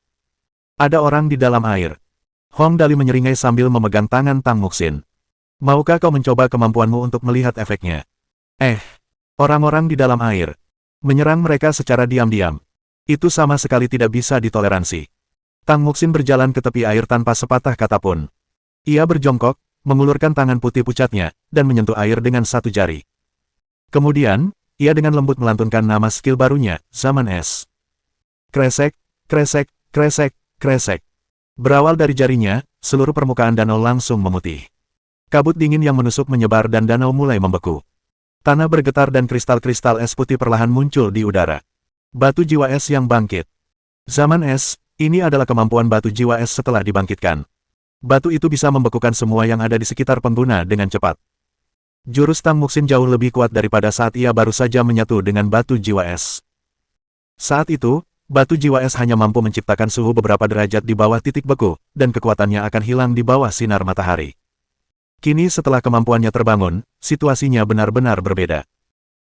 Ada orang di dalam air. Hong Dali menyeringai sambil memegang tangan Tang Muxin. Maukah kau mencoba kemampuanmu untuk melihat efeknya? Orang-orang di dalam air. Menyerang mereka secara diam-diam. Itu sama sekali tidak bisa ditoleransi. Tang Muxin berjalan ke tepi air tanpa sepatah kata pun. Ia berjongkok, mengulurkan tangan putih pucatnya, dan menyentuh air dengan satu jari. Kemudian, ia dengan lembut melantunkan nama skill barunya, Zaman Es. Kresek, kresek, kresek, kresek. Berawal dari jarinya, seluruh permukaan danau langsung memutih. Kabut dingin yang menusuk menyebar dan danau mulai membeku. Tanah bergetar dan kristal-kristal es putih perlahan muncul di udara. Batu jiwa es yang bangkit. Zaman es, ini adalah kemampuan batu jiwa es setelah dibangkitkan. Batu itu bisa membekukan semua yang ada di sekitar pengguna dengan cepat. Jurus Tang Muxin jauh lebih kuat daripada saat ia baru saja menyatu dengan batu jiwa es. Saat itu, batu jiwa es hanya mampu menciptakan suhu beberapa derajat di bawah titik beku, dan kekuatannya akan hilang di bawah sinar matahari. Kini setelah kemampuannya terbangun, situasinya benar-benar berbeda.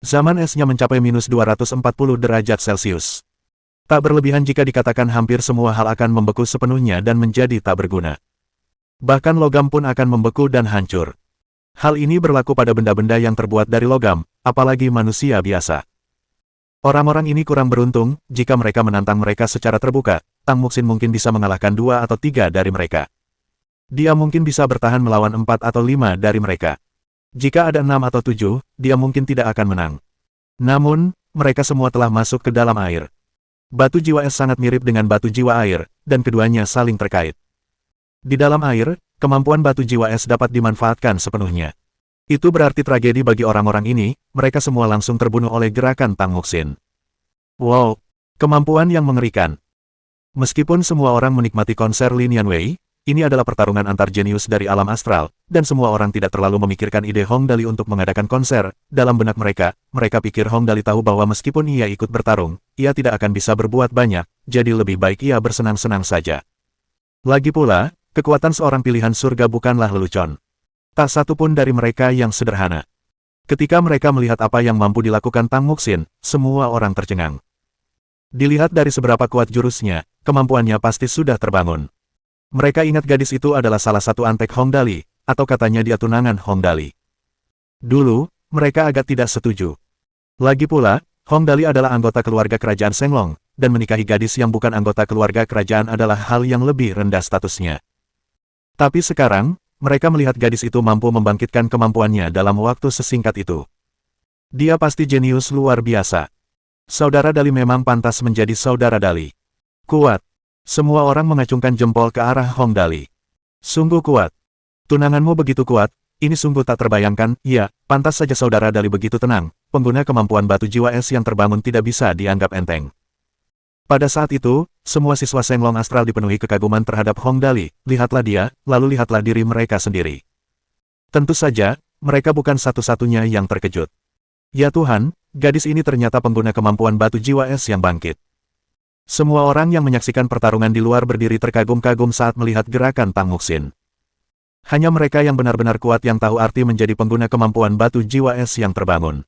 Zaman esnya mencapai minus 240 derajat Celcius. Tak berlebihan jika dikatakan hampir semua hal akan membeku sepenuhnya dan menjadi tak berguna. Bahkan logam pun akan membeku dan hancur. Hal ini berlaku pada benda-benda yang terbuat dari logam, apalagi manusia biasa. Orang-orang ini kurang beruntung, jika mereka menantang mereka secara terbuka, Tang Muxin mungkin bisa mengalahkan 2 atau 3 dari mereka. Dia mungkin bisa bertahan melawan 4 atau 5 dari mereka. Jika ada 6 atau 7, dia mungkin tidak akan menang. Namun, mereka semua telah masuk ke dalam air. Batu jiwa es sangat mirip dengan batu jiwa air, dan keduanya saling terkait. Di dalam air, kemampuan batu jiwa es dapat dimanfaatkan sepenuhnya. Itu berarti tragedi bagi orang-orang ini, mereka semua langsung terbunuh oleh gerakan Tang Muxin. Wow, kemampuan yang mengerikan. Meskipun semua orang menikmati konser Lin Yanwei, ini adalah pertarungan antar jenius dari alam astral, dan semua orang tidak terlalu memikirkan ide Hong Dali untuk mengadakan konser. Dalam benak mereka, mereka pikir Hong Dali tahu bahwa meskipun ia ikut bertarung, ia tidak akan bisa berbuat banyak, jadi lebih baik ia bersenang-senang saja. Lagi pula, kekuatan seorang pilihan surga bukanlah lelucon. Tak satu pun dari mereka yang sederhana. Ketika mereka melihat apa yang mampu dilakukan Tang Muxin, semua orang tercengang. Dilihat dari seberapa kuat jurusnya, kemampuannya pasti sudah terbangun. Mereka ingat gadis itu adalah salah satu antek Hong Dali, atau katanya dia tunangan Hong Dali. Dulu, mereka agak tidak setuju. Lagi pula, Hong Dali adalah anggota keluarga kerajaan Senglong, dan menikahi gadis yang bukan anggota keluarga kerajaan adalah hal yang lebih rendah statusnya. Tapi sekarang, mereka melihat gadis itu mampu membangkitkan kemampuannya dalam waktu sesingkat itu. Dia pasti jenius luar biasa. Saudara Dali memang pantas menjadi saudara Dali. Kuat. Semua orang mengacungkan jempol ke arah Hong Dali. Sungguh kuat. Tunanganmu begitu kuat, ini sungguh tak terbayangkan. Ya, pantas saja saudara Dali begitu tenang. Pengguna kemampuan batu jiwa es yang terbangun tidak bisa dianggap enteng. Pada saat itu, semua siswa Senglong Astral dipenuhi kekaguman terhadap Hong Dali. Lihatlah dia, lalu lihatlah diri mereka sendiri. Tentu saja, mereka bukan satu-satunya yang terkejut. Ya Tuhan, gadis ini ternyata pengguna kemampuan batu jiwa es yang bangkit. Semua orang yang menyaksikan pertarungan di luar berdiri terkagum-kagum saat melihat gerakan Tang Muxin. Hanya mereka yang benar-benar kuat yang tahu arti menjadi pengguna kemampuan batu jiwa es yang terbangun.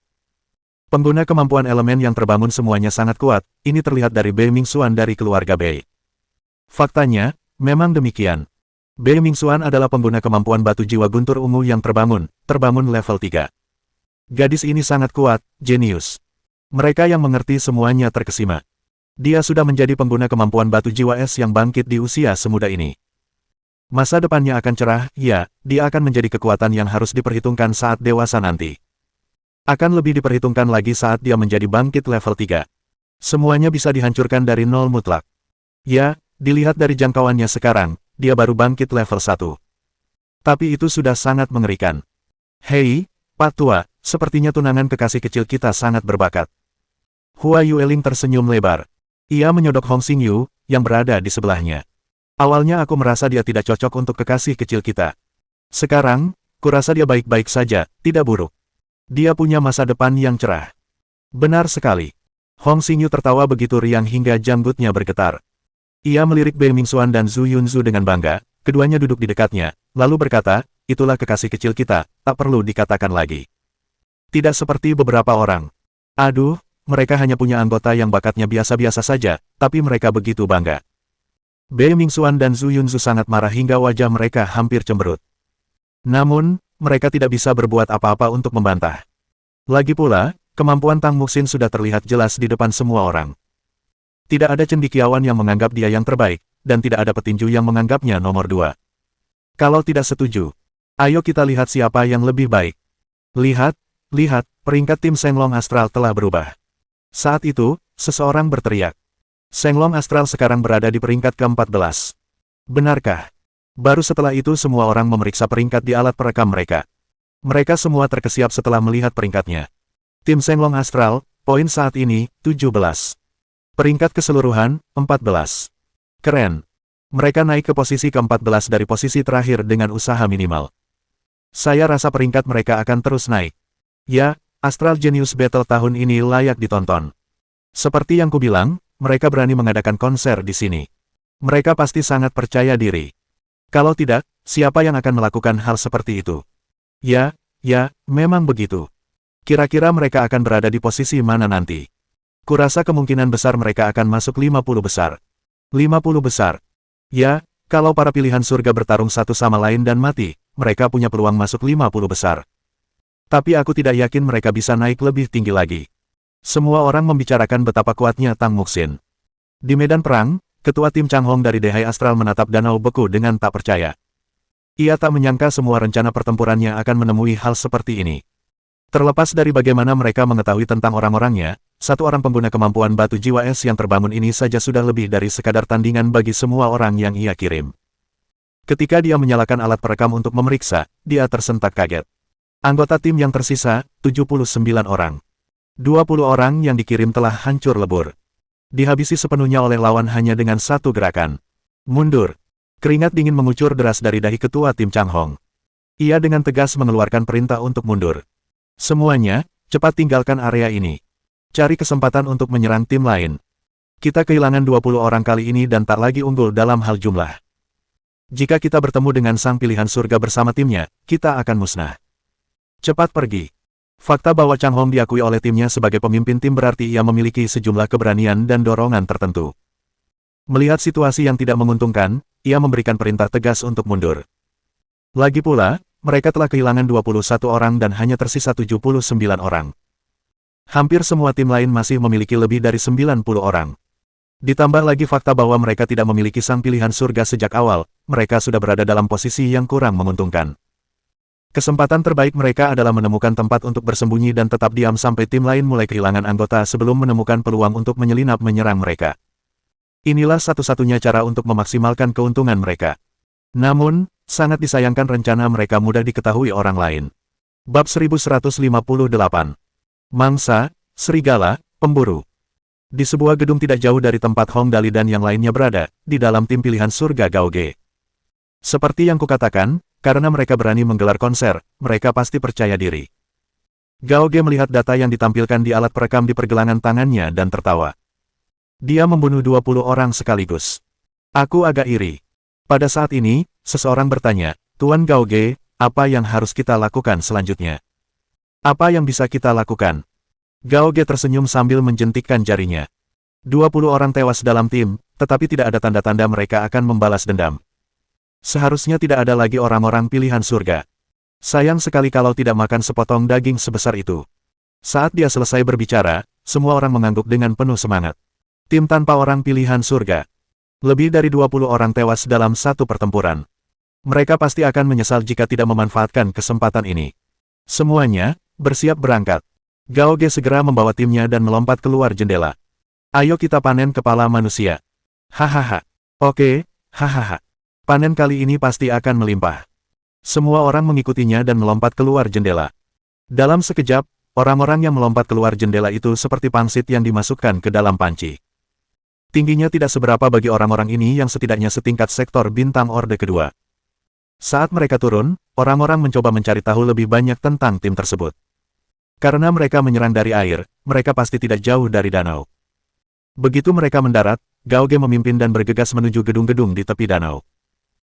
Pengguna kemampuan elemen yang terbangun semuanya sangat kuat, ini terlihat dari Bei Mingxuan dari keluarga Bei. Faktanya, memang demikian. Bei Mingxuan adalah pengguna kemampuan batu jiwa guntur ungu yang terbangun level 3. Gadis ini sangat kuat, jenius. Mereka yang mengerti semuanya terkesima. Dia sudah menjadi pengguna kemampuan batu jiwa es yang bangkit di usia semuda ini. Masa depannya akan cerah, ya, dia akan menjadi kekuatan yang harus diperhitungkan saat dewasa nanti. Akan lebih diperhitungkan lagi saat dia menjadi bangkit level 3. Semuanya bisa dihancurkan dari nol mutlak. Ya, dilihat dari jangkauannya sekarang, dia baru bangkit level 1. Tapi itu sudah sangat mengerikan. Hei, Pak Tua, sepertinya tunangan kekasih kecil kita sangat berbakat. Hua Yueling tersenyum lebar. Ia menyodok Hong Xingyu, yang berada di sebelahnya. Awalnya aku merasa dia tidak cocok untuk kekasih kecil kita. Sekarang, kurasa dia baik-baik saja, tidak buruk. Dia punya masa depan yang cerah. Benar sekali. Hong Xingyu tertawa begitu riang hingga janggutnya bergetar. Ia melirik Bei Mingxuan dan Zhu Yunzu dengan bangga, keduanya duduk di dekatnya, lalu berkata, itulah kekasih kecil kita, tak perlu dikatakan lagi. Tidak seperti beberapa orang. Aduh, mereka hanya punya anggota yang bakatnya biasa-biasa saja, tapi mereka begitu bangga. Bei Mingxuan dan Zhu Yunzu sangat marah hingga wajah mereka hampir cemberut. Namun, mereka tidak bisa berbuat apa-apa untuk membantah. Lagi pula, kemampuan Tang Muxin sudah terlihat jelas di depan semua orang. Tidak ada cendekiawan yang menganggap dia yang terbaik, dan tidak ada petinju yang menganggapnya nomor 2. Kalau tidak setuju, ayo kita lihat siapa yang lebih baik. Lihat, peringkat tim Shenglong Astral telah berubah. Saat itu, seseorang berteriak. Shenglong Astral sekarang berada di peringkat ke-14. Benarkah? Baru setelah itu semua orang memeriksa peringkat di alat perekam mereka. Mereka semua terkesiap setelah melihat peringkatnya. Tim Shenglong Astral, poin saat ini, 17. Peringkat keseluruhan, 14. Keren. Mereka naik ke posisi ke-14 dari posisi terakhir dengan usaha minimal. Saya rasa peringkat mereka akan terus naik. Ya, Astral Genius Battle tahun ini layak ditonton. Seperti yang kubilang, mereka berani mengadakan konser di sini. Mereka pasti sangat percaya diri. Kalau tidak, siapa yang akan melakukan hal seperti itu? Ya, memang begitu. Kira-kira mereka akan berada di posisi mana nanti? Kurasa kemungkinan besar mereka akan masuk 50 besar. 50 besar. Ya, kalau para pilihan surga bertarung satu sama lain dan mati, mereka punya peluang masuk 50 besar. Tapi aku tidak yakin mereka bisa naik lebih tinggi lagi. Semua orang membicarakan betapa kuatnya Tang Muxin. Di medan perang, ketua tim Changhong dari Dehai Astral menatap danau beku dengan tak percaya. Ia tak menyangka semua rencana pertempurannya akan menemui hal seperti ini. Terlepas dari bagaimana mereka mengetahui tentang orang-orangnya, satu orang pengguna kemampuan batu jiwa es yang terbangun ini saja sudah lebih dari sekadar tandingan bagi semua orang yang ia kirim. Ketika dia menyalakan alat perekam untuk memeriksa, dia tersentak kaget. Anggota tim yang tersisa, 79 orang. 20 orang yang dikirim telah hancur lebur. Dihabisi sepenuhnya oleh lawan hanya dengan satu gerakan. Mundur. Keringat dingin mengucur deras dari dahi ketua tim Changhong. Ia dengan tegas mengeluarkan perintah untuk mundur. Semuanya, cepat tinggalkan area ini. Cari kesempatan untuk menyerang tim lain. Kita kehilangan 20 orang kali ini dan tak lagi unggul dalam hal jumlah. Jika kita bertemu dengan sang pilihan surga bersama timnya, kita akan musnah. Cepat pergi. Fakta bahwa Changhong diakui oleh timnya sebagai pemimpin tim berarti ia memiliki sejumlah keberanian dan dorongan tertentu. Melihat situasi yang tidak menguntungkan, ia memberikan perintah tegas untuk mundur. Lagi pula, mereka telah kehilangan 21 orang dan hanya tersisa 79 orang. Hampir semua tim lain masih memiliki lebih dari 90 orang. Ditambah lagi fakta bahwa mereka tidak memiliki sang pilihan surga sejak awal, mereka sudah berada dalam posisi yang kurang menguntungkan. Kesempatan terbaik mereka adalah menemukan tempat untuk bersembunyi dan tetap diam sampai tim lain mulai kehilangan anggota sebelum menemukan peluang untuk menyelinap menyerang mereka. Inilah satu-satunya cara untuk memaksimalkan keuntungan mereka. Namun, sangat disayangkan rencana mereka mudah diketahui orang lain. Bab 1158. Mangsa, Serigala, Pemburu. Di sebuah gedung tidak jauh dari tempat Hong Dali dan yang lainnya berada, di dalam tim pilihan surga Gaoge. Seperti yang kukatakan, karena mereka berani menggelar konser, mereka pasti percaya diri. Gaoge melihat data yang ditampilkan di alat perekam di pergelangan tangannya dan tertawa. Dia membunuh 20 orang sekaligus. Aku agak iri. Pada saat ini, seseorang bertanya, Tuan Gaoge, apa yang harus kita lakukan selanjutnya? Apa yang bisa kita lakukan? Gaoge tersenyum sambil menjentikkan jarinya. 20 orang tewas dalam tim, tetapi tidak ada tanda-tanda mereka akan membalas dendam. Seharusnya tidak ada lagi orang-orang pilihan surga. Sayang sekali kalau tidak makan sepotong daging sebesar itu. Saat dia selesai berbicara, semua orang mengangguk dengan penuh semangat. Tim tanpa orang pilihan surga. Lebih dari 20 orang tewas dalam satu pertempuran. Mereka pasti akan menyesal jika tidak memanfaatkan kesempatan ini. Semuanya, bersiap berangkat. Gao Ge segera membawa timnya dan melompat keluar jendela. Ayo kita panen kepala manusia. Hahaha. Oke, hahaha. Panen kali ini pasti akan melimpah. Semua orang mengikutinya dan melompat keluar jendela. Dalam sekejap, orang-orang yang melompat keluar jendela itu seperti pangsit yang dimasukkan ke dalam panci. Tingginya tidak seberapa bagi orang-orang ini yang setidaknya setingkat sektor bintang Orde kedua. Saat mereka turun, orang-orang mencoba mencari tahu lebih banyak tentang tim tersebut. Karena mereka menyerang dari air, mereka pasti tidak jauh dari danau. Begitu mereka mendarat, Gao Ge memimpin dan bergegas menuju gedung-gedung di tepi danau.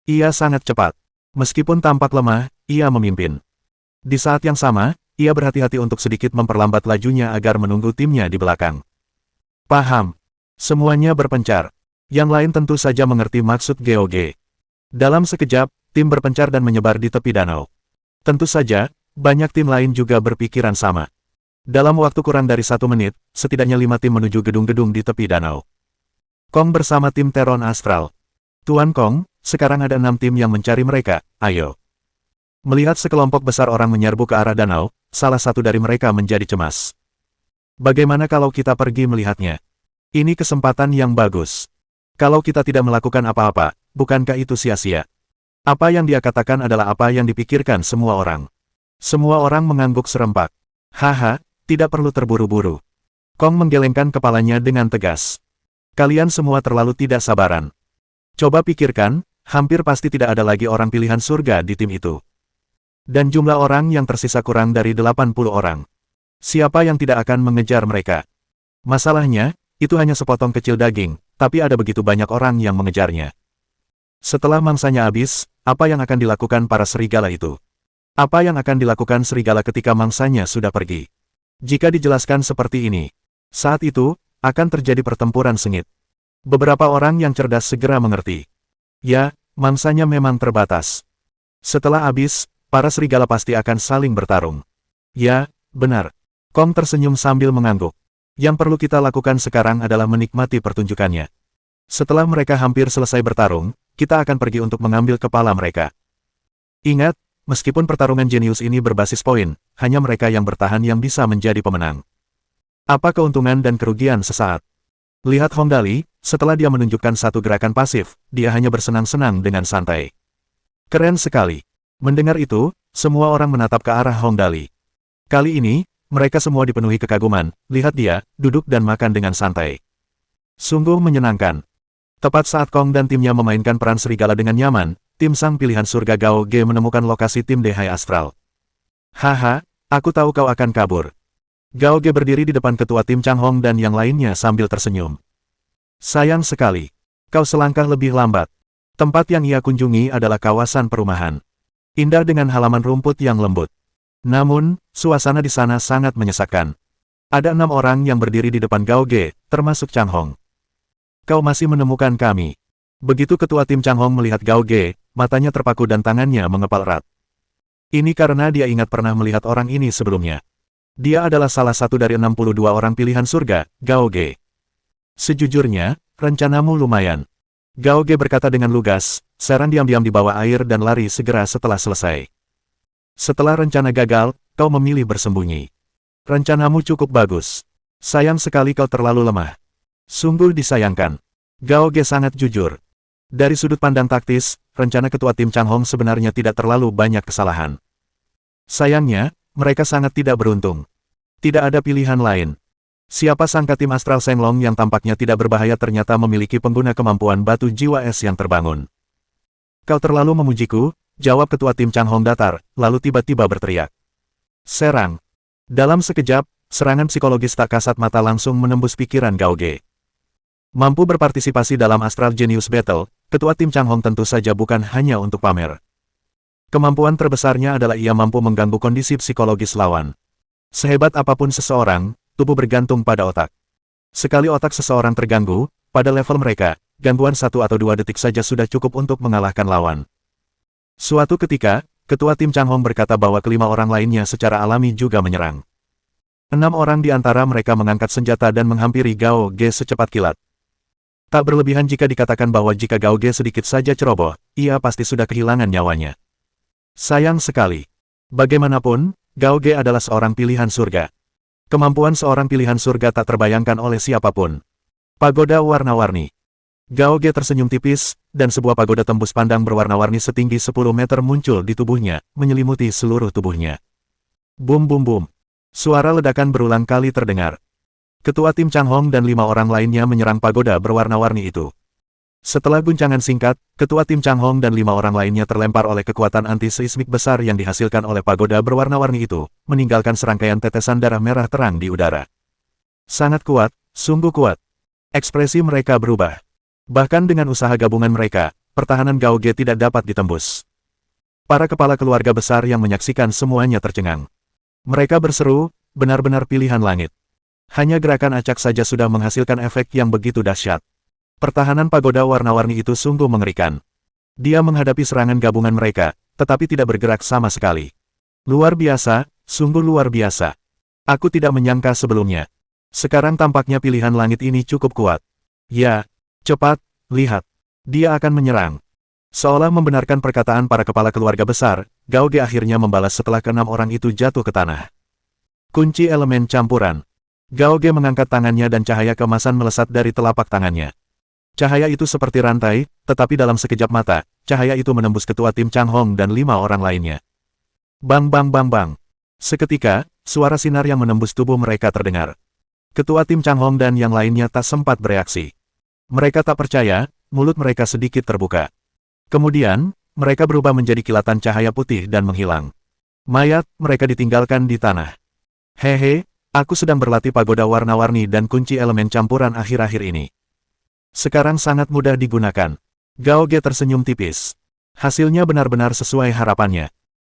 Ia sangat cepat. Meskipun tampak lemah, ia memimpin. Di saat yang sama, ia berhati-hati untuk sedikit memperlambat lajunya agar menunggu timnya di belakang. Paham. Semuanya berpencar. Yang lain tentu saja mengerti maksud Gao Ge. Dalam sekejap, tim berpencar dan menyebar di tepi danau. Tentu saja, banyak tim lain juga berpikiran sama. Dalam waktu kurang dari 1 menit, setidaknya 5 tim menuju gedung-gedung di tepi danau. Kong bersama tim Teron Astral. Tuan Kong, sekarang ada 6 tim yang mencari mereka, ayo. Melihat sekelompok besar orang menyerbu ke arah danau, salah satu dari mereka menjadi cemas. Bagaimana kalau kita pergi melihatnya? Ini kesempatan yang bagus. Kalau kita tidak melakukan apa-apa, bukankah itu sia-sia? Apa yang dia katakan adalah apa yang dipikirkan semua orang. Semua orang mengangguk serempak. Haha, tidak perlu terburu-buru. Kong menggelengkan kepalanya dengan tegas. Kalian semua terlalu tidak sabaran. Coba pikirkan, hampir pasti tidak ada lagi orang pilihan surga di tim itu. Dan jumlah orang yang tersisa kurang dari 80 orang. Siapa yang tidak akan mengejar mereka? Masalahnya, itu hanya sepotong kecil daging, tapi ada begitu banyak orang yang mengejarnya. Setelah mangsanya habis, apa yang akan dilakukan para serigala itu? Apa yang akan dilakukan serigala ketika mangsanya sudah pergi? Jika dijelaskan seperti ini, saat itu, akan terjadi pertempuran sengit. Beberapa orang yang cerdas segera mengerti. Ya, mangsanya memang terbatas. Setelah habis, para serigala pasti akan saling bertarung. Ya, benar. Kong tersenyum sambil mengangguk. Yang perlu kita lakukan sekarang adalah menikmati pertunjukannya. Setelah mereka hampir selesai bertarung, kita akan pergi untuk mengambil kepala mereka. Ingat, meskipun pertarungan jenius ini berbasis poin, hanya mereka yang bertahan yang bisa menjadi pemenang. Apa keuntungan dan kerugian sesaat? Lihat Hong Dali, setelah dia menunjukkan satu gerakan pasif, dia hanya bersenang-senang dengan santai. Keren sekali. Mendengar itu, semua orang menatap ke arah Hong Dali. Kali ini, mereka semua dipenuhi kekaguman, lihat dia, duduk dan makan dengan santai. Sungguh menyenangkan. Tepat saat Kong dan timnya memainkan peran serigala dengan nyaman, tim sang pilihan surga Gao Ge menemukan lokasi tim Dehai Astral. Haha, aku tahu kau akan kabur. Gao Ge berdiri di depan ketua tim Chang Hong dan yang lainnya sambil tersenyum. Sayang sekali. Kau selangkah lebih lambat. Tempat yang ia kunjungi adalah kawasan perumahan. Indah dengan halaman rumput yang lembut. Namun, suasana di sana sangat menyesakkan. Ada 6 orang yang berdiri di depan Gao Ge, termasuk Chang Hong. Kau masih menemukan kami. Begitu ketua tim Chang Hong melihat Gao Ge, matanya terpaku dan tangannya mengepal erat. Ini karena dia ingat pernah melihat orang ini sebelumnya. Dia adalah salah satu dari 62 orang pilihan surga, Gao Ge. Sejujurnya, rencanamu lumayan. Gao Ge berkata dengan lugas, Seran diam-diam di bawah air dan lari segera setelah selesai. Setelah rencana gagal, kau memilih bersembunyi. Rencanamu cukup bagus. Sayang sekali kau terlalu lemah. Sungguh disayangkan. Gao Ge sangat jujur. Dari sudut pandang taktis, rencana ketua tim Chang Hong sebenarnya tidak terlalu banyak kesalahan. Sayangnya, mereka sangat tidak beruntung. Tidak ada pilihan lain. Siapa sangka tim Astral Shenglong yang tampaknya tidak berbahaya ternyata memiliki pengguna kemampuan batu jiwa es yang terbangun. Kau terlalu memujiku, jawab ketua tim Chang Hong datar, lalu tiba-tiba berteriak. Serang. Dalam sekejap, serangan psikologis tak kasat mata langsung menembus pikiran Gao Ge. Mampu berpartisipasi dalam Astral Genius Battle, ketua tim Chang Hong tentu saja bukan hanya untuk pamer. Kemampuan terbesarnya adalah ia mampu mengganggu kondisi psikologis lawan. Sehebat apapun seseorang, tubuh bergantung pada otak. Sekali otak seseorang terganggu, pada level mereka, gangguan 1 atau 2 detik saja sudah cukup untuk mengalahkan lawan. Suatu ketika, ketua tim Chang Hong berkata bahwa kelima orang lainnya secara alami juga menyerang. 6 orang di antara mereka mengangkat senjata dan menghampiri Gao Ge secepat kilat. Tak berlebihan jika dikatakan bahwa jika Gao Ge sedikit saja ceroboh, ia pasti sudah kehilangan nyawanya. Sayang sekali. Bagaimanapun, Gao Ge adalah seorang pilihan surga. Kemampuan seorang pilihan surga tak terbayangkan oleh siapapun. Pagoda warna-warni. Gao Ge tersenyum tipis, dan sebuah pagoda tembus pandang berwarna-warni setinggi 10 meter muncul di tubuhnya, menyelimuti seluruh tubuhnya. Bum bum bum. Suara ledakan berulang kali terdengar. Ketua tim Chang Hong dan 5 orang lainnya menyerang pagoda berwarna-warni itu. Setelah guncangan singkat, ketua tim Chang Hong dan 5 orang lainnya terlempar oleh kekuatan anti-seismik besar yang dihasilkan oleh pagoda berwarna-warni itu, meninggalkan serangkaian tetesan darah merah terang di udara. Sangat kuat, sungguh kuat. Ekspresi mereka berubah. Bahkan dengan usaha gabungan mereka, pertahanan Gao Ge tidak dapat ditembus. Para kepala keluarga besar yang menyaksikan semuanya tercengang. Mereka berseru, benar-benar pilihan langit. Hanya gerakan acak saja sudah menghasilkan efek yang begitu dahsyat. Pertahanan pagoda warna-warni itu sungguh mengerikan. Dia menghadapi serangan gabungan mereka, tetapi tidak bergerak sama sekali. Luar biasa, sungguh luar biasa. Aku tidak menyangka sebelumnya. Sekarang tampaknya pilihan langit ini cukup kuat. Ya, cepat, lihat. Dia akan menyerang. Seolah membenarkan perkataan para kepala keluarga besar, Gao Ge akhirnya membalas setelah keenam orang itu jatuh ke tanah. Kunci elemen campuran. Gao Ge mengangkat tangannya dan cahaya keemasan melesat dari telapak tangannya. Cahaya itu seperti rantai, tetapi dalam sekejap mata, cahaya itu menembus ketua tim Chang Hong dan 5 orang lainnya. Bang bang bang bang. Seketika, suara sinar yang menembus tubuh mereka terdengar. Ketua tim Chang Hong dan yang lainnya tak sempat bereaksi. Mereka tak percaya, mulut mereka sedikit terbuka. Kemudian, mereka berubah menjadi kilatan cahaya putih dan menghilang. Mayat, mereka ditinggalkan di tanah. Hehe, aku sedang berlatih pagoda warna-warni dan kunci elemen campuran akhir-akhir ini. Sekarang sangat mudah digunakan. Gao Ge tersenyum tipis. Hasilnya benar-benar sesuai harapannya.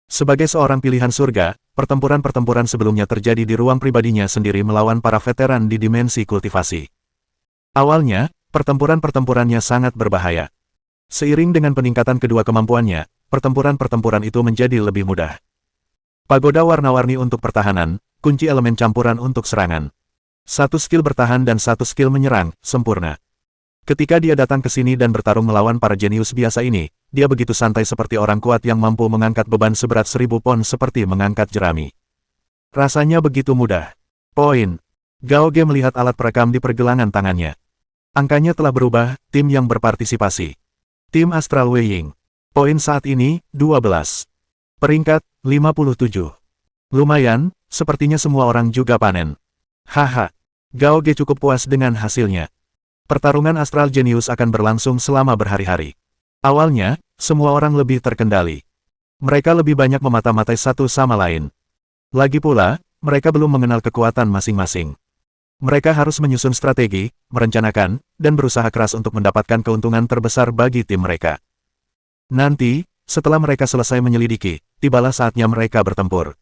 Sebagai seorang pilihan surga, pertempuran-pertempuran sebelumnya terjadi di ruang pribadinya sendiri melawan para veteran di dimensi kultivasi. Awalnya, pertempuran-pertempurannya sangat berbahaya. Seiring dengan peningkatan kedua kemampuannya, pertempuran-pertempuran itu menjadi lebih mudah. Pagoda warna-warni untuk pertahanan, kunci elemen campuran untuk serangan. Satu skill bertahan dan satu skill menyerang, sempurna. Ketika dia datang ke sini dan bertarung melawan para jenius biasa ini, dia begitu santai seperti orang kuat yang mampu mengangkat beban seberat 1000 pon seperti mengangkat jerami. Rasanya begitu mudah. Poin. Gao Ge melihat alat perekam di pergelangan tangannya. Angkanya telah berubah, tim yang berpartisipasi. Tim Astral Weiying. Poin saat ini, 12. Peringkat, 57. Lumayan, sepertinya semua orang juga panen. Haha. Gao Ge cukup puas dengan hasilnya. Pertarungan Astral Genius akan berlangsung selama berhari-hari. Awalnya, semua orang lebih terkendali. Mereka lebih banyak memata-matai satu sama lain. Lagi pula, mereka belum mengenal kekuatan masing-masing. Mereka harus menyusun strategi, merencanakan, dan berusaha keras untuk mendapatkan keuntungan terbesar bagi tim mereka. Nanti, setelah mereka selesai menyelidiki, tibalah saatnya mereka bertempur.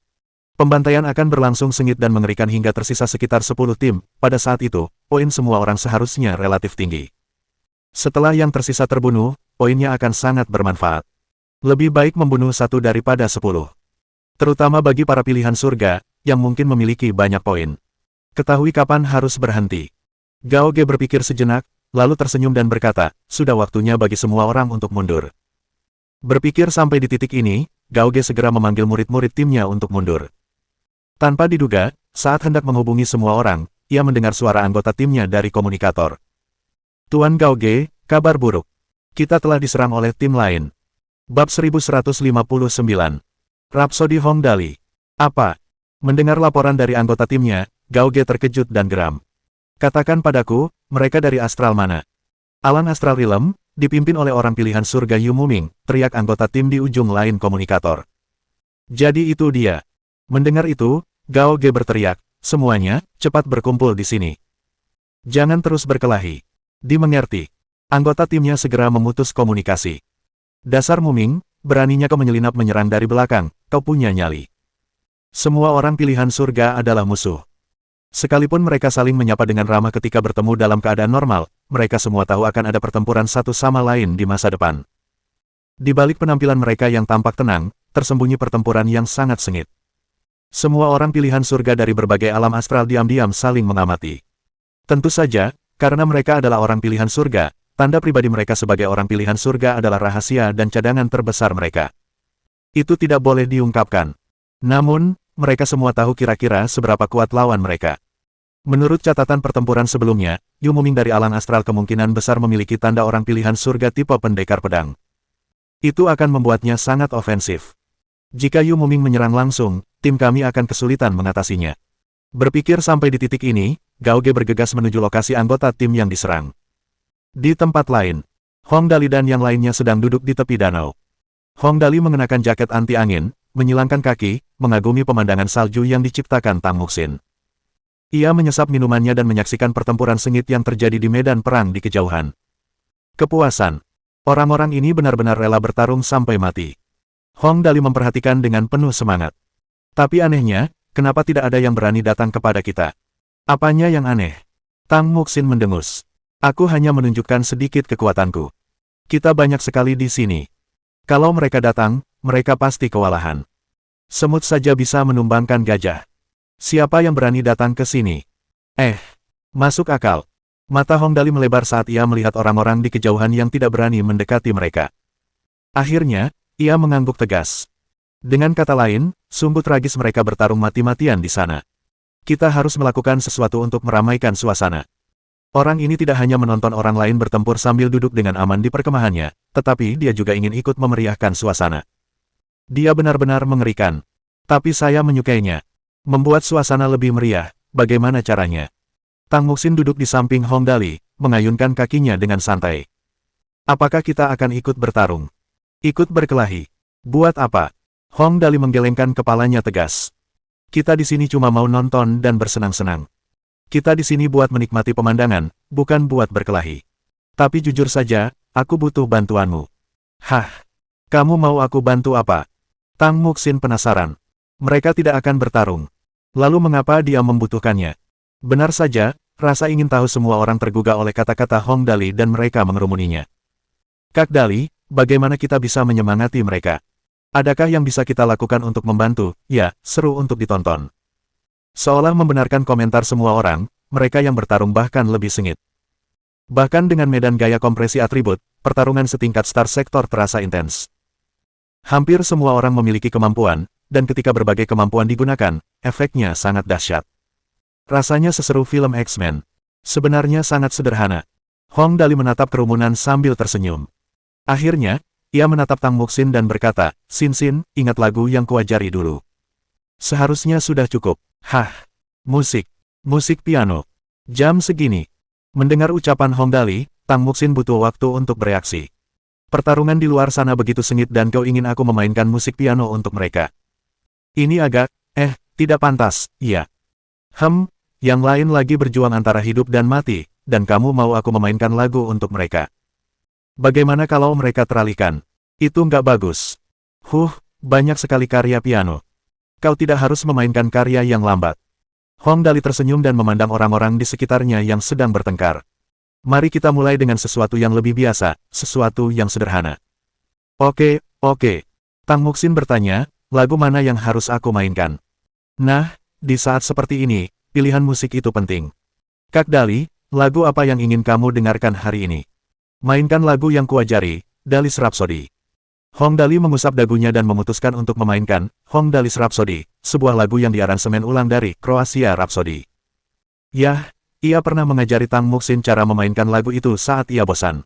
Pembantaian akan berlangsung sengit dan mengerikan hingga tersisa sekitar 10 tim. Pada saat itu, poin semua orang seharusnya relatif tinggi. Setelah yang tersisa terbunuh, poinnya akan sangat bermanfaat. Lebih baik membunuh 1 daripada 10. Terutama bagi para pilihan surga, yang mungkin memiliki banyak poin. Ketahui kapan harus berhenti. Gao Ge berpikir sejenak, lalu tersenyum dan berkata, sudah waktunya bagi semua orang untuk mundur. Berpikir sampai di titik ini, Gao Ge segera memanggil murid-murid timnya untuk mundur. Tanpa diduga, saat hendak menghubungi semua orang, ia mendengar suara anggota timnya dari komunikator. Tuan Gao Ge, kabar buruk. Kita telah diserang oleh tim lain. Bab 1159. Rhapsody Hong Dali. Apa? Mendengar laporan dari anggota timnya, Gao Ge terkejut dan geram. Katakan padaku, mereka dari astral mana? Alan Astral Realm, dipimpin oleh orang pilihan surga Yu Muming, teriak anggota tim di ujung lain komunikator. Jadi itu dia. Mendengar itu, Gao Ge berteriak, semuanya, cepat berkumpul di sini. Jangan terus berkelahi. Dimengerti. Anggota timnya segera memutus komunikasi. Dasar Muming, beraninya kau menyelinap menyerang dari belakang, kau punya nyali. Semua orang pilihan surga adalah musuh. Sekalipun mereka saling menyapa dengan ramah ketika bertemu dalam keadaan normal, mereka semua tahu akan ada pertempuran satu sama lain di masa depan. Di balik penampilan mereka yang tampak tenang, tersembunyi pertempuran yang sangat sengit. Semua orang pilihan surga dari berbagai alam astral diam-diam saling mengamati. Tentu saja, karena mereka adalah orang pilihan surga, tanda pribadi mereka sebagai orang pilihan surga adalah rahasia dan cadangan terbesar mereka. Itu tidak boleh diungkapkan. Namun, mereka semua tahu kira-kira seberapa kuat lawan mereka. Menurut catatan pertempuran sebelumnya, Yu Muming dari alang astral kemungkinan besar memiliki tanda orang pilihan surga tipe pendekar pedang. Itu akan membuatnya sangat ofensif. Jika Yu Muming menyerang langsung, tim kami akan kesulitan mengatasinya. Berpikir sampai di titik ini, Gao Ge bergegas menuju lokasi anggota tim yang diserang. Di tempat lain, Hong Dali dan yang lainnya sedang duduk di tepi danau. Hong Dali mengenakan jaket anti angin, menyilangkan kaki, mengagumi pemandangan salju yang diciptakan Tang Muxin. Ia menyesap minumannya dan menyaksikan pertempuran sengit yang terjadi di medan perang di kejauhan. Kepuasan. Orang-orang ini benar-benar rela bertarung sampai mati. Hong Dali memperhatikan dengan penuh semangat. Tapi anehnya, kenapa tidak ada yang berani datang kepada kita? Apanya yang aneh? Tang Muxin mendengus. Aku hanya menunjukkan sedikit kekuatanku. Kita banyak sekali di sini. Kalau mereka datang, mereka pasti kewalahan. Semut saja bisa menumbangkan gajah. Siapa yang berani datang ke sini? Masuk akal. Mata Hong Dali melebar saat ia melihat orang-orang di kejauhan yang tidak berani mendekati mereka. Akhirnya, ia mengangguk tegas. Dengan kata lain, sungguh tragis mereka bertarung mati-matian di sana. Kita harus melakukan sesuatu untuk meramaikan suasana. Orang ini tidak hanya menonton orang lain bertempur sambil duduk dengan aman di perkemahannya, tetapi dia juga ingin ikut memeriahkan suasana. Dia benar-benar mengerikan. Tapi saya menyukainya. Membuat suasana lebih meriah, bagaimana caranya? Tang Muxin duduk di samping Hong Dali, mengayunkan kakinya dengan santai. Apakah kita akan ikut bertarung? Ikut berkelahi? Buat apa? Hong Dali menggelengkan kepalanya tegas. Kita di sini cuma mau nonton dan bersenang-senang. Kita di sini buat menikmati pemandangan, bukan buat berkelahi. Tapi jujur saja, aku butuh bantuanmu. Hah? Kamu mau aku bantu apa? Tang Muxin penasaran. Mereka tidak akan bertarung. Lalu mengapa dia membutuhkannya? Benar saja, rasa ingin tahu semua orang tergugah oleh kata-kata Hong Dali dan mereka mengerumuninya. Kak Dali, bagaimana kita bisa menyemangati mereka? Adakah yang bisa kita lakukan untuk membantu? Ya, seru untuk ditonton. Seolah membenarkan komentar semua orang, mereka yang bertarung bahkan lebih sengit. Bahkan dengan medan gaya kompresi atribut, pertarungan setingkat Star Sector terasa intens. Hampir semua orang memiliki kemampuan, dan ketika berbagai kemampuan digunakan, efeknya sangat dahsyat. Rasanya seseru film X-Men. Sebenarnya sangat sederhana. Hong Dali menatap kerumunan sambil tersenyum. Akhirnya, ia menatap Tang Muxin dan berkata, Sin, ingat lagu yang kuajari dulu. Seharusnya sudah cukup. Hah, musik piano. Jam segini. Mendengar ucapan Hong Dali, Tang Muxin butuh waktu untuk bereaksi. Pertarungan di luar sana begitu sengit dan kau ingin aku memainkan musik piano untuk mereka. Ini agak, tidak pantas, iya. Yang lain lagi berjuang antara hidup dan mati, dan kamu mau aku memainkan lagu untuk mereka. Bagaimana kalau mereka teralihkan? Itu nggak bagus. Banyak sekali karya piano. Kau tidak harus memainkan karya yang lambat. Hong Dali tersenyum dan memandang orang-orang di sekitarnya yang sedang bertengkar. Mari kita mulai dengan sesuatu yang lebih biasa, sesuatu yang sederhana. Oke. Tang Muxin bertanya, lagu mana yang harus aku mainkan? Nah, di saat seperti ini, pilihan musik itu penting. Kak Dali, lagu apa yang ingin kamu dengarkan hari ini? Mainkan lagu yang kuajari, Dali's Rhapsody. Hong Dali mengusap dagunya dan memutuskan untuk memainkan Hong Dali's Rhapsody, sebuah lagu yang diaransemen ulang dari Croatia Rhapsody. Yah, ia pernah mengajari Tang Muxin cara memainkan lagu itu saat ia bosan.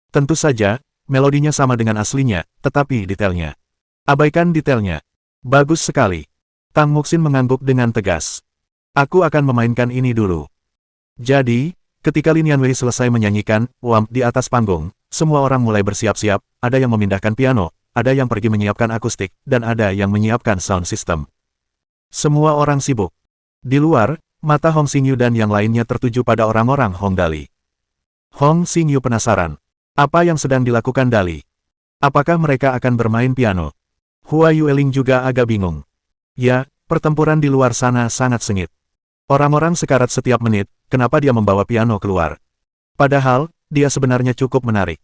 Tentu saja, melodinya sama dengan aslinya, tetapi detailnya. Abaikan detailnya. Bagus sekali. Tang Muxin mengangguk dengan tegas. Aku akan memainkan ini dulu. Jadi, ketika Lin Yanwei selesai menyanyikan Wamp di atas panggung, semua orang mulai bersiap-siap, ada yang memindahkan piano, ada yang pergi menyiapkan akustik, dan ada yang menyiapkan sound system. Semua orang sibuk. Di luar, mata Hong Xingyu dan yang lainnya tertuju pada orang-orang Hong Dali. Hong Xingyu penasaran. Apa yang sedang dilakukan Dali? Apakah mereka akan bermain piano? Hua Yueling juga agak bingung. Ya, pertempuran di luar sana sangat sengit. Orang-orang sekarat setiap menit, kenapa dia membawa piano keluar? Padahal, dia sebenarnya cukup menarik.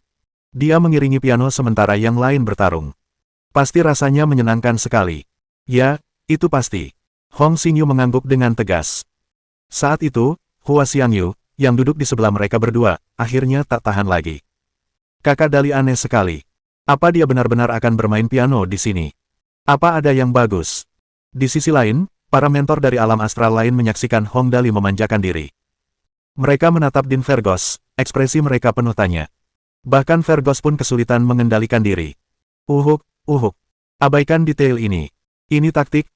Dia mengiringi piano sementara yang lain bertarung. Pasti rasanya menyenangkan sekali. Ya, itu pasti. Hong Xingyu mengangguk dengan tegas. Saat itu, Hua Xiangyu, yang duduk di sebelah mereka berdua, akhirnya tak tahan lagi. Kakak Dali aneh sekali. Apa dia benar-benar akan bermain piano di sini? Apa ada yang bagus? Di sisi lain, para mentor dari alam astral lain menyaksikan Hong Dali memanjakan diri. Mereka menatap Dean Vergos, ekspresi mereka penuh tanya. Bahkan Vergos pun kesulitan mengendalikan diri. Uhuk. Abaikan detail ini. Ini taktik.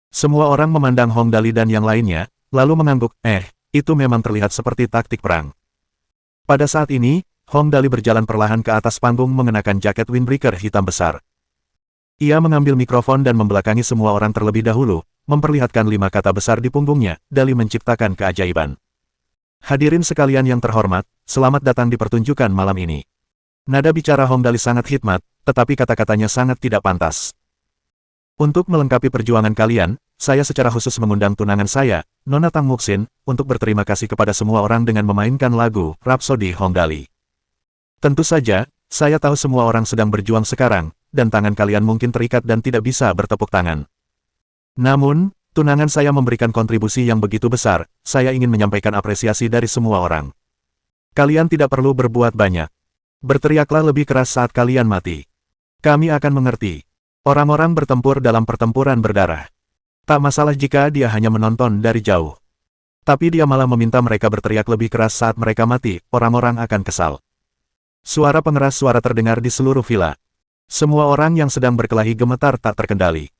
Semua orang memandang Hong Dali dan yang lainnya, lalu mengangguk, itu memang terlihat seperti taktik perang. Pada saat ini, Hong Dali berjalan perlahan ke atas panggung mengenakan jaket windbreaker hitam besar. Ia mengambil mikrofon dan membelakangi semua orang terlebih dahulu, memperlihatkan 5 kata besar di punggungnya, Dali menciptakan keajaiban. Hadirin sekalian yang terhormat, selamat datang di pertunjukan malam ini. Nada bicara Hong Dali sangat hikmat, tetapi kata-katanya sangat tidak pantas. Untuk melengkapi perjuangan kalian, saya secara khusus mengundang tunangan saya, Nona Tang Muxin, untuk berterima kasih kepada semua orang dengan memainkan lagu Rhapsody Hong Dali. Tentu saja, saya tahu semua orang sedang berjuang sekarang, dan tangan kalian mungkin terikat dan tidak bisa bertepuk tangan. Namun, tunangan saya memberikan kontribusi yang begitu besar, saya ingin menyampaikan apresiasi dari semua orang. Kalian tidak perlu berbuat banyak. Berteriaklah lebih keras saat kalian mati. Kami akan mengerti. Orang-orang bertempur dalam pertempuran berdarah. Tak masalah jika dia hanya menonton dari jauh. Tapi dia malah meminta mereka berteriak lebih keras saat mereka mati, orang-orang akan kesal. Suara pengeras suara terdengar di seluruh villa. Semua orang yang sedang berkelahi gemetar tak terkendali.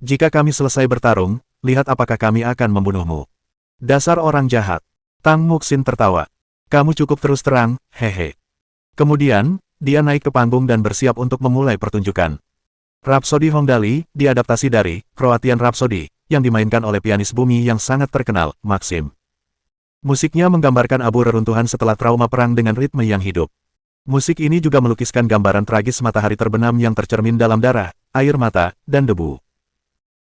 Jika kami selesai bertarung, lihat apakah kami akan membunuhmu. Dasar orang jahat. Tang Muxin tertawa. Kamu cukup terus terang, hehe. Kemudian, dia naik ke panggung dan bersiap untuk memulai pertunjukan. Rhapsody Hong Dali, diadaptasi dari Croatian Rhapsody, yang dimainkan oleh pianis bumi yang sangat terkenal, Maxim. Musiknya menggambarkan abu reruntuhan setelah trauma perang dengan ritme yang hidup. Musik ini juga melukiskan gambaran tragis matahari terbenam yang tercermin dalam darah, air mata, dan debu.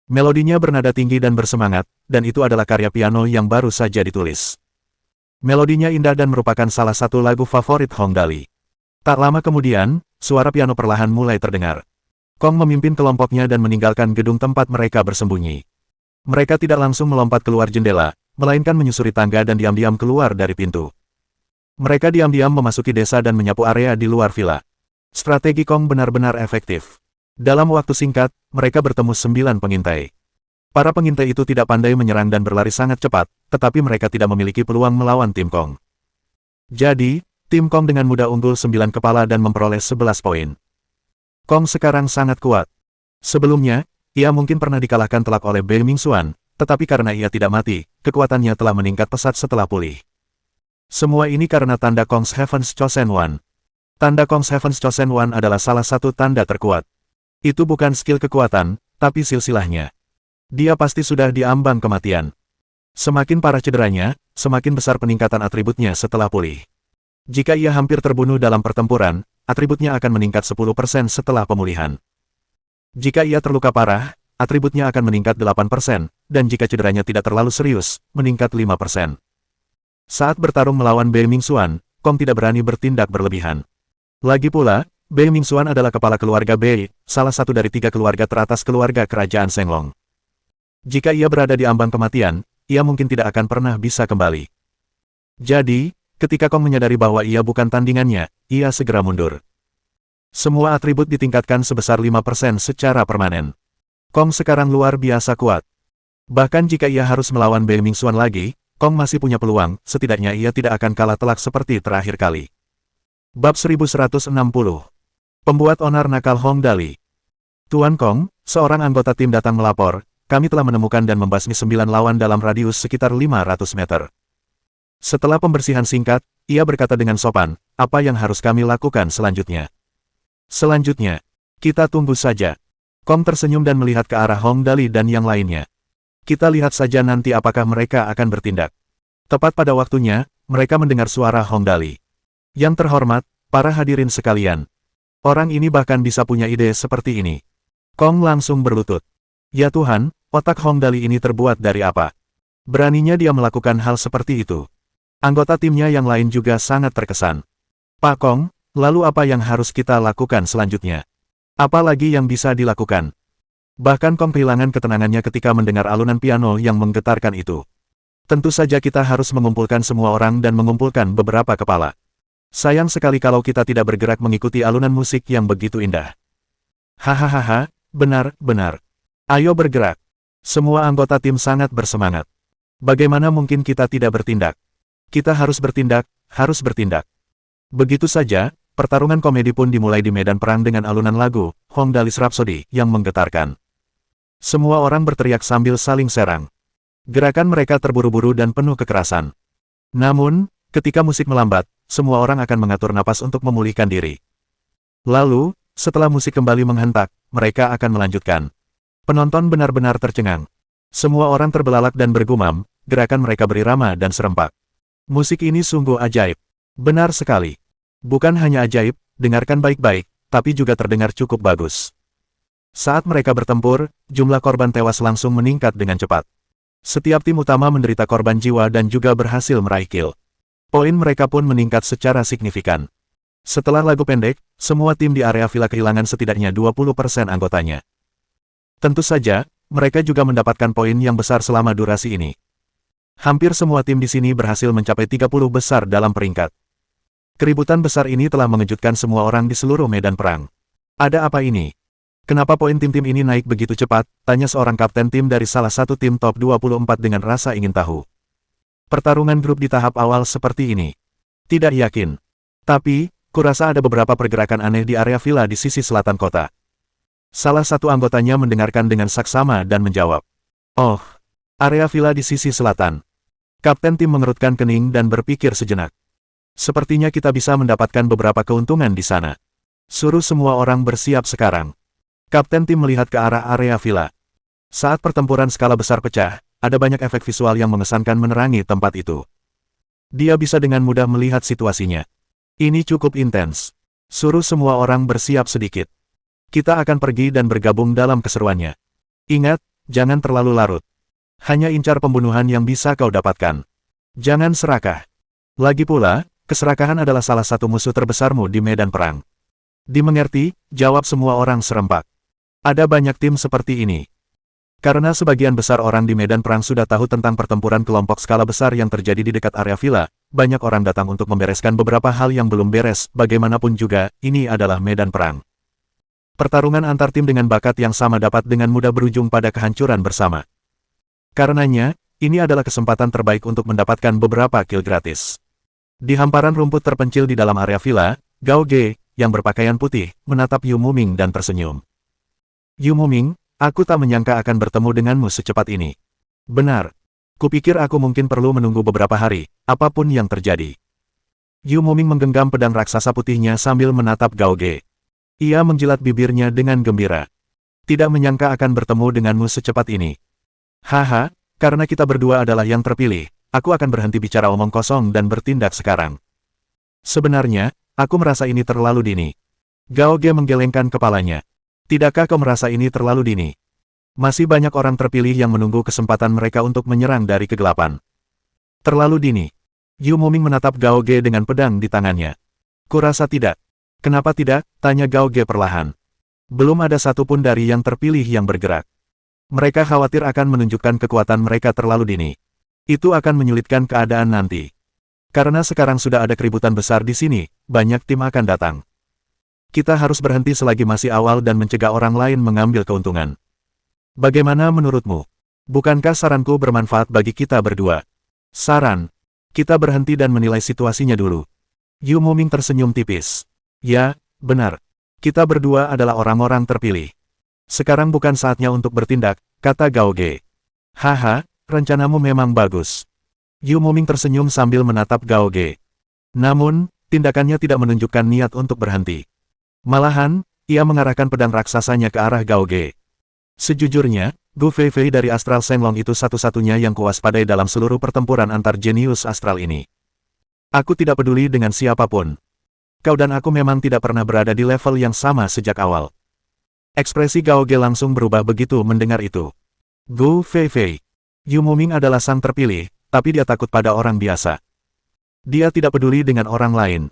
Melodinya bernada tinggi dan bersemangat, dan itu adalah karya piano yang baru saja ditulis. Melodinya indah dan merupakan salah satu lagu favorit Hong Dali. Tak lama kemudian, suara piano perlahan mulai terdengar. Kong memimpin kelompoknya dan meninggalkan gedung tempat mereka bersembunyi. Mereka tidak langsung melompat keluar jendela, melainkan menyusuri tangga dan diam-diam keluar dari pintu. Mereka diam-diam memasuki desa dan menyapu area di luar villa. Strategi Kong benar-benar efektif. Dalam waktu singkat, mereka bertemu 9 pengintai. Para pengintai itu tidak pandai menyerang dan berlari sangat cepat, tetapi mereka tidak memiliki peluang melawan tim Kong. Jadi, tim Kong dengan mudah unggul 9 kepala dan memperoleh 11 poin. Kong sekarang sangat kuat. Sebelumnya, ia mungkin pernah dikalahkan telak oleh Bei Mingxuan, tetapi karena ia tidak mati, kekuatannya telah meningkat pesat setelah pulih. Semua ini karena tanda Kong's Heaven's Chosen One. Tanda Kong's Heaven's Chosen One adalah salah satu tanda terkuat. Itu bukan skill kekuatan, tapi silsilahnya. Dia pasti sudah diambang kematian. Semakin parah cederanya, semakin besar peningkatan atributnya setelah pulih. Jika ia hampir terbunuh dalam pertempuran, atributnya akan meningkat 10% setelah pemulihan. Jika ia terluka parah, atributnya akan meningkat 8%, dan jika cederanya tidak terlalu serius, meningkat 5%. Saat bertarung melawan Bei Mingxuan, Kong tidak berani bertindak berlebihan. Lagi pula, Bei Mingxuan adalah kepala keluarga Bei, salah satu dari 3 keluarga teratas keluarga kerajaan Shenglong. Jika ia berada di ambang kematian, ia mungkin tidak akan pernah bisa kembali. Jadi, ketika Kong menyadari bahwa ia bukan tandingannya, ia segera mundur. Semua atribut ditingkatkan sebesar 5% secara permanen. Kong sekarang luar biasa kuat. Bahkan jika ia harus melawan Bei Mingxuan lagi, Kong masih punya peluang, setidaknya ia tidak akan kalah telak seperti terakhir kali. Bab 1160. Pembuat onar nakal Hong Dali. Tuan Kong, seorang anggota tim datang melapor, kami telah menemukan dan membasmi 9 lawan dalam radius sekitar 500 meter. Setelah pembersihan singkat, ia berkata dengan sopan, apa yang harus kami lakukan selanjutnya? Selanjutnya, kita tunggu saja. Kong tersenyum dan melihat ke arah Hong Dali dan yang lainnya. Kita lihat saja nanti apakah mereka akan bertindak. Tepat pada waktunya, mereka mendengar suara Hong Dali. Yang terhormat, para hadirin sekalian. Orang ini bahkan bisa punya ide seperti ini. Kong langsung berlutut. Ya Tuhan, otak Hong Dali ini terbuat dari apa? Beraninya dia melakukan hal seperti itu. Anggota timnya yang lain juga sangat terkesan. Pak Kong, lalu apa yang harus kita lakukan selanjutnya? Apa lagi yang bisa dilakukan? Bahkan Kong kehilangan ketenangannya ketika mendengar alunan piano yang menggetarkan itu. Tentu saja kita harus mengumpulkan semua orang dan mengumpulkan beberapa kepala. Sayang sekali kalau kita tidak bergerak mengikuti alunan musik yang begitu indah. Hahaha, benar, benar. Ayo bergerak. Semua anggota tim sangat bersemangat. Bagaimana mungkin kita tidak bertindak? Kita harus bertindak, harus bertindak. Begitu saja, pertarungan komedi pun dimulai di medan perang dengan alunan lagu, Hong Dalis Rhapsody, yang menggetarkan. Semua orang berteriak sambil saling serang. Gerakan mereka terburu-buru dan penuh kekerasan. Namun, ketika musik melambat, semua orang akan mengatur napas untuk memulihkan diri. Lalu, setelah musik kembali menghentak, mereka akan melanjutkan. Penonton benar-benar tercengang. Semua orang terbelalak dan bergumam, gerakan mereka berirama dan serempak. Musik ini sungguh ajaib. Benar sekali. Bukan hanya ajaib, dengarkan baik-baik, tapi juga terdengar cukup bagus. Saat mereka bertempur, jumlah korban tewas langsung meningkat dengan cepat. Setiap tim utama menderita korban jiwa dan juga berhasil meraih kill. Poin mereka pun meningkat secara signifikan. Setelah lagu pendek, semua tim di area villa kehilangan setidaknya 20% anggotanya. Tentu saja, mereka juga mendapatkan poin yang besar selama durasi ini. Hampir semua tim di sini berhasil mencapai 30 besar dalam peringkat. Keributan besar ini telah mengejutkan semua orang di seluruh medan perang. Ada apa ini? Kenapa poin tim-tim ini naik begitu cepat? Tanya seorang kapten tim dari salah satu tim top 24 dengan rasa ingin tahu. Pertarungan grup di tahap awal seperti ini. Tidak yakin. Tapi, kurasa ada beberapa pergerakan aneh di area villa di sisi selatan kota. Salah satu anggotanya mendengarkan dengan saksama dan menjawab. Oh, area villa di sisi selatan. Kapten tim mengerutkan kening dan berpikir sejenak. Sepertinya kita bisa mendapatkan beberapa keuntungan di sana. Suruh semua orang bersiap sekarang. Kapten tim melihat ke arah area villa. Saat pertempuran skala besar pecah, ada banyak efek visual yang mengesankan menerangi tempat itu. Dia bisa dengan mudah melihat situasinya. Ini cukup intens. Suruh semua orang bersiap sedikit. Kita akan pergi dan bergabung dalam keseruannya. Ingat, jangan terlalu larut. Hanya incar pembunuhan yang bisa kau dapatkan. Jangan serakah. Lagi pula, keserakahan adalah salah satu musuh terbesarmu di medan perang. Dimengerti, jawab semua orang serempak. Ada banyak tim seperti ini. Karena sebagian besar orang di medan perang sudah tahu tentang pertempuran kelompok skala besar yang terjadi di dekat area villa, banyak orang datang untuk membereskan beberapa hal yang belum beres, bagaimanapun juga, ini adalah medan perang. Pertarungan antar tim dengan bakat yang sama dapat dengan mudah berujung pada kehancuran bersama. Karenanya, ini adalah kesempatan terbaik untuk mendapatkan beberapa kill gratis. Di hamparan rumput terpencil di dalam area villa, Gao Ge, yang berpakaian putih, menatap Yu Muming dan tersenyum. Yu Muming, aku tak menyangka akan bertemu denganmu secepat ini. Benar. Kupikir aku mungkin perlu menunggu beberapa hari, apapun yang terjadi. Yu Muming menggenggam pedang raksasa putihnya sambil menatap Gao Ge. Ia menjilat bibirnya dengan gembira. Tidak menyangka akan bertemu denganmu secepat ini. Haha, karena kita berdua adalah yang terpilih, aku akan berhenti bicara omong kosong dan bertindak sekarang. Sebenarnya, aku merasa ini terlalu dini. Gao Ge menggelengkan kepalanya. Tidakkah kau merasa ini terlalu dini? Masih banyak orang terpilih yang menunggu kesempatan mereka untuk menyerang dari kegelapan. Terlalu dini. Yu Muming menatap Gao Ge dengan pedang di tangannya. Kurasa tidak. Kenapa tidak? Tanya Gao Ge perlahan. Belum ada satupun dari yang terpilih yang bergerak. Mereka khawatir akan menunjukkan kekuatan mereka terlalu dini. Itu akan menyulitkan keadaan nanti. Karena sekarang sudah ada keributan besar di sini, banyak tim akan datang. Kita harus berhenti selagi masih awal dan mencegah orang lain mengambil keuntungan. Bagaimana menurutmu? Bukankah saranku bermanfaat bagi kita berdua? Saran. Kita berhenti dan menilai situasinya dulu. Yu Muming tersenyum tipis. Ya, benar. Kita berdua adalah orang-orang terpilih. Sekarang bukan saatnya untuk bertindak, kata Gao Ge. Haha, rencanamu memang bagus. Yu Muming tersenyum sambil menatap Gao Ge. Namun, tindakannya tidak menunjukkan niat untuk berhenti. Malahan, ia mengarahkan pedang raksasanya ke arah Gao Ge. Sejujurnya, Gu Feifei dari Astral Shenlong itu satu-satunya yang kuwaspadai dalam seluruh pertempuran antar jenius astral ini. Aku tidak peduli dengan siapapun. Kau dan aku memang tidak pernah berada di level yang sama sejak awal. Ekspresi Gao Ge langsung berubah begitu mendengar itu. Gu Feifei. Yu Muming adalah sang terpilih, tapi dia takut pada orang biasa. Dia tidak peduli dengan orang lain.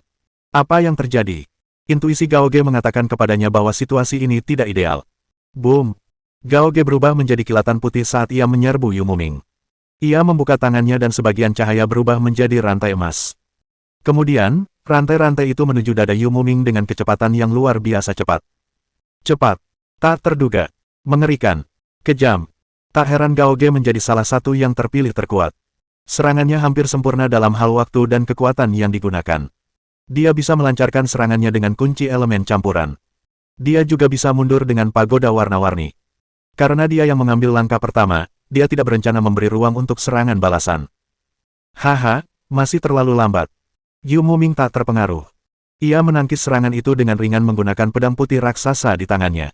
Apa yang terjadi? Intuisi Gao Ge mengatakan kepadanya bahwa situasi ini tidak ideal. Boom! Gao Ge berubah menjadi kilatan putih saat ia menyerbu Yu Muming. Ia membuka tangannya dan sebagian cahaya berubah menjadi rantai emas. Kemudian, rantai-rantai itu menuju dada Yu Muming dengan kecepatan yang luar biasa cepat. Cepat, tak terduga, mengerikan, kejam. Tak heran Gao Ge menjadi salah satu yang terpilih terkuat. Serangannya hampir sempurna dalam hal waktu dan kekuatan yang digunakan. Dia bisa melancarkan serangannya dengan kunci elemen campuran. Dia juga bisa mundur dengan pagoda warna-warni. Karena dia yang mengambil langkah pertama, dia tidak berencana memberi ruang untuk serangan balasan. Haha, masih terlalu lambat. Yu Muming tak terpengaruh. Ia menangkis serangan itu dengan ringan menggunakan pedang putih raksasa di tangannya.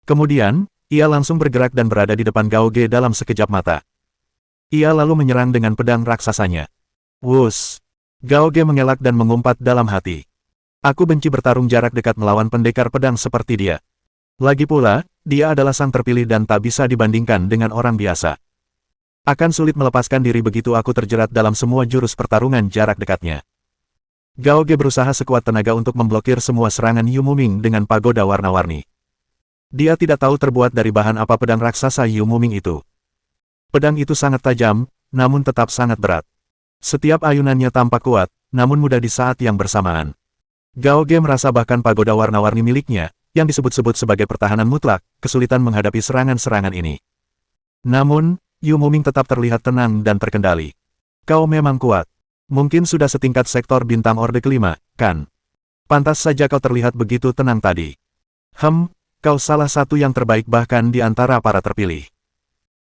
Kemudian, ia langsung bergerak dan berada di depan Gao Ge dalam sekejap mata. Ia lalu menyerang dengan pedang raksasanya. Wus! Gao Ge mengelak dan mengumpat dalam hati. Aku benci bertarung jarak dekat melawan pendekar pedang seperti dia. Lagi pula, dia adalah sang terpilih dan tak bisa dibandingkan dengan orang biasa. Akan sulit melepaskan diri begitu aku terjerat dalam semua jurus pertarungan jarak dekatnya. Gao Ge berusaha sekuat tenaga untuk memblokir semua serangan Yu Muming dengan pagoda warna-warni. Dia tidak tahu terbuat dari bahan apa pedang raksasa Yu Muming itu. Pedang itu sangat tajam, namun tetap sangat berat. Setiap ayunannya tampak kuat, namun mudah di saat yang bersamaan. Gao Ge merasa bahkan pagoda warna-warni miliknya, yang disebut-sebut sebagai pertahanan mutlak, kesulitan menghadapi serangan-serangan ini. Namun, Yu Muming tetap terlihat tenang dan terkendali. Kau memang kuat. Mungkin sudah setingkat sektor bintang Orde kelima, kan? Pantas saja kau terlihat begitu tenang tadi. Kau salah satu yang terbaik bahkan di antara para terpilih.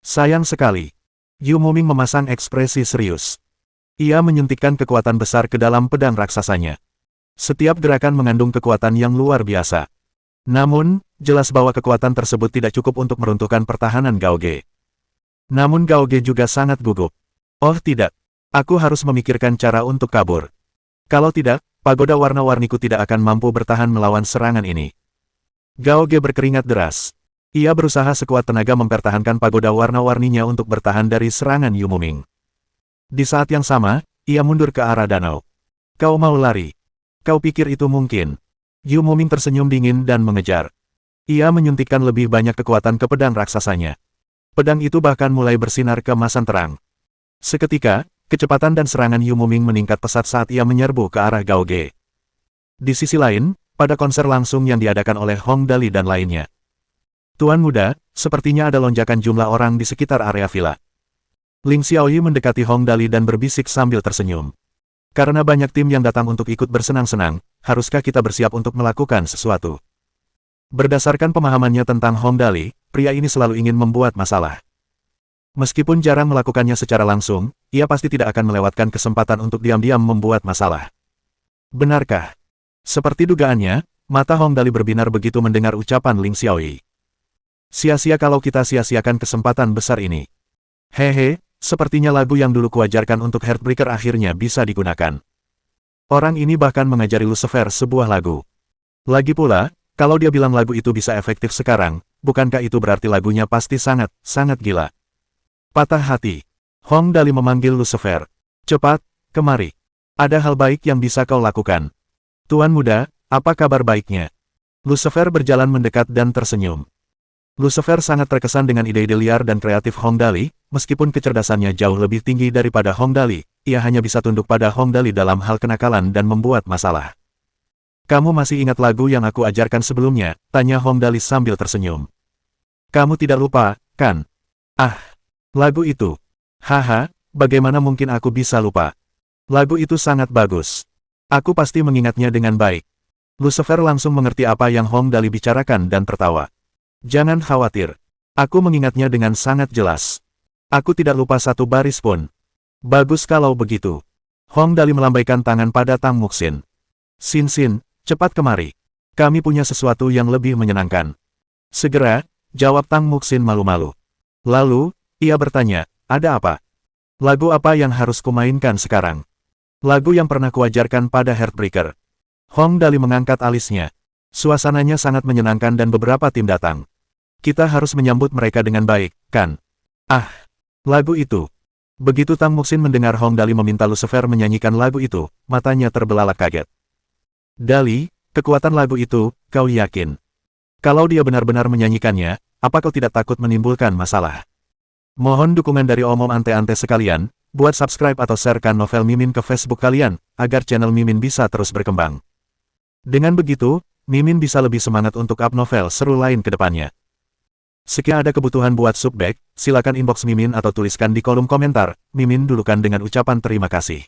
Sayang sekali. Yu Muming memasang ekspresi serius. Ia menyuntikkan kekuatan besar ke dalam pedang raksasanya. Setiap gerakan mengandung kekuatan yang luar biasa. Namun, jelas bahwa kekuatan tersebut tidak cukup untuk meruntuhkan pertahanan Gao Ge. Namun Gao Ge juga sangat gugup. Oh tidak. Aku harus memikirkan cara untuk kabur. Kalau tidak, pagoda warna-warniku tidak akan mampu bertahan melawan serangan ini. Gao Ge berkeringat deras. Ia berusaha sekuat tenaga mempertahankan pagoda warna-warninya untuk bertahan dari serangan Yu Muming. Di saat yang sama, ia mundur ke arah danau. Kau mau lari? Kau pikir itu mungkin? Yu Muming tersenyum dingin dan mengejar. Ia menyuntikkan lebih banyak kekuatan ke pedang raksasanya. Pedang itu bahkan mulai bersinar keemasan terang. Seketika, kecepatan dan serangan Yu Muming meningkat pesat saat ia menyerbu ke arah Gao Ge. Di sisi lain, pada konser langsung yang diadakan oleh Hong Dali dan lainnya. Tuan muda, sepertinya ada lonjakan jumlah orang di sekitar area villa. Ling Xiaoyi mendekati Hong Dali dan berbisik sambil tersenyum. Karena banyak tim yang datang untuk ikut bersenang-senang, haruskah kita bersiap untuk melakukan sesuatu? Berdasarkan pemahamannya tentang Hong Dali, pria ini selalu ingin membuat masalah. Meskipun jarang melakukannya secara langsung, ia pasti tidak akan melewatkan kesempatan untuk diam-diam membuat masalah. Benarkah? Seperti dugaannya, mata Hong Dali berbinar begitu mendengar ucapan Ling Xiaoyi. Sia-sia kalau kita sia-siakan kesempatan besar ini. Hehe, sepertinya lagu yang dulu kuajarkan untuk Heartbreaker akhirnya bisa digunakan. Orang ini bahkan mengajari Lucifer sebuah lagu. Lagi pula, kalau dia bilang lagu itu bisa efektif sekarang, bukankah itu berarti lagunya pasti sangat, sangat gila? Patah hati. Hong Dali memanggil Lucifer. Cepat, kemari. Ada hal baik yang bisa kau lakukan. Tuan muda, apa kabar baiknya? Lucifer berjalan mendekat dan tersenyum. Lucifer sangat terkesan dengan ide-ide liar dan kreatif Hong Dali, meskipun kecerdasannya jauh lebih tinggi daripada Hong Dali, ia hanya bisa tunduk pada Hong Dali dalam hal kenakalan dan membuat masalah. Kamu masih ingat lagu yang aku ajarkan sebelumnya? Tanya Hong Dali sambil tersenyum. Kamu tidak lupa, kan? Ah! Lagu itu. Haha, bagaimana mungkin aku bisa lupa? Lagu itu sangat bagus. Aku pasti mengingatnya dengan baik. Lucifer langsung mengerti apa yang Hong Dali bicarakan dan tertawa. Jangan khawatir. Aku mengingatnya dengan sangat jelas. Aku tidak lupa satu baris pun. Bagus kalau begitu. Hong Dali melambaikan tangan pada Tang Muxin. Sin Sin, cepat kemari. Kami punya sesuatu yang lebih menyenangkan. Segera, jawab Tang Muxin malu-malu. Lalu, ia bertanya, ada apa? Lagu apa yang harus kumainkan sekarang? Lagu yang pernah kuajarkan pada Heartbreaker. Hong Dali mengangkat alisnya. Suasananya sangat menyenangkan dan beberapa tim datang. Kita harus menyambut mereka dengan baik, kan? Ah, lagu itu. Begitu Tang Muxin mendengar Hong Dali meminta Lucifer menyanyikan lagu itu, matanya terbelalak kaget. Dali, kekuatan lagu itu, kau yakin? Kalau dia benar-benar menyanyikannya, apa kau tidak takut menimbulkan masalah? Mohon dukungan dari omom ante-ante sekalian, buat subscribe atau sharekan novel Mimin ke Facebook kalian, agar channel Mimin bisa terus berkembang. Dengan begitu, Mimin bisa lebih semangat untuk up novel seru lain ke depannya. Jika ada kebutuhan buat subback, silakan inbox Mimin atau tuliskan di kolom komentar. Mimin dulukan dengan ucapan terima kasih.